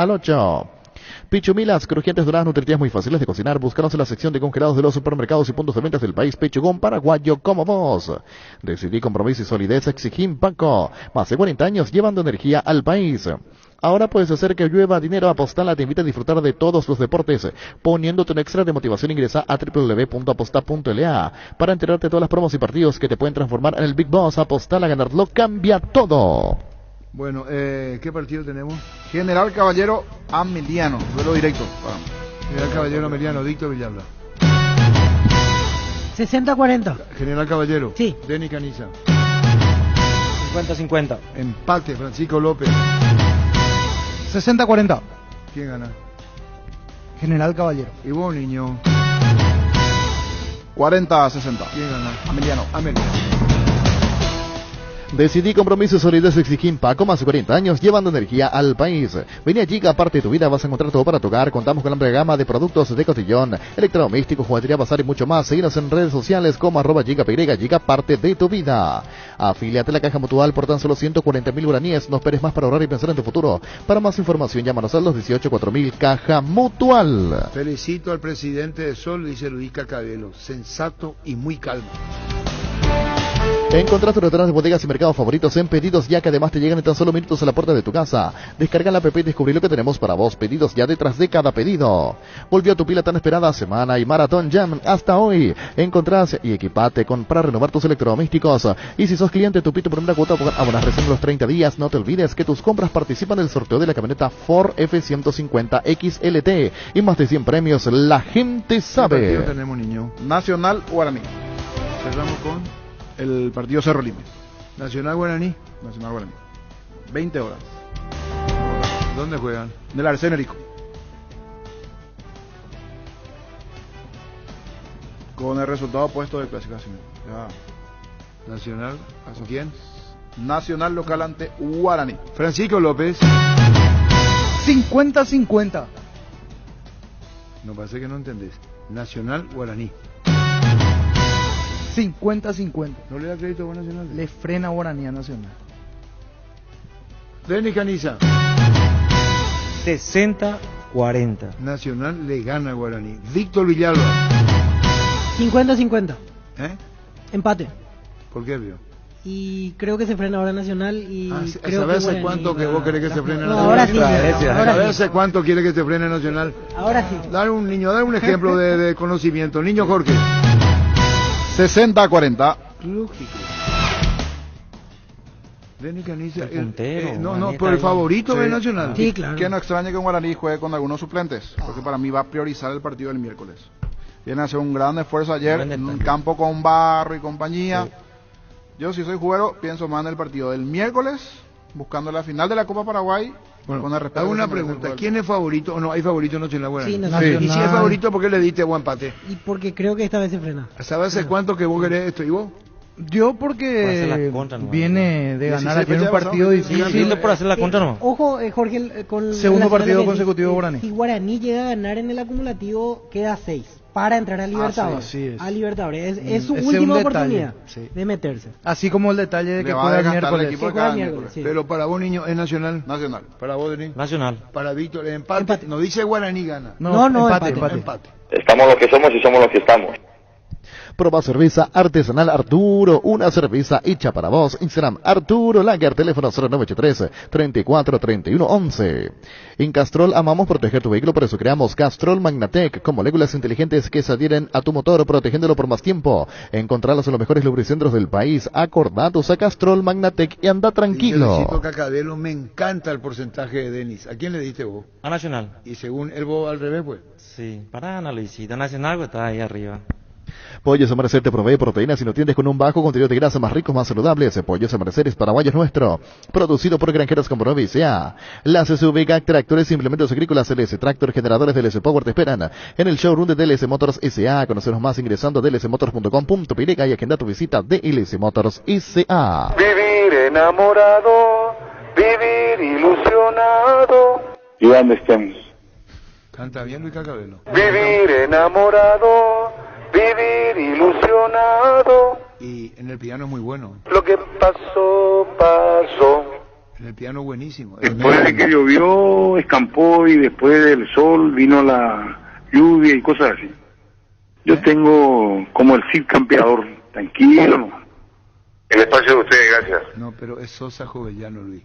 Pichumilas, crujientes, doradas, nutritivas, muy fáciles de cocinar. Búscanos en la sección de congelados de los supermercados y puntos de ventas del país. Pechugón paraguayo como vos. Decidí compromiso y solidez, exigí Paco. Más de 40 años llevando energía al país. Ahora puedes hacer que llueva dinero. Apostala te invita a disfrutar de todos los deportes. Poniéndote un extra de motivación, ingresa a www.aposta.la para enterarte de todas las promos y partidos que te pueden transformar en el Big Boss. Apostala, ganarlo cambia todo. Bueno, ¿qué partido tenemos? General Caballero Ameliano, duelo directo. General Caballero Ameliano, Víctor Villalba. 60-40. General Caballero. Sí. Denis Caniza. 50-50. Empate, Francisco López. 60-40. ¿Quién gana? General Caballero. ¿Y vos, niño? 40-60. ¿Quién gana? Ameliano. Decidí compromiso y solidez, exigí Paco, más de 40 años llevando energía al país. Vení a Giga, parte de tu vida, vas a encontrar todo para tu hogar. Contamos con la amplia gama de productos de cotillón, electrodomésticos, juguetería, bazar y mucho más. Seguinos en redes sociales como @GigaPY, Giga, parte de tu vida. Afíliate a la Caja Mutual por tan solo 140.000 guaraníes. No esperes más para ahorrar y pensar en tu futuro. Para más información, llámanos a los 18-4000 Caja Mutual. Felicito al presidente de Sol, dice Luis Cacabelo. Sensato y muy calmo. Encontrá tus restaurantes, bodegas y mercados favoritos en Pedidos Ya, que además te llegan en tan solo minutos a la puerta de tu casa. Descarga la app y descubrí lo que tenemos para vos. Pedidos Ya, detrás de cada pedido. Volvió a tu pila tan esperada semana y Maratón Jam. Hasta hoy encontrás y equipate para renovar tus electrodomésticos. Y si sos cliente, tu pito por una cuota abonas recién los 30 días. No te olvides que tus compras participan del sorteo de la camioneta Ford F-150 XLT y más de 100 premios. La gente sabe. ¿Qué partido tenemos, niño? Nacional Guaraní. Cerramos con el partido Cerro Limpio. Nacional Guaraní. 20 horas. ¿Dónde juegan? Del Arsenio Rico. Con el resultado opuesto de clasificación. Ya. Nacional. ¿Con quién? Nacional local ante Guaraní. Francisco López. 50-50. No, parece que no entendés. Nacional Guaraní. 50-50. ¿No le da crédito a Nacional? Le frena Guaraní a Nacional. Denis Caniza. 60-40. Nacional le gana a Guaraní. Víctor Villalba. 50-50. Empate. ¿Por qué, vio? Y creo que se frena ahora Nacional y creo ¿sabes hace cuánto que vos querés que se frene Nacional? Ahora sí. ¿Sabes hace cuánto quiere que se frene Nacional? Ahora sí. Dar un ejemplo de conocimiento. Niño Jorge. 60-40. Lógico. Denis Canizia, puntero, no, pero el favorito del Nacional. Sí, claro. Que no extrañe que un Guaraní juegue con algunos suplentes, porque para mí va a priorizar el partido del miércoles. Viene a hacer un gran esfuerzo ayer en un campo con barro y compañía. Sí. Yo, si soy jugador, pienso más en el partido del miércoles, buscando la final de la Copa Paraguay. Bueno, hago una pregunta, ¿quién es favorito o no hay favorito Nacional Guaraní? Sí, Nacional. Y si es favorito, ¿por qué le diste buen empate? Y porque creo que esta vez se frena. ¿Sabes hace cuánto que vos querés esto y vos? Yo porque viene de ganar ayer un partido difícil. Sí, por hacer la contra no. Ojo, Jorge, con segundo partido consecutivo Guaraní. Si Guaraní llega a ganar en el acumulativo, queda 6 para entrar a Libertadores. Sí, a Libertadores. Es su última oportunidad de meterse. Así como el detalle de que juega el miércoles. Sí. Pero para vos, niño, ¿es Nacional? Nacional. Para vos, Denis. Nacional. Para Víctor, empate. No dice Guaraní gana. No, empate. Estamos los que somos y somos los que estamos. Proba cerveza artesanal Arturo, una cerveza hecha para vos. Instagram Arturo Lager, teléfono 0983-343111. En Castrol amamos proteger tu vehículo, por eso creamos Castrol Magnatec, con moléculas inteligentes que se adhieren a tu motor, protegiéndolo por más tiempo. Encontralos en los mejores lubricentros del país. Acordatos a Castrol Magnatec y anda tranquilo. Dice Cacadelo, me encanta el porcentaje de Denis. ¿A quién le diste vos? A Nacional. Y según él, vos al revés, pues. Sí, para Luisito. Nacional pues, está ahí arriba. Pollos Amanecer te provee proteínas y nutrientes con un bajo contenido de grasa, más ricos, más saludables. Pollos Amanecer es paraguayos nuestro, producido por granjeros como Provi SA. Las SUV GAC, tractores y implementos agrícolas LS Tractor, generadores de LS Power te esperan en el showroom de DLS Motors SA. Conocernos más ingresando a dlsmotors.com.py y agenda tu visita de DLS Motors SA. Vivir enamorado, vivir ilusionado. ¿Y dónde estamos? Canta bien Luis Cacabelo. Vivir enamorado, vivir ilusionado. Y en el piano es muy bueno. Lo que pasó, pasó. En el piano buenísimo. Después de que llovió, escampó y después del sol vino la lluvia y cosas así. Yo tengo como el Cid campeador, tranquilo. El espacio de ustedes, gracias. No, pero es Sosa Jovellano, Luis.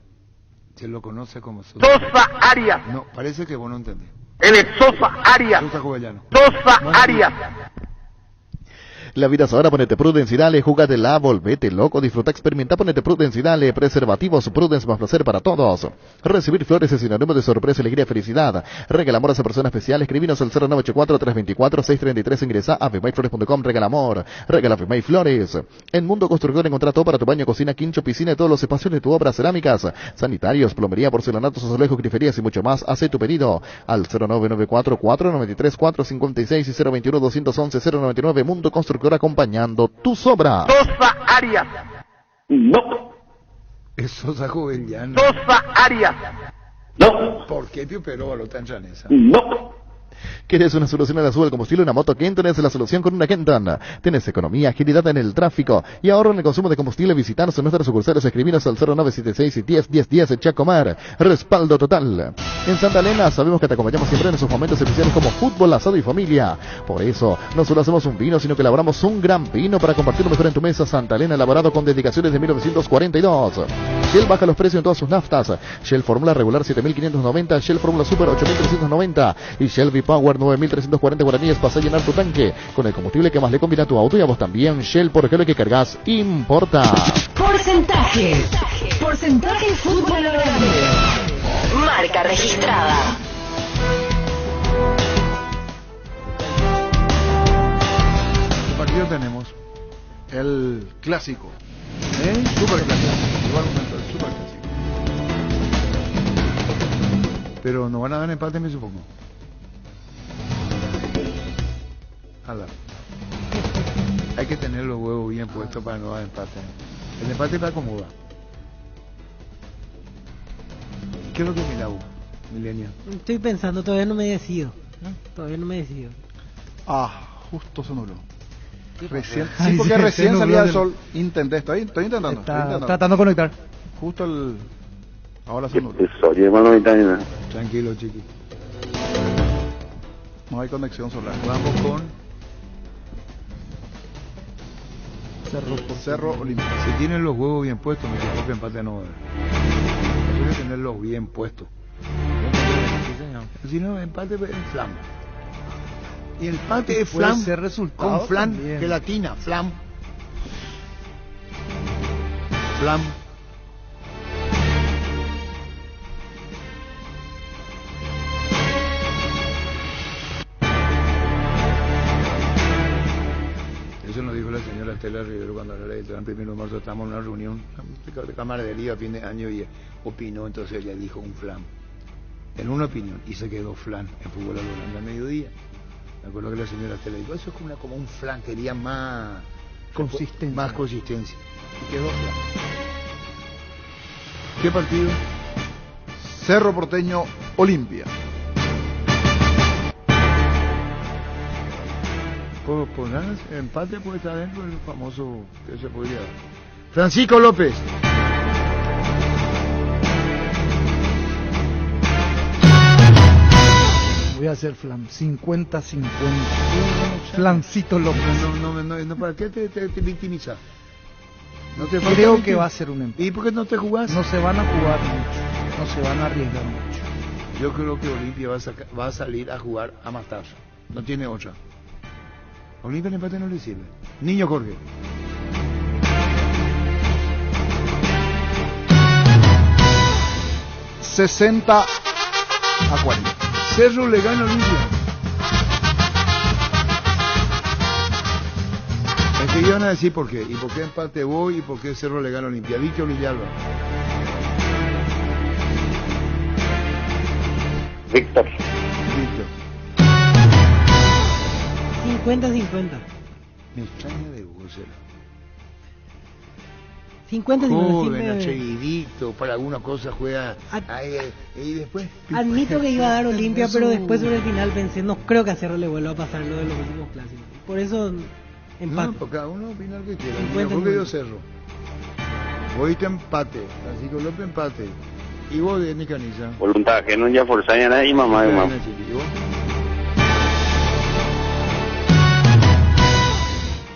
Se lo conoce como Sosa. Sosa Arias. No, parece que vos no entendés. Él es Sosa Arias. Sosa Jovellano. Sosa Arias. La vida es ahora, ponete Prudence y dale, júgatela, volvete loco, disfruta, experimenta, ponete Prudence y dale, preservativos, Prudence más placer para todos. Recibir flores es sinónimo de sorpresa, alegría, felicidad. Regala amor a esa persona especial, escribinos al 0984-324-633, ingresa a FemayFlores.com, regala amor, regala Femay Flores. En Mundo Constructor encontrá todo para tu baño, cocina, quincho, piscina y todos los espacios de tu obra, cerámicas, sanitarios, plomería, porcelanatos, azulejos, griferías y mucho más. Haz tu pedido al 0994-493-456 y 021-211-099, Mundo Constructor acompañando tus obras. Sosa Arias. No. Es Sosa Jovellano. Sosa Arias. No. ¿Por qué Pio Peroba lo está en Chanesa? No. ¿Quieres una solución a la suba del combustible? Una moto Kenton es la solución con una Kenton. Tienes economía, agilidad en el tráfico y ahorro en el consumo de combustible. Visitanos en nuestras sucursales. Escribinos al 0976 y 101010 Chacomar. Respaldo total. En Santa Elena sabemos que te acompañamos siempre en esos momentos especiales como fútbol, asado y familia. Por eso, no solo hacemos un vino, sino que elaboramos un gran vino para compartirlo mejor en tu mesa. Santa Elena, elaborado con dedicaciones de 1942. Shell baja los precios en todas sus naftas. Shell Fórmula Regular 7590, Shell Fórmula Super 8390 y Shell V-Power 9340 guaraníes. Pasa a llenar tu tanque con el combustible que más le combina a tu auto y a vos también. Shell, porque lo que cargas importa. Porcentaje fútbol grande. Marca registrada. ¿Qué partido tenemos? El clásico. Super clásico. Igual momento, el super clásico. Pero no van a dar empate, me supongo. Hay que tener los huevos bien puestos para no dar empate. El empate me acomoda. ¿Qué es lo que es Milau, Milenio? Estoy pensando, todavía no me decido. Justo se anuló. Recién, sí, porque recién salía el sol. Intenté, estoy intentando. Está tratando de conectar. Justo el... Ahora se anuló. Tranquilo, chiqui. No hay conexión solar. Vamos con Cerro Olímpico. Si tienen los huevos bien puestos, me supongo que empate no va a haber. Hay que tenerlos bien puestos. Si no, empate es flam. Y el empate es flam con flan, también. Gelatina, flam. dijo la señora Estela Rivero cuando era el 1 de marzo, estábamos en una reunión de camaradería a fin de año y opinó, entonces ella dijo un flan. En una opinión, y se quedó flan en fútbol al mediodía. Me acuerdo que la señora Estela dijo, eso es como un flan, quería más consistencia. Más consistencia. Y quedó flan. ¿Qué partido? Cerro Porteño, Olimpia. Por nada, empate puede estar dentro del famoso que se podría dar. Francisco López. Voy a hacer flan, 50-50. Flancito López. No, ¿para qué te victimizas? Creo que va a ser un empate. ¿Y por qué no te jugás? No se van a jugar mucho, no se van a arriesgar mucho. Yo creo que Olimpia va a salir a jugar a matar. No tiene otra. A Olimpia el empate no le sirve. Niño Jorge. $60-40. Cerro le gana a Olimpia. Enseguida van a decir por qué. Y por qué empate voy y por qué Cerro le gana a Olimpia. Víctor Villalba. Víctor. 50-50. Me extraña de vos, 50-50. Joven, atrevidito, para alguna cosa juega y después... Admito que iba a dar Olimpia, pero después sobre el final pensé, no creo que a Cerro le vuelva a pasar lo de los últimos clásicos. Por eso, empate. No, cada uno opina lo que quiera. 50, Mejor que yo Cerro. Voy empate, Francisco López empate. ¿Y vos de Nicaniza? Voluntad, que no ya forzaña nada y mamá de mamá.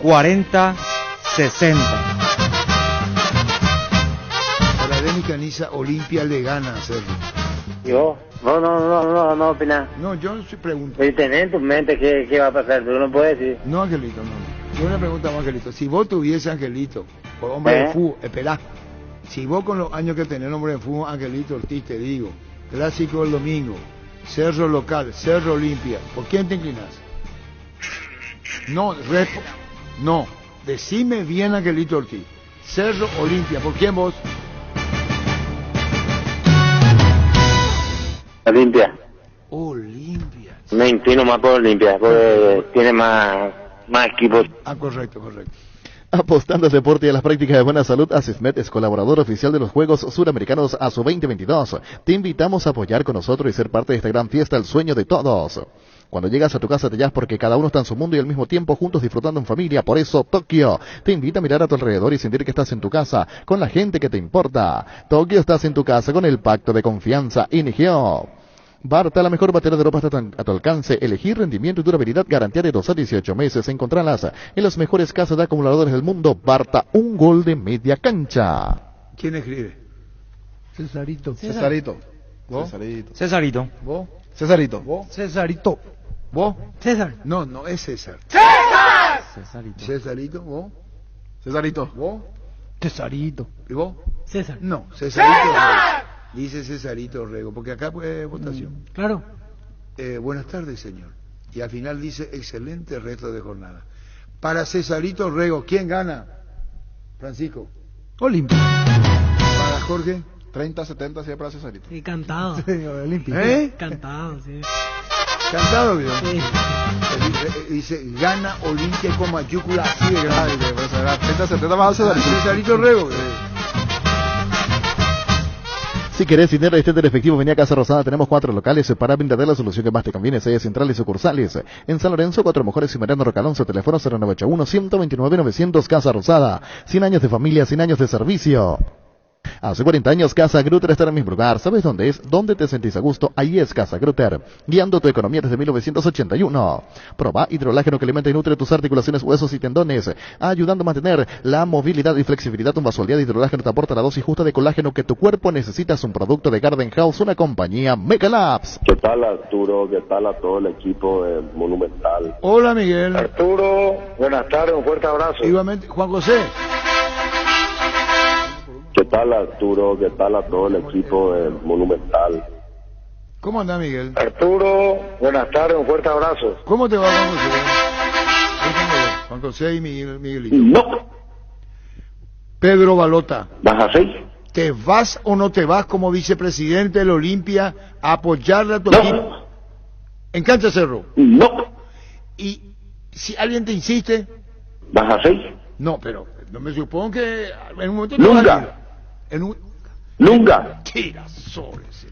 40-60. Para de Nicaniza, Olimpia le gana a Cerro. ¿Y vos? No opinás. No, yo sí pregunto. Pero tenés en tu mente qué va a pasar, tú no puedes decir. No, Angelito, no. Yo le pregunto a Angelito, si vos tuviese Angelito, por hombre de fútbol, esperá. Si vos con los años que tenés hombre de fútbol, Angelito Ortiz, te digo, clásico el domingo, Cerro local, Cerro Olimpia, ¿por quién te inclinás? No, decime bien, Angelito Ortiz, Cerro Olimpia, ¿por quién vos? Olimpia. Olimpia. Me inclino más por Olimpia, porque tiene más equipos. Ah, correcto. Apostando al deporte y a las prácticas de buena salud, Asismed es colaborador oficial de los Juegos Suramericanos ASO 2022. Te invitamos a apoyar con nosotros y ser parte de esta gran fiesta, el sueño de todos. Cuando llegas a tu casa te hallas porque cada uno está en su mundo y al mismo tiempo juntos disfrutando en familia. Por eso Tokio te invita a mirar a tu alrededor y sentir que estás en tu casa con la gente que te importa. Tokio, estás en tu casa con el pacto de confianza Inigeo. Barta, la mejor batería de Europa está a tu alcance. Elegir rendimiento y durabilidad, garantía de 2 a 18 meses. Encontralas en las mejores casas de acumuladores del mundo. Barta, un gol de media cancha. ¿Quién escribe? Cesarito. ¿Vos? Cesarito. ¿Vos? Cesarito. ¿Vos? Cesarito. ¿Vos? César. No es César. Cesarito. Cesarito, ¿vos? Cesarito. ¿Vos? Cesarito. ¿Y vos? César. No, Cesarito. Dice Cesarito Rego, porque acá puede votación. Claro. Buenas tardes, señor. Y al final dice, excelente resto de jornada. Para Cesarito Rego, ¿quién gana? Francisco. Olimpia. Para Jorge. 30-70 sí para Cesarito. Sí, cantado. Sí, Olimpia. Cantado, sí. Cantado, ¿vio? Sí. Dice, gana Olimpia con mayúscula así de grande. 30-70 más a Cesarito. Cesarito Rego. Si querés dinero y estéter efectivo, vení a Casa Rosada. Tenemos 4 locales para brindar la solución que más te conviene. Sedes centrales y sucursales. En San Lorenzo, 4 Mujeres y Mariano Rocalonso. Teléfono 0981-129-900. Casa Rosada. 100 años de familia, 100 años de servicio. Hace 40 años Casa Grutter está en el mismo lugar. ¿Sabes dónde es? ¿Dónde te sentís a gusto? Ahí es Casa Grutter, guiando tu economía desde 1981. Proba hidrolágeno que alimenta y nutre tus articulaciones, huesos y tendones, ayudando a mantener la movilidad y flexibilidad. Un vaso al día de hidrolágeno te aporta la dosis justa de colágeno que tu cuerpo necesita. Es un producto de Garden House, una compañía Mega Labs. ¿Qué tal, Arturo? ¿Qué tal a todo el equipo de Monumental? Hola, Miguel. Arturo, buenas tardes, un fuerte abrazo. Igualmente, Juan José. ¿Qué tal, Arturo? ¿Qué tal a todo el equipo de Monumental? ¿Cómo anda, Miguel? Arturo, buenas tardes, un fuerte abrazo. ¿Cómo te va, Juan José? Juan José y Miguelito. No. Pedro Balota. ¿Vas a 6? ¿Te vas o no te vas como vicepresidente del Olimpia a apoyarle a tu equipo? ¿En Cancha Cerro? No. Y si alguien te insiste... ¿Vas a 6? No, pero no me supongo que en un momento... Nunca. Nunca. Tirasoles.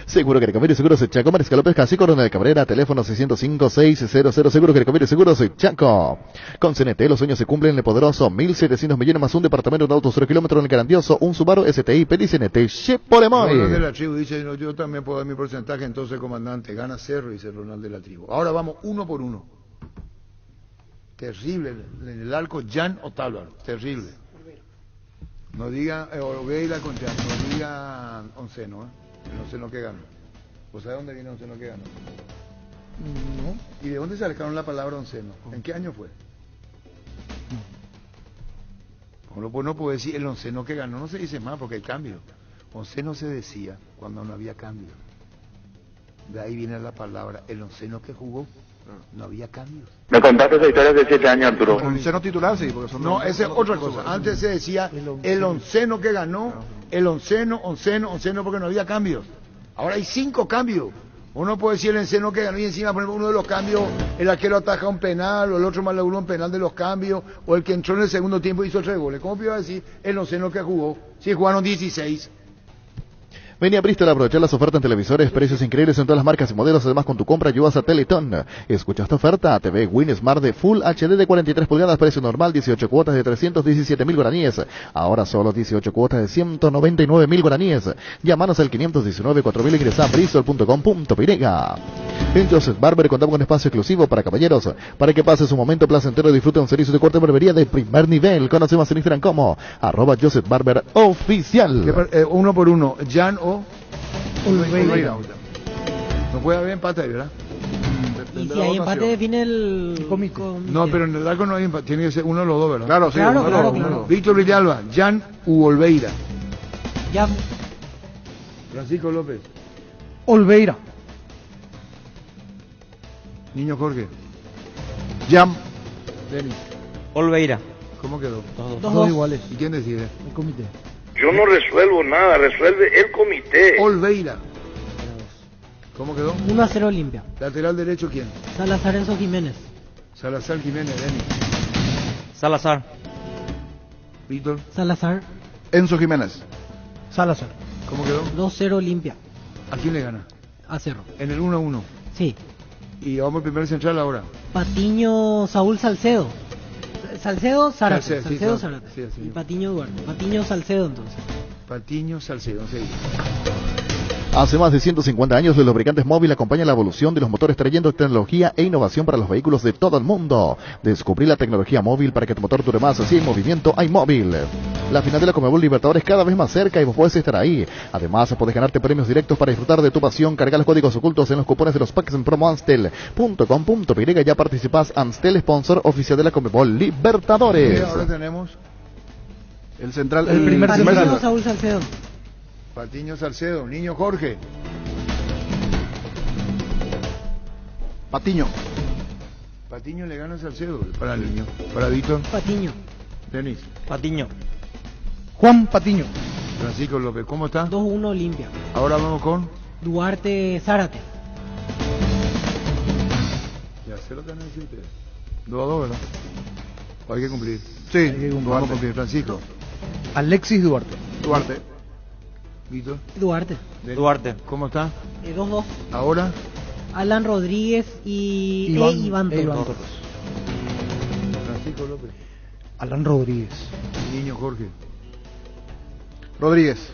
Seguro que Recomir y Seguros soy Chaco, Mariscal López Casi, Coronel Cabrera, teléfono 605-600, Seguro que Recomir y Seguros soy Chaco. Con CNT los sueños se cumplen en el poderoso 1.700 millones más un departamento de autos 0 kilómetros en el grandioso, un Subaru STI, Peli CNT, Chepolemoy. Ronald de la Tribu dice, no, yo también puedo dar mi porcentaje, entonces comandante, gana Cerro, dice Ronald de la Tribu. Ahora vamos uno por uno. Terrible, en el arco Jan Otálvaro, terrible. No diga Olveira con Jan, no diga Onceno, el Onceno que gana. ¿Vos sabés dónde viene Onceno que gana? No. ¿Y de dónde sacaron la palabra Onceno? ¿En qué año fue? No puedo decir el Onceno que ganó, no se dice más porque hay cambio. Onceno se decía cuando no había cambio. De ahí viene la palabra, el Onceno que jugó. No había cambios. Me contaste esa historia de 7 años, Arturo. Onceno titular, sí, porque son... No, esa es otra cosa. Antes se decía el onceno que ganó, el onceno, porque no había cambios. Ahora hay 5 cambios. Uno puede decir el onceno que ganó y encima, por ejemplo, uno de los cambios, el arquero ataja un penal, o el otro más logró un penal de los cambios, o el que entró en el segundo tiempo hizo 3 goles. ¿Cómo iba a decir el onceno que jugó? Si jugaron 16. Vení a Bristol a aprovechar las ofertas en televisores, precios increíbles en todas las marcas y modelos. Además, con tu compra ayudas a Teletón. Escucha esta oferta: TV Win Smart de Full HD de 43 pulgadas, precio normal, 18 cuotas de 317.000 guaraníes. Ahora solo 18 cuotas de 199.000 guaraníes. Llámanos al 519-4000 y ingresa a bristol.com.py. En Joseph Barber contamos con espacio exclusivo para caballeros, para que pases un momento placentero y disfrute un servicio de corte de barbería de primer nivel. Conoce más en Instagram como @JosephBarberOficial. Uno por uno, Jan o Olveira. No puede haber empate ahí, ¿verdad? Y si hay empate define el comité. No, pero en el arco no hay empate, tiene que ser uno de los dos, ¿verdad? Claro, sí, claro. Víctor Villalba, Jan u Olveira. Jan. Francisco López. Olveira. Niño Jorge. Jan. Denis. Olveira. ¿Cómo quedó? Dos iguales. ¿Y quién decide? El comité. Yo no resuelvo nada, resuelve el comité. Olveira. ¿Cómo quedó? 1-0 Olimpia. Lateral derecho, ¿quién? Salazar Enzo Jiménez. Salazar Jiménez, Denis. Salazar. Víctor. Salazar. Enzo Jiménez. Salazar. ¿Cómo quedó? 2-0 Olimpia. ¿A quién le gana? A Cerro. En el 1-1. Sí. Y vamos al primer central ahora. Patiño Saúl Salcedo. Salcedo Zárate. Salcedo sí, Zárate. sí. Y Patiño Duarte. Patiño Salcedo entonces. Patiño Salcedo, sí. Hace más de 150 años, los lubricantes Móvil acompañan la evolución de los motores trayendo tecnología e innovación para los vehículos de todo el mundo. Descubrí la tecnología móvil para que tu motor dure más. Así en movimiento hay móvil. La final de la Conmebol Libertadores cada vez más cerca y vos podés estar ahí. Además, podés ganarte premios directos para disfrutar de tu pasión. Carga los códigos ocultos en los cupones de los packs en promo Anstel.com.py. Ya participás. Anstel, sponsor oficial de la Conmebol Libertadores. Ahora tenemos el central, el primer central. Saúl Salcedo. Patiño Salcedo, Niño Jorge. Patiño. Patiño le gana a Salcedo para el niño. Para Víctor. Patiño. Denis. Patiño. Juan Patiño. Francisco López, ¿cómo está? 2-1 Olimpia. Ahora vamos con Duarte Zárate. Ya sé lo que van a decir ustedes. 2-2, ¿verdad? ¿O hay que cumplir? Sí, hay que cumplir. Vamos a cumplir. Francisco. Alexis Duarte. Duarte. Víctor. Duarte. Duarte. ¿Cómo está? 2-2. Ahora Alan Rodríguez y Iván Torres. Francisco López. Alan Rodríguez. Niño Jorge. Rodríguez.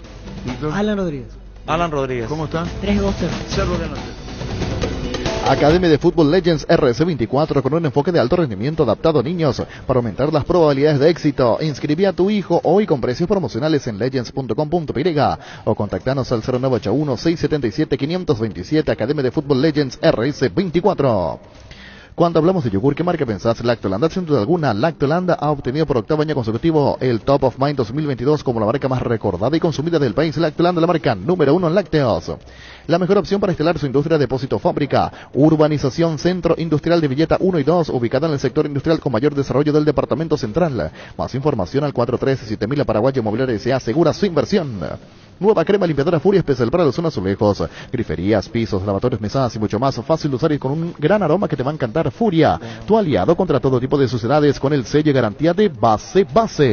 Víctor. Alan Rodríguez. Alan Rodríguez. ¿Cómo está? 3-2-0. Cerro ganó. Academia de Fútbol Legends RC24 con un enfoque de alto rendimiento adaptado a niños para aumentar las probabilidades de éxito. Inscribí a tu hijo hoy con precios promocionales en legends.com.py o contactanos al 0981-677-527. Academia de Fútbol Legends RC24. Cuando hablamos de yogur, ¿qué marca pensás? Lactolanda, sin duda alguna. Lactolanda ha obtenido por octavo año consecutivo el Top of Mind 2022 como la marca más recordada y consumida del país. Lactolanda, la marca número 1 en lácteos. La mejor opción para instalar su industria, depósito fábrica. Urbanización Centro Industrial de Villeta 1 y 2, ubicada en el sector industrial con mayor desarrollo del departamento central. Más información al 437.000 Paraguayo Mobiliaria S.A. Asegura su inversión. Nueva crema limpiadora Furia, especial para los azulejos, griferías, pisos, lavatorios, mesadas y mucho más. Fácil de usar y con un gran aroma que te va a encantar. Furia, tu aliado contra todo tipo de suciedades con el sello de garantía de base.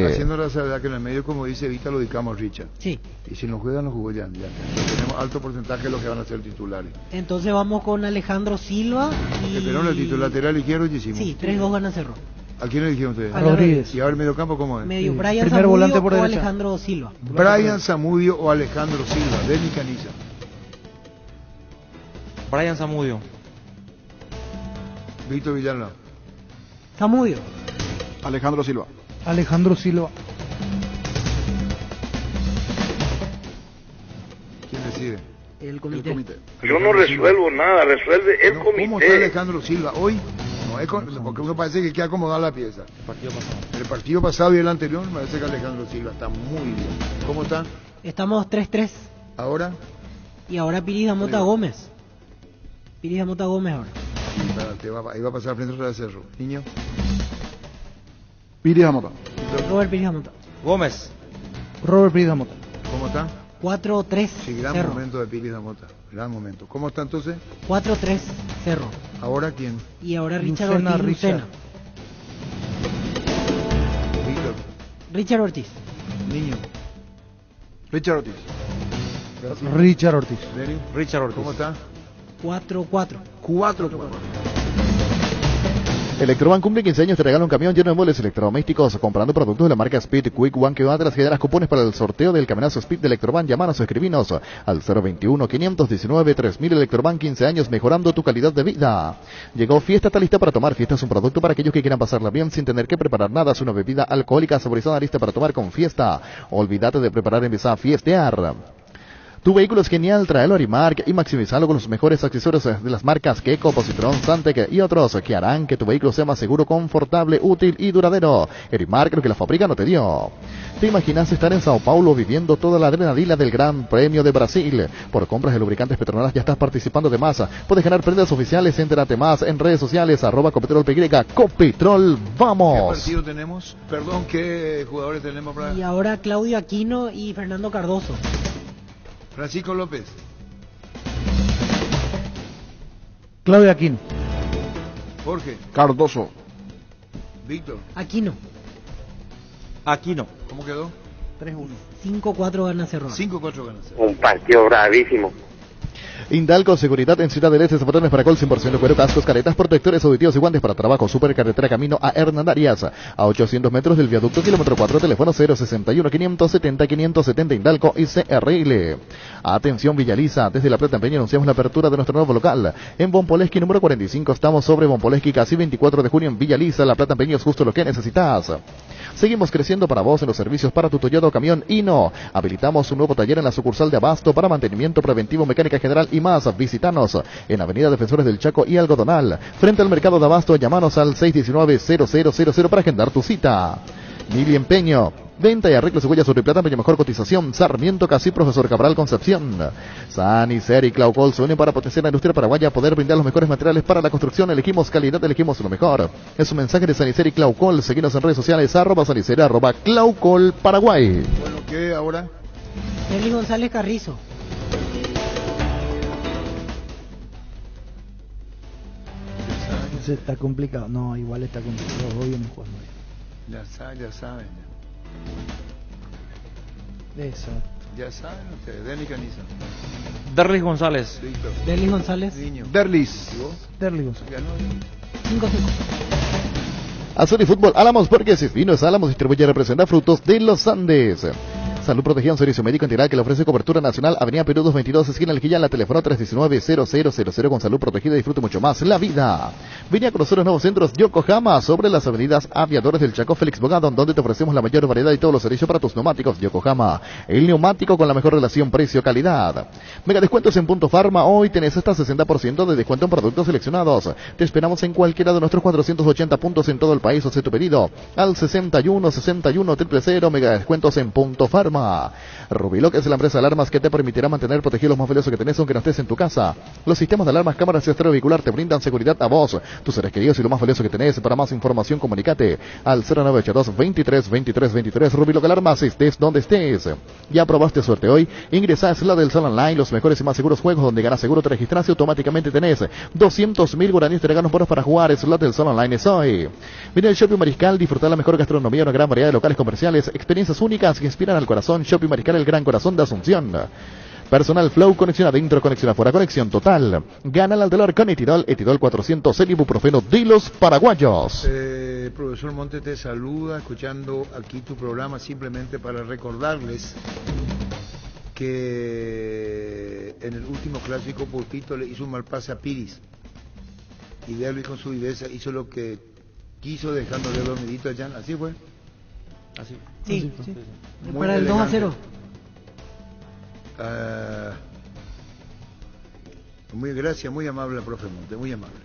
Haciendo la salvedad que en el medio, como dice Vita, lo dedicamos Richard. Sí. Y si no juegan, no jugó ya. Tenemos alto porcentaje de los que van a ser titulares. Entonces vamos con Alejandro Silva y... Pero el titular lateral izquierdo ya hicimos. Sí, 3-2 gana Cerro. ¿A quién le dijeron ustedes? A Rodríguez. ¿Y ahora el mediocampo cómo es? Medio Brian Zamudio o Alejandro Silva. Brian Zamudio o Alejandro Silva, Deni Caniza. Brian Zamudio. Víctor Villalba. Zamudio. Alejandro Silva. Alejandro Silva. ¿Quién decide? El comité. Yo no resuelvo nada, resuelve el comité. ¿Cómo está Alejandro Silva hoy? No es porque uno parece que hay que acomodar la pieza. El partido pasado y el anterior me parece que Alejandro Silva está muy bien. ¿Cómo está? Estamos 3-3. ¿Ahora? Y ahora Piris Damota Gómez. Piris Damota Gómez ahora. Ahí va a pasar frente a Cerro. Niño. Piris Damota. Robert Piris Damota. Gómez. Robert Piris Damota. ¿Cómo está? 4-3. Sí, gran Cerro. momento de Piris Damota. Gran momento. ¿Cómo está entonces? 4-3 Cerro. ¿Ahora quién? Y ahora Richard Lucena, Ortiz. Richard. Víctor. Richard Ortiz. Niño. Richard Ortiz. Richard Ortiz. ¿Denny? Richard Ortiz. ¿Cómo está? 4-4. 4-4. Electroban cumple 15 años, te regala un camión lleno de muebles electrodomésticos. Comprando productos de la marca Speed Quick One que va a generar cupones para el sorteo del camionazo Speed de Electroban. Llámanos o escribinos al 021-519-3000. Electroban, 15 años mejorando tu calidad de vida. Llegó Fiesta, está lista para tomar. Fiesta es un producto para aquellos que quieran pasarla bien sin tener que preparar nada. Es una bebida alcohólica saborizada lista para tomar con Fiesta. Olvídate de preparar, empieza a fiestear. Tu vehículo es genial, tráelo a Erimark y maximizalo con los mejores accesorios de las marcas Keco, Positron, Santec y otros que harán que tu vehículo sea más seguro, confortable, útil y duradero. Erimark, lo que la fábrica no te dio. ¿Te imaginas estar en Sao Paulo viviendo toda la adrenalina del Gran Premio de Brasil? Por compras de lubricantes Petronas ya estás participando de más. Puedes ganar prendas oficiales, entérate más en redes sociales, @CopetrolPY, Copetrol, ¡vamos! ¿Qué partido tenemos? Perdón, ¿qué jugadores tenemos para...? Y ahora Claudio Aquino y Fernando Cardoso. Francisco López. Claudio Aquino. Jorge. Cardoso. Víctor. Aquino. Aquino. ¿Cómo quedó? 3-1. 5-4 gana Cerro. 5-4 gana Cerro. Un partido bravísimo. Indalco Seguridad en Ciudad del Este, zapatones para col 100% cuero, cascos, caretas, protectores auditivos y guantes para trabajo. Supercarretera camino a Hernán Arias, a 800 metros del viaducto kilómetro 4, teléfono 061-570-570 Indalco y CRL. Atención Villaliza, desde La Plata Empeña anunciamos la apertura de nuestro nuevo local. En Bonpoleski número 45, estamos sobre Bonpoleski, casi 24 de junio en Villaliza. La Plata Empeña es justo lo que necesitas. Seguimos creciendo para vos en los servicios para tu Toyota o camión Hino. Habilitamos un nuevo taller en la sucursal de Abasto para mantenimiento preventivo, mecánica general y más. Visítanos en Avenida Defensores del Chaco y Algodonal, frente al mercado de Abasto. Llámanos al 619-0000 para agendar tu cita. Mili Empeño, venta y arreglo de huellas sobre plata, Empeño, mejor cotización. Sarmiento, casi Profesor Cabral, Concepción. Sanicer y Claucol se unen para potenciar la industria paraguaya, poder brindar los mejores materiales para la construcción. Elegimos calidad, elegimos lo mejor. Es un mensaje de Sanicer y Claucol. Seguinos en redes sociales, @Sanicer, @Claucol Paraguay. Bueno, ¿qué ahora? Eli González Carrizo. Está complicado. No, igual está complicado. Hoy viene jugando bien. Ya saben. Exacto. Ya saben ustedes. Denny Caniza. Derlis González. Víctor. Derlis González. Niño. Derlis. Derlis González. Ganó. 5-5. Azul y Fútbol Álamos, porque si es vino es Álamos, distribuye y representa frutos de los Andes. Salud Protegida, un servicio médico integral que le ofrece cobertura nacional. Avenida Perú 222, esquina El Quillán, la teléfono 319-0000. Con Salud Protegida disfrute mucho más la vida. Vine a conocer los nuevos centros Yokohama sobre las avenidas Aviadores del Chaco, Félix Bogado, donde te ofrecemos la mayor variedad y todos los servicios para tus neumáticos. Yokohama, el neumático con la mejor relación precio-calidad. Mega descuentos en Punto Farma. Hoy tenés hasta 60% de descuento en productos seleccionados. Te esperamos en cualquiera de nuestros 480 puntos en todo el país. Hace tu pedido al 61 61 000. Mega descuentos en Punto Farma. Rubiloc es la empresa de alarmas que te permitirá mantener protegido los más valiosos que tenés aunque no estés en tu casa. Los sistemas de alarmas, cámaras y estreno vehicular te brindan seguridad a vos, tus seres queridos y lo más valioso que tenés. Para más información comunicate al 0982 23 23 23. Rubiloc Alarmas, estés donde estés. Ya probaste suerte hoy. Ingresa a Slot del Sol Online, los mejores y más seguros juegos donde ganas seguro, te registras y automáticamente tenés 200.000 guaraníes, te regalan bonos para jugar. Slot del Sol Online es hoy. Viene el Shopping Mariscal, disfrutar la mejor gastronomía, una gran variedad de locales comerciales, experiencias únicas que inspiran al corazón. Shopping Mariscal, el gran corazón de Asunción. Personal Flow, conexión adentro, conexión afuera, conexión total. Gana al dolor con Etidol, Etidol 400, el ibuprofeno de los paraguayos. Profesor Monte te saluda, escuchando aquí tu programa, simplemente para recordarles que en el último clásico Pulpito le hizo un mal pase a Piris. Y Derby con su viveza hizo lo que quiso, dejándole dormidito a Jan. ¿Así fue? Así. Sí, sí. Para el 2-0. Gracias, muy amable, profe Monte, muy amable.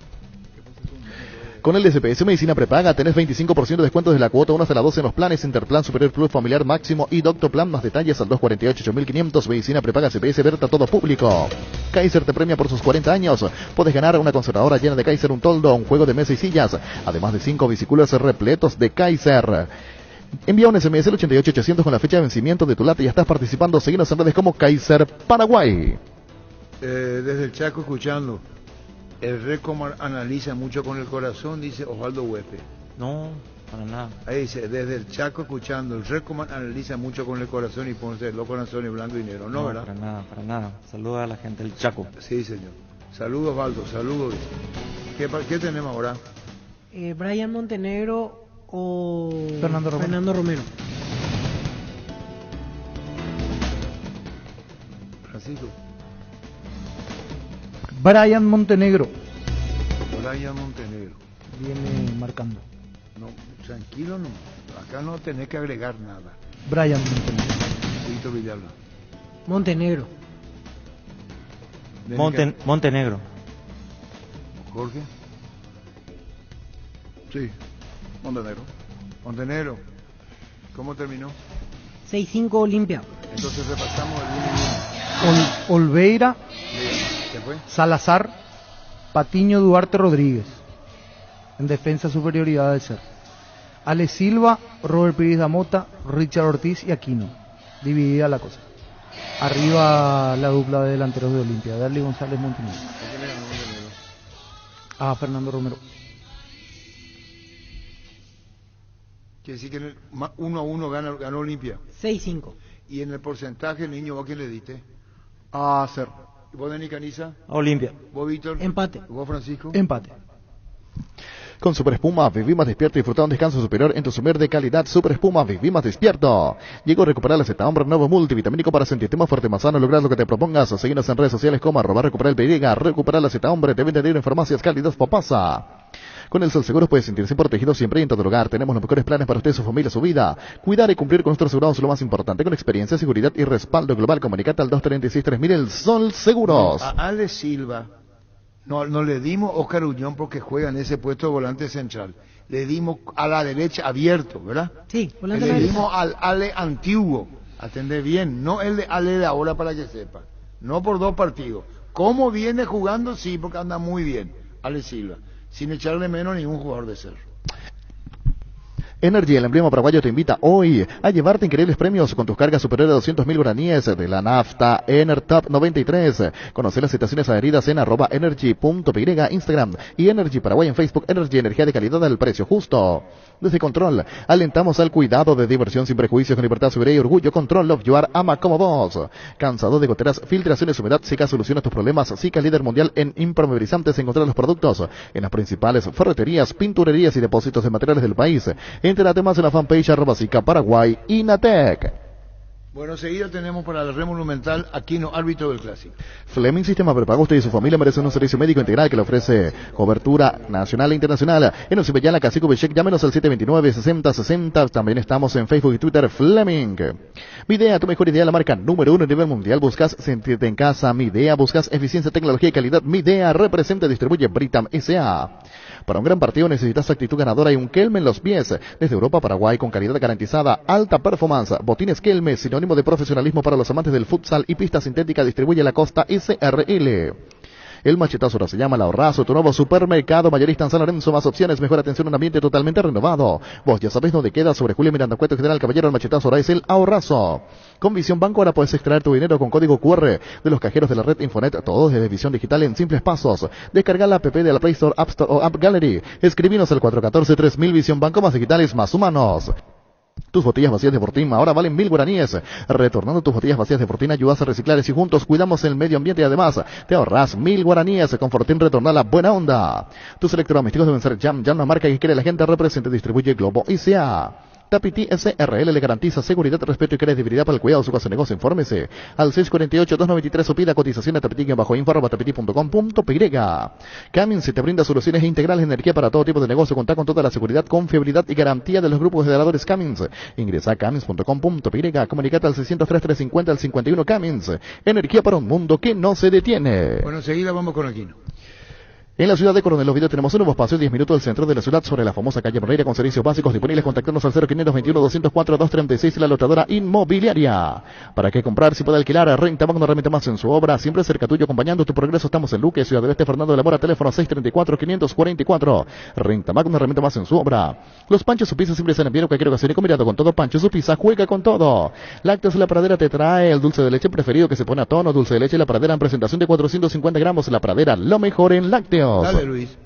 Con el DCPS Medicina Prepaga tenés 25% de descuento desde la cuota 1 hasta la 12 en los planes Interplan Superior Plus Familiar Máximo y Doctoplan. Más detalles al 248-8500. Medicina Prepaga CPS Berta, todo público. Kaiser te premia por sus 40 años. Puedes ganar una conservadora llena de Kaiser, un toldo, un juego de mesa y sillas, además de 5 vesículos repletos de Kaiser. Envía un SMS al 88800 con la fecha de vencimiento de tu lata y ya estás participando. Seguinos en redes como Kaiser Paraguay. Desde el Chaco escuchando. El Recomar analiza mucho con el corazón, dice Osvaldo Huepe. No, para nada. Ahí dice, desde el Chaco escuchando, el Recomar analiza mucho con el corazón y pone los corazones blanco y negro, ¿no, verdad? Para nada. Saludos a la gente del Chaco. Sí, señor. Saludos, Osvaldo, saludos. ¿Qué tenemos ahora? Brian Montenegro o Fernando Romero. Francisco. Brian Montenegro. Viene marcando. No, tranquilo, no. Acá no tenés que agregar nada. Brian Montenegro. Víctor Villalba. Montenegro. Montenegro. Jorge. Sí. Montenegro. ¿Cómo terminó? 6-5 Olimpia. Entonces repasamos el 1-1. Olveira. ¿Qué fue? Salazar, Patiño, Duarte, Rodríguez. En defensa, superioridad del ser. Ale Silva, Robert Pires da Mota, Richard Ortiz y Aquino. Dividida la cosa. Arriba la dupla de delanteros de Olimpia, Darly González, Montenegro. Fernando Romero. Quiere decir que en el 1-1 ganó Olimpia. 6-5. ¿Y en el porcentaje, niño, vos quién le diste? A Ser. ¿Vos, Denis Caniza? Olimpia. ¿Vos, Víctor? Empate. ¿Vos, Francisco? Empate. Con Super Espuma, viví más despierto y disfruta un descanso superior en tu sumer de calidad. Super Espuma, viví más despierto. Llegó a recuperar la Z Hombre, nuevo multivitamínico para sentirte más fuerte, más sano, lograr lo que te propongas. Seguinos en redes sociales como @recuperar el PY, recuperar la Z Hombre, te venden en farmacias cálidas Popasa. Con el Sol Seguros puedes sentirse protegido siempre y en todo lugar. Tenemos los mejores planes para usted, su familia, su vida. Cuidar y cumplir con nuestros asegurados es lo más importante. Con experiencia, seguridad y respaldo global. Comunicate al 236-3000, el Sol Seguros. A Ale Silva no le dimos Oscar Uñón porque juega en ese puesto de volante central. Le dimos a la derecha abierto, ¿verdad? Sí, volante le dimos al Ale antiguo. Atender bien, no el de Ale de ahora, para que sepa. No por 2 partidos. ¿Cómo viene jugando? Sí, porque anda muy bien. Ale Silva. Sin echarle menos a ningún jugador de ser. Energy, el emblema paraguayo, te invita hoy a llevarte increíbles premios con tus cargas superiores a 200.000 guaraníes de la nafta Enertop 93. Conoce las citaciones adheridas en @energy.py, Instagram, y Energy Paraguay en Facebook. Energy, energía de calidad al precio justo. Desde Control, alentamos al cuidado de diversión sin prejuicios, con libertad, seguridad y orgullo. Control, Love You Are, ama como vos. Cansado de goteras, filtraciones, humedad, Sica soluciona tus problemas. Sica, líder mundial en impermeabilizantes. Encontrar los productos en las principales ferreterías, pinturerías y depósitos de materiales del país. Entérate más en la fanpage @Sica Paraguay Inatec. Bueno, enseguida tenemos para la Red Monumental Aquino, árbitro del Clásico. Fleming Sistema Prepago. Usted y su familia merecen un servicio médico integral que le ofrece cobertura nacional e internacional. En Ocibellala, Cacique Bechec, llámenos al 729-6060. También estamos en Facebook y Twitter, Fleming. Midea, tu mejor idea, la marca número 1 a nivel mundial. Buscas sentirte en casa, Midea. Buscas eficiencia, tecnología y calidad. Midea representa y distribuye Britam S.A. Para un gran partido necesitas actitud ganadora y un Kelme en los pies. Desde Europa, Paraguay, con calidad garantizada, alta performance. Botines Kelme, sinónimo de profesionalismo para los amantes del futsal y pista sintética, distribuye la Costa SRL. El machetazo ahora se llama La Ahorrazo, tu nuevo supermercado mayorista en San Lorenzo. Más opciones, mejor atención, un ambiente totalmente renovado. Vos ya sabés dónde queda, sobre Julio Miranda Cueto, General Caballero. El machetazo ahora es el Ahorrazo. Con Visión Banco ahora puedes extraer tu dinero con código QR de los cajeros de la red Infonet, todos desde Visión Digital en simples pasos. Descarga la app de la Play Store, App Store o App Gallery. Escribinos al 414-3000. Visión Banco, más digitales, más humanos. Tus botellas vacías de Fortín ahora valen 1.000 guaraníes. Retornando tus botellas vacías de Fortín ayudas a reciclar y juntos cuidamos el medio ambiente y además te ahorras 1.000 guaraníes. Con Fortín retorna la buena onda. Tus electrodomésticos deben ser Jam, una marca que quiere la gente. Represente, distribuye Globo ICA. Tapiti SRL le garantiza seguridad, respeto y credibilidad para el cuidado de su casa de negocio. Infórmese al 648-293 o pida cotización a tapiti-info@tapiti.com.py. Cummins te brinda soluciones integrales de energía para todo tipo de negocio. Contá con toda la seguridad, confiabilidad y garantía de los grupos de generadores Cummins. Ingresa a cummins.com.py. Comunicate al 603-350 al 51. Cummins, energía para un mundo que no se detiene. Bueno, enseguida vamos con Aquino. En la ciudad de Coronel Oviedo tenemos un nuevo espacio, 10 minutos del centro de la ciudad, sobre la famosa calle Pereira, con servicios básicos disponibles. Contactarnos al 0521-204-236 y la lotadora inmobiliaria. ¿Para qué comprar si puede alquilar? Renta Magno, Renta Más en su obra, siempre cerca tuyo, acompañando tu progreso. Estamos en Luque, Ciudad del Este, Fernando de la Mora, teléfono 634-544. Renta Magno, Renta Más en su obra. Los Panchos su Pizza siempre se envían en cualquier ocasión y combinado con todo. Pancho su Pizza, juega con todo. Lácteos La Pradera te trae el dulce de leche preferido que se pone a tono. Dulce de leche La Pradera en presentación de 450 gramos. La Pradera, lo mejor en lácteos. Dale, Luis.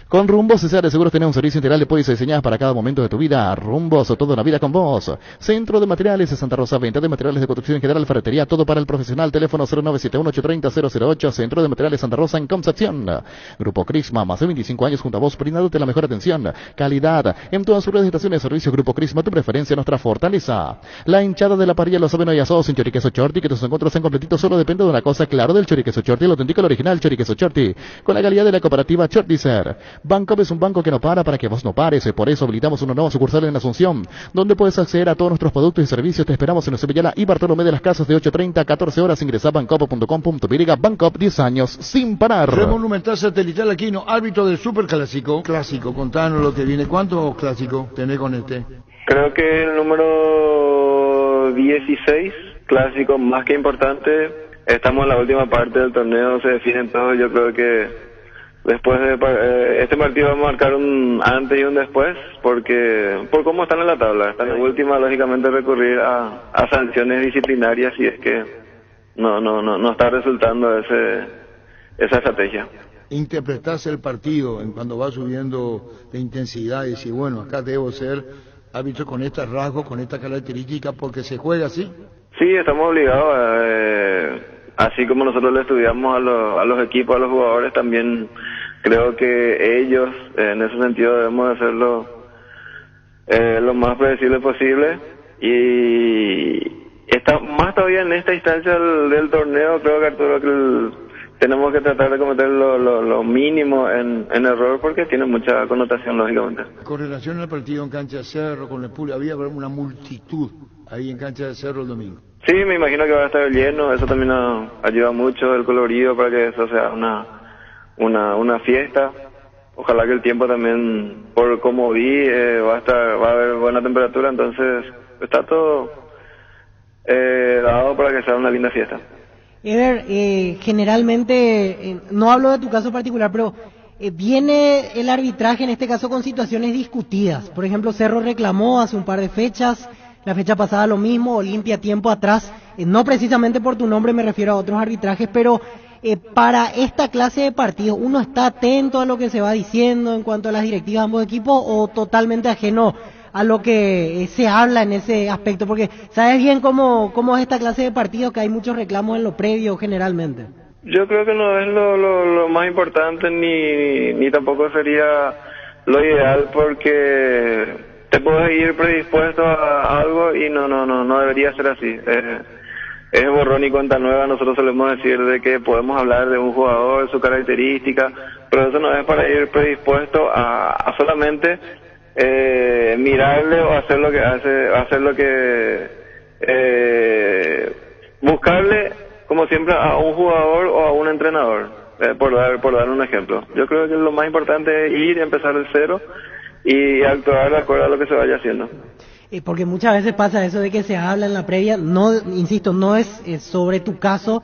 Con Rumbos Cesar de Seguros tenés un servicio integral de pólizas diseñadas para cada momento de tu vida. Rumbos, toda una vida con vos. Centro de Materiales de Santa Rosa, venta de materiales de construcción en general, ferretería, todo para el profesional. Teléfono 0971-830-008. Centro de Materiales Santa Rosa en Concepción. Grupo Crisma, más de 25 años junto a vos, brindándote la mejor atención, calidad en todas sus prestaciones. Servicio Grupo Crisma, tu preferencia, nuestra fortaleza. La hinchada de la parrilla lo saben hoy asados en Choriqueso Chorti, que tus encuentros en completito solo depende de una cosa, claro, del Choriqueso Chorti, el auténtico, el original Choriqueso Chorti, con la calidad de la cooperativa Chortizer. Banco es un banco que no para que vos no pares. Por eso habilitamos una nueva sucursal en Asunción, donde puedes acceder a todos nuestros productos y servicios. Te esperamos en Ocibellala y Bartolomé de las Casas de 8:30 a 14 horas. Ingresa a bancop.com.py. Bancop, 10 años sin parar. Red Monumental Satelital Aquino, árbitro del Superclásico. Clásico, contanos lo que viene. ¿Cuántos clásicos tenés con este? Creo que el número 16, clásico más que importante. Estamos en la última parte del torneo, se definen todos. Yo creo que después de este partido vamos a marcar un antes y un después, porque por cómo están en la tabla. Están en última, lógicamente recurrir a sanciones disciplinarias si es que no está resultando esa estrategia. Interpretarse el partido en cuando va subiendo de intensidad y decir, bueno, acá debo ser árbitro con estos rasgos, con esta característica, porque se juega así. Sí, estamos obligados, así como nosotros le estudiamos a los equipos, a los jugadores, también creo que ellos, en ese sentido, debemos hacerlo lo más predecible posible. Y está más todavía en esta instancia del torneo. Creo que Arturo, que tenemos que tratar de cometer lo mínimo en error, porque tiene mucha connotación, lógicamente. Con relación al partido en Cancha de Cerro, con el público, había una multitud ahí en Cancha de Cerro el domingo. Sí, me imagino que va a estar lleno. Eso también ayuda mucho, el colorido, para que eso sea una fiesta. Ojalá que el tiempo también, por como vi, va a haber buena temperatura, entonces está todo dado para que sea una linda fiesta. Ever, generalmente, no hablo de tu caso particular, pero viene el arbitraje en este caso con situaciones discutidas. Por ejemplo, Cerro reclamó hace un par de fechas, la fecha pasada lo mismo, Olimpia tiempo atrás, no precisamente por tu nombre, me refiero a otros arbitrajes, pero para esta clase de partidos, ¿uno está atento a lo que se va diciendo en cuanto a las directivas de ambos equipos o totalmente ajeno a lo que se habla en ese aspecto? Porque sabes bien cómo es esta clase de partidos, que hay muchos reclamos en lo previo generalmente. Yo creo que no es lo más importante, ni tampoco sería lo ideal, porque te puedes ir predispuesto a algo y no debería ser así. Es borrón y cuenta nueva. Nosotros solemos decir de que podemos hablar de un jugador, su característica, pero eso no es para ir predispuesto a solamente mirarle o hacer lo que buscarle, como siempre, a un jugador o a un entrenador, por dar un ejemplo. Yo creo que lo más importante es ir y empezar de cero y actuar de acuerdo a lo que se vaya haciendo. Porque muchas veces pasa eso de que se habla en la previa, no, insisto, no es sobre tu caso,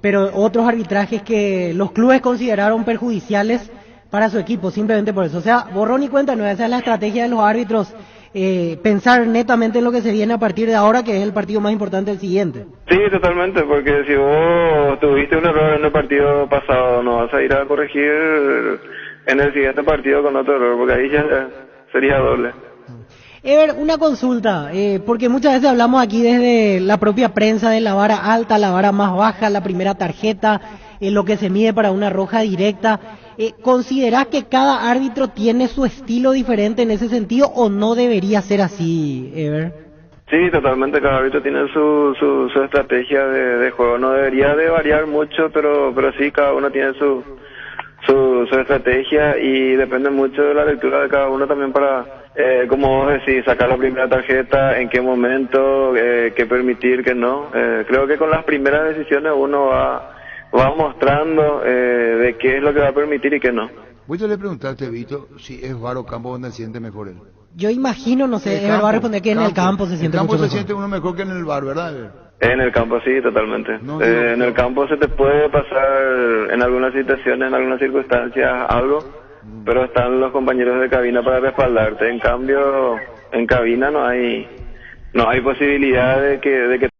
pero otros arbitrajes que los clubes consideraron perjudiciales para su equipo, simplemente por eso. O sea, borrón y cuenta nueva, esa es la estrategia de los árbitros, pensar netamente en lo que se viene a partir de ahora, que es el partido más importante del siguiente. Sí, totalmente, porque si vos tuviste un error en el partido pasado, no vas a ir a corregir en el siguiente partido con otro error, porque ahí ya sería doble. Ever, una consulta, porque muchas veces hablamos aquí desde la propia prensa de la vara alta, la vara más baja, la primera tarjeta, lo que se mide para una roja directa. ¿Considerás que cada árbitro tiene su estilo diferente en ese sentido o no debería ser así, Ever? Sí, totalmente, cada árbitro tiene su estrategia de juego. No debería de variar mucho, pero sí, cada uno tiene su estrategia y depende mucho de la lectura de cada uno también para, como vos decís, sacar la primera tarjeta, en qué momento, qué permitir, qué no. Creo que con las primeras decisiones uno va mostrando de qué es lo que va a permitir y qué no. Vos ya le preguntaste, Vito, si es VAR o campo donde se siente mejor él. Yo imagino, no sé, Ever va a responder que en el campo se siente mucho mejor. En el campo se siente uno mejor que en el VAR, ¿verdad, Ever? En el campo sí, totalmente. En el campo se te puede pasar en algunas situaciones, en algunas circunstancias algo, pero están los compañeros de cabina para respaldarte. En cambio, en cabina no hay posibilidad de que